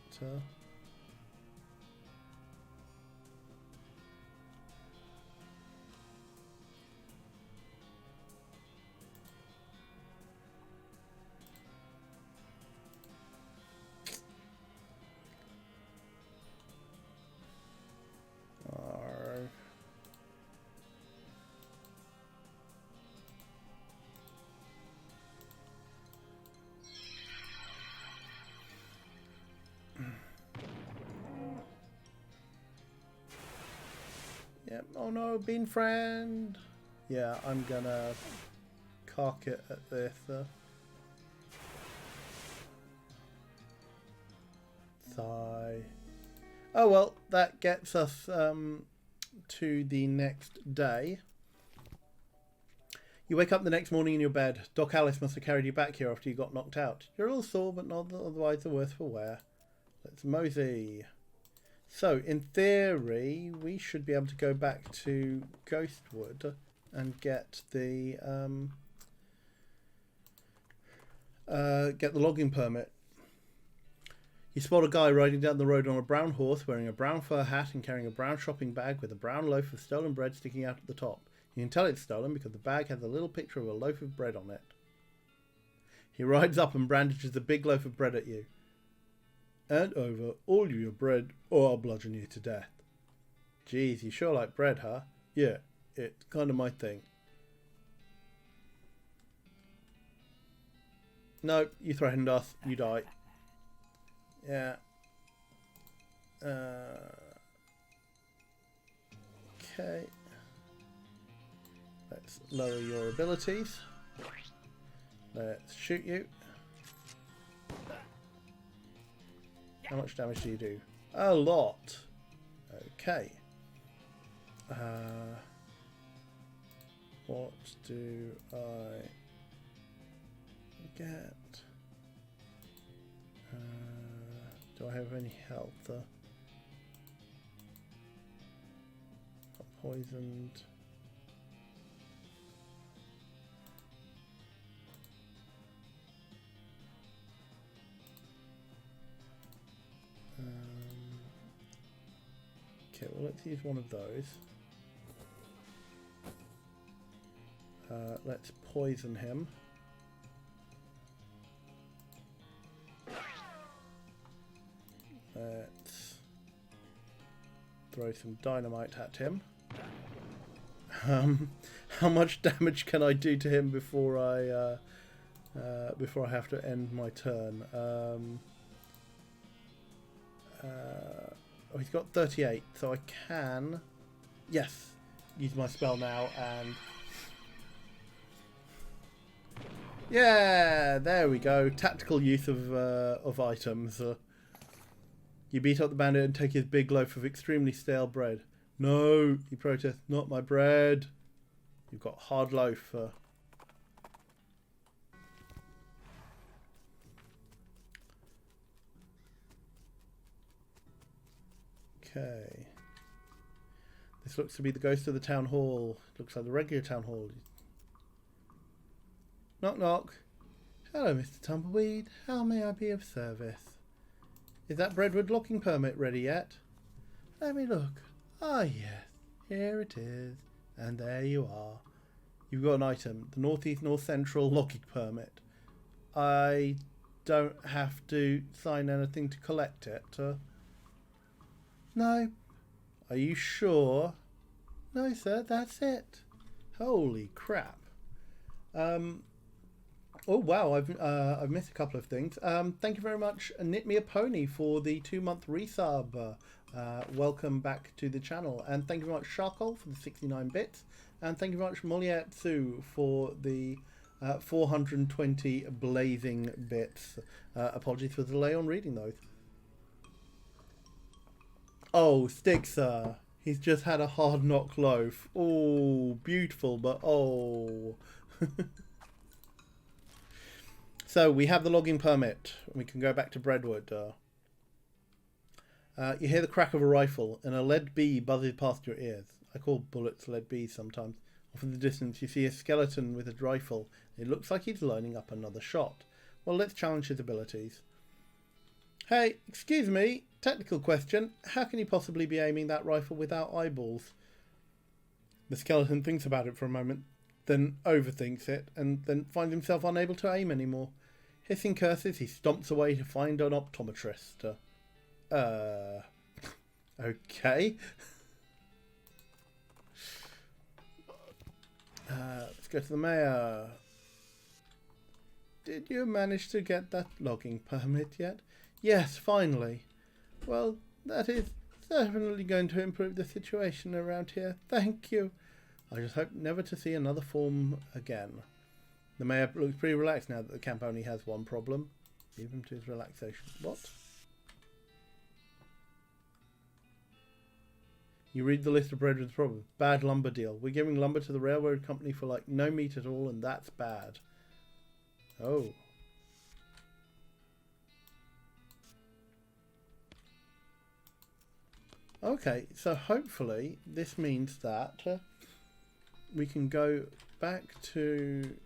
Yep. Oh no, bean friend. Yeah, I'm gonna cock it at this. Sigh. Oh well, that gets us to the next day. You wake up the next morning in your bed. Doc Alice must have carried you back here after you got knocked out. You're all sore, but not otherwise the worse for wear. Let's mosey. So, in theory, we should be able to go back to Ghostwood and get the logging permit. You spot a guy riding down the road on a brown horse, wearing a brown fur hat and carrying a brown shopping bag with a brown loaf of stolen bread sticking out at the top. You can tell it's stolen because the bag has a little picture of a loaf of bread on it. He rides up and brandishes a big loaf of bread at you. "And over all your bread, or I'll bludgeon you to death." "Geez, you sure like bread, huh?" "Yeah, it's kind of my thing." "No, you threatened us. You die." "Yeah. Okay. Let's lower your abilities. Let's shoot you. How much damage do you do? A lot. Okay. What do I get? Do I have any health? Poisoned. Okay, well, let's use one of those. Let's poison him. Let's throw some dynamite at him. How much damage can I do to him before I have to end my turn? Oh, he's got 38, so I can, yes, use my spell now and yeah, there we go. Tactical use of items. You beat up the bandit and take his big loaf of extremely stale bread. "No," he protests, "not my bread. You've got hard loaf." Okay. This looks to be the ghost of the town hall. Looks like the regular town hall. Knock knock. "Hello, Mr. Tumbleweed. How may I be of service? Is that Breadwood locking permit ready yet?" "Let me look. Ah, yes. Here it is. And there you are. You've got an item. The Northeast North Central locking permit. I don't have to sign anything to collect it. No. Are you sure?" "No, sir. That's it." Holy crap. Oh wow, I've missed a couple of things. Thank you very much, Knit Me a Pony, for the 2-month resub. Welcome back to the channel, and thank you very much, Charcoal, for the 69 bits, and thank you very much, Moliatsu, for the 420 blazing bits. Apologies for the delay on reading those. Oh, Stixer, he's just had a hard knock loaf. Oh, beautiful, but oh. So we have the logging permit. We can go back to Breadwood. You hear the crack of a rifle and a lead bee buzzes past your ears. I call bullets lead bees sometimes. Off in the distance you see a skeleton with a rifle. It looks like he's lining up another shot. Well, let's challenge his abilities. Hey, excuse me, technical question. How can you possibly be aiming that rifle without eyeballs? The skeleton thinks about it for a moment, then overthinks it, and then finds himself unable to aim anymore. Hissing curses, he stomps away to find an optometrist. Okay. Let's go to the mayor. Did you manage to get that logging permit yet? Yes, finally. Well, that is definitely going to improve the situation around here. Thank you. I just hope never to see another form again. The mayor looks pretty relaxed now that the camp only has one problem. Leave him to his relaxation. What? You read the list of Breadwood's problems. Bad lumber deal. We're giving lumber to the railroad company for like no meat at all, and that's bad. Oh. Okay, so hopefully this means that we can go back to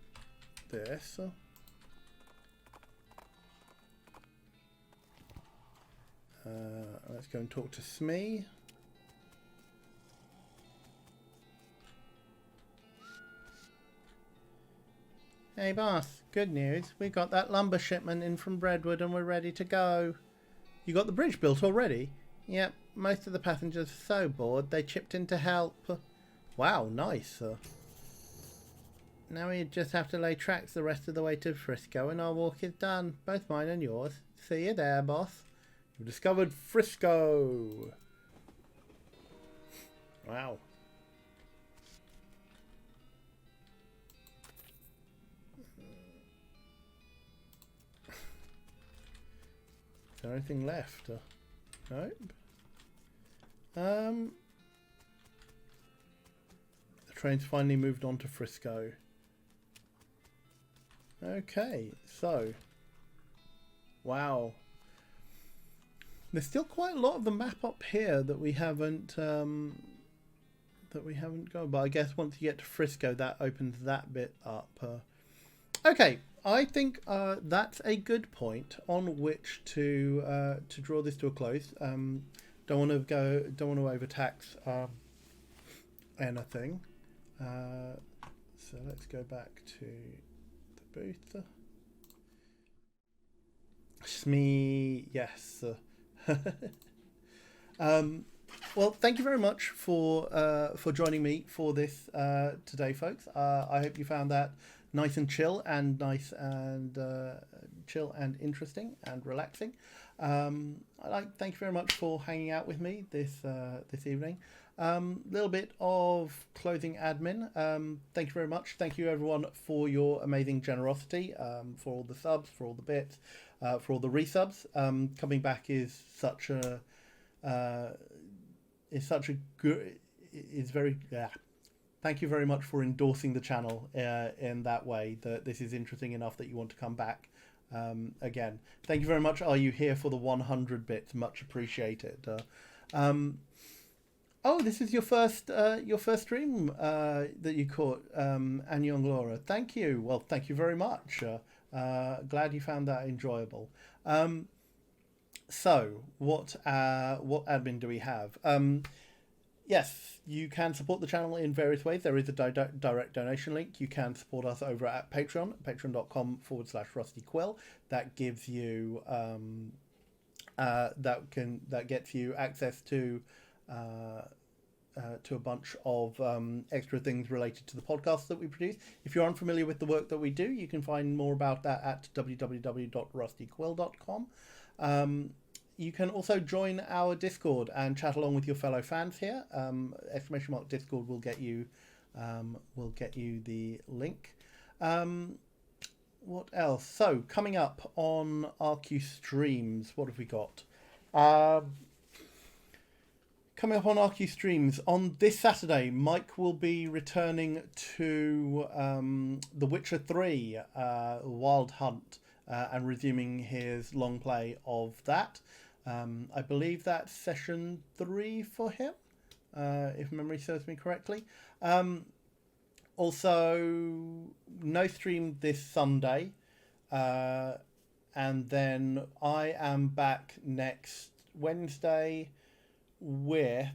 this. Let's go and talk to Smee. Hey boss, good news. We got that lumber shipment in from Breadwood and we're ready to go. You got the bridge built already? Yep, most of the passengers are so bored they chipped in to help. Wow, nice. Now we just have to lay tracks the rest of the way to Frisco and our walk is done. Both mine and yours. See you there, boss. You've discovered Frisco. Wow. Is there anything left? Nope. The train's finally moved on to Frisco. Okay, so wow. There's still quite a lot of the map up here that we haven't gone. But I guess once you get to Frisco, that opens that bit up. Okay, I think that's a good point on which to draw this to a close. Don't want to overtax anything. So let's go back to the booth. Smee, yes. Well, thank you very much for joining me for this today, folks. I hope you found that nice and chill and chill and interesting and relaxing. Thank you very much for hanging out with me this evening. Little bit of closing admin. Thank you very much. Thank you everyone for your amazing generosity, for all the subs, for all the bits, for all the resubs. Coming back is such a good. Thank you very much for endorsing the channel in that way. That this is interesting enough that you want to come back again. Thank you very much. Are you here for the 100 bits? Much appreciated. Oh, this is your first stream that you caught, and young Laura. Thank you. Well, thank you very much. Glad you found that enjoyable. So, what admin do we have? Yes, you can support the channel in various ways. There is a direct donation link. You can support us over at Patreon, patreon.com/Rusty Quill. That gives you that gets you access to a bunch of extra things related to the podcast that we produce. If you're unfamiliar with the work that we do, you can find more about that at www.rustyquill.com. You can also join our Discord and chat along with your fellow fans here. !Discord will get you the link. What else? So coming up on RQ streams, what have we got? Coming up on RQ streams on this Saturday, Mike will be returning to The Witcher 3 Wild Hunt. and resuming his long play of that. I believe that's session 3 for him, if memory serves me correctly. Also, no stream this Sunday. And then I am back next Wednesday with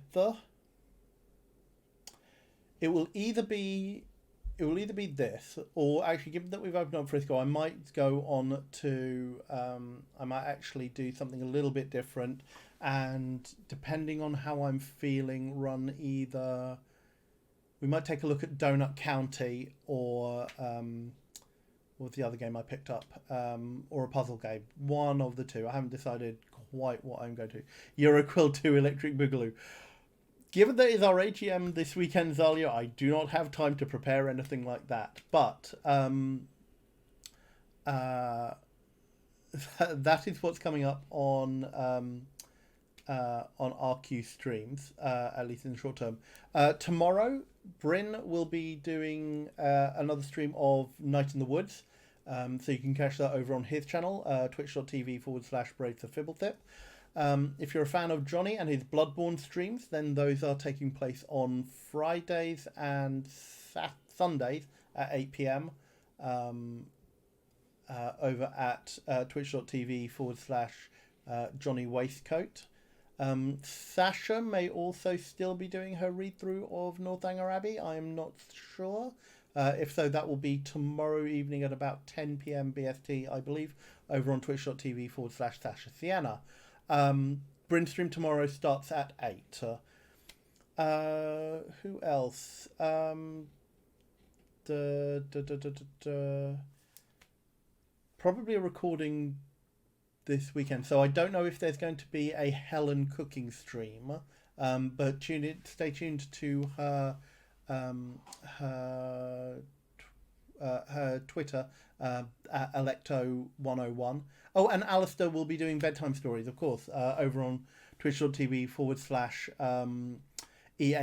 it will either be this, or actually, given that we've opened up Frisco, I might go on to I might actually do something a little bit different, and depending on how I'm feeling, run either we might take a look at Donut County or what was the other game I picked up? Or a puzzle game. One of the two. I haven't decided quite what I'm going to. Euroquill 2 Electric Boogaloo. Given that it's our AGM this weekend, Zalia, I do not have time to prepare anything like that. But that is what's coming up on RQ streams, at least in the short term. Tomorrow, Bryn will be doing another stream of Night in the Woods. So you can catch that over on his channel, twitch.tv/Braids of Fibblethip. If you're a fan of Johnny and his Bloodborne streams, then those are taking place on Fridays and Sundays at 8 p.m. Over at twitch.tv/Johnny Waistcoat. Sasha may also still be doing her read-through of Northanger Abbey. I'm not sure. If so, that will be tomorrow evening at about 10 p.m. BST, I believe, over on twitch.tv/Sasha Sienna. Bryn stream tomorrow starts at 8. Who else? Probably a recording this weekend, so I don't know if there's going to be a Helen cooking stream, but stay tuned to her Twitter at Electo101. Oh, and Alistair will be doing bedtime stories, of course, over on twitch.tv/EA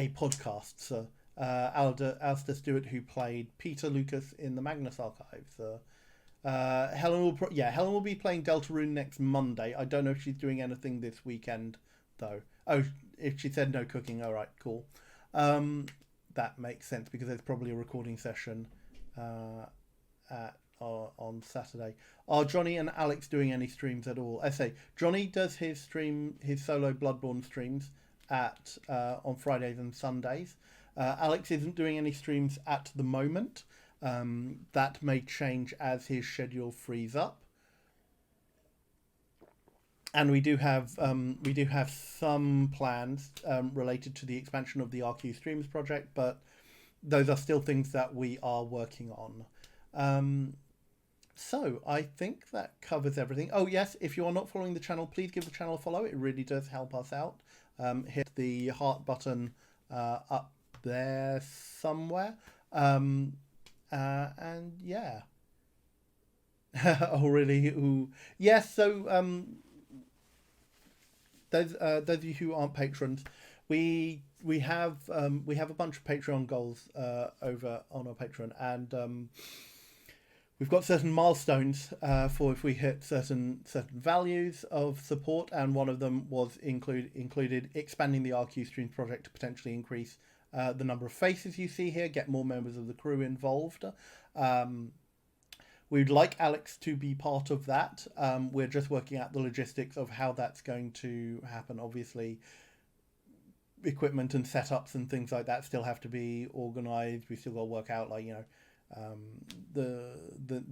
podcasts. Alistair Stewart, who played Peter Lucas in the Magnus Archives. Helen will be playing Deltarune next Monday. I don't know if she's doing anything this weekend though. Oh, if she said no cooking, all right, cool. That makes sense because there's probably a recording session on Saturday. Are Johnny and Alex doing any streams at all? I say Johnny does his solo Bloodborne streams on Fridays and Sundays. Alex isn't doing any streams at the moment. That may change as his schedule frees up, and we do have some plans related to the expansion of the RQ Streams project, but those are still things that we are working on. So I think that covers everything. Oh yes, if you are not following the channel, please give the channel a follow. It really does help us out. Hit the heart button up there somewhere. And yeah. Oh really? Ooh. Yes. So those of you who aren't patrons, we have a bunch of Patreon goals over on our Patreon, and we've got certain milestones for if we hit certain values of support, and one of them was included expanding the RQ Streams project to potentially increase the number of faces you see here, get more members of the crew involved. We'd like Alex to be part of that. We're just working out the logistics of how that's going to happen. Obviously, equipment and setups and things like that still have to be organised. We still got to work out, the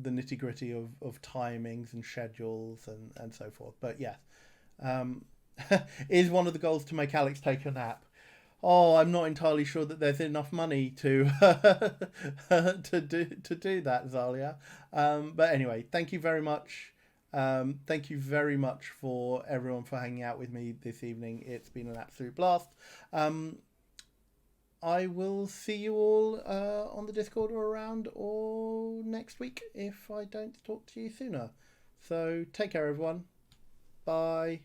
nitty-gritty of timings and schedules and so forth. But yes, is one of the goals to make Alex take a nap. Oh, I'm not entirely sure that there's enough money to to do that, Zalia. But anyway, thank you very much. Thank you very much for everyone for hanging out with me this evening. It's been an absolute blast. I will see you all on the Discord or around or next week if I don't talk to you sooner. So take care, everyone. Bye.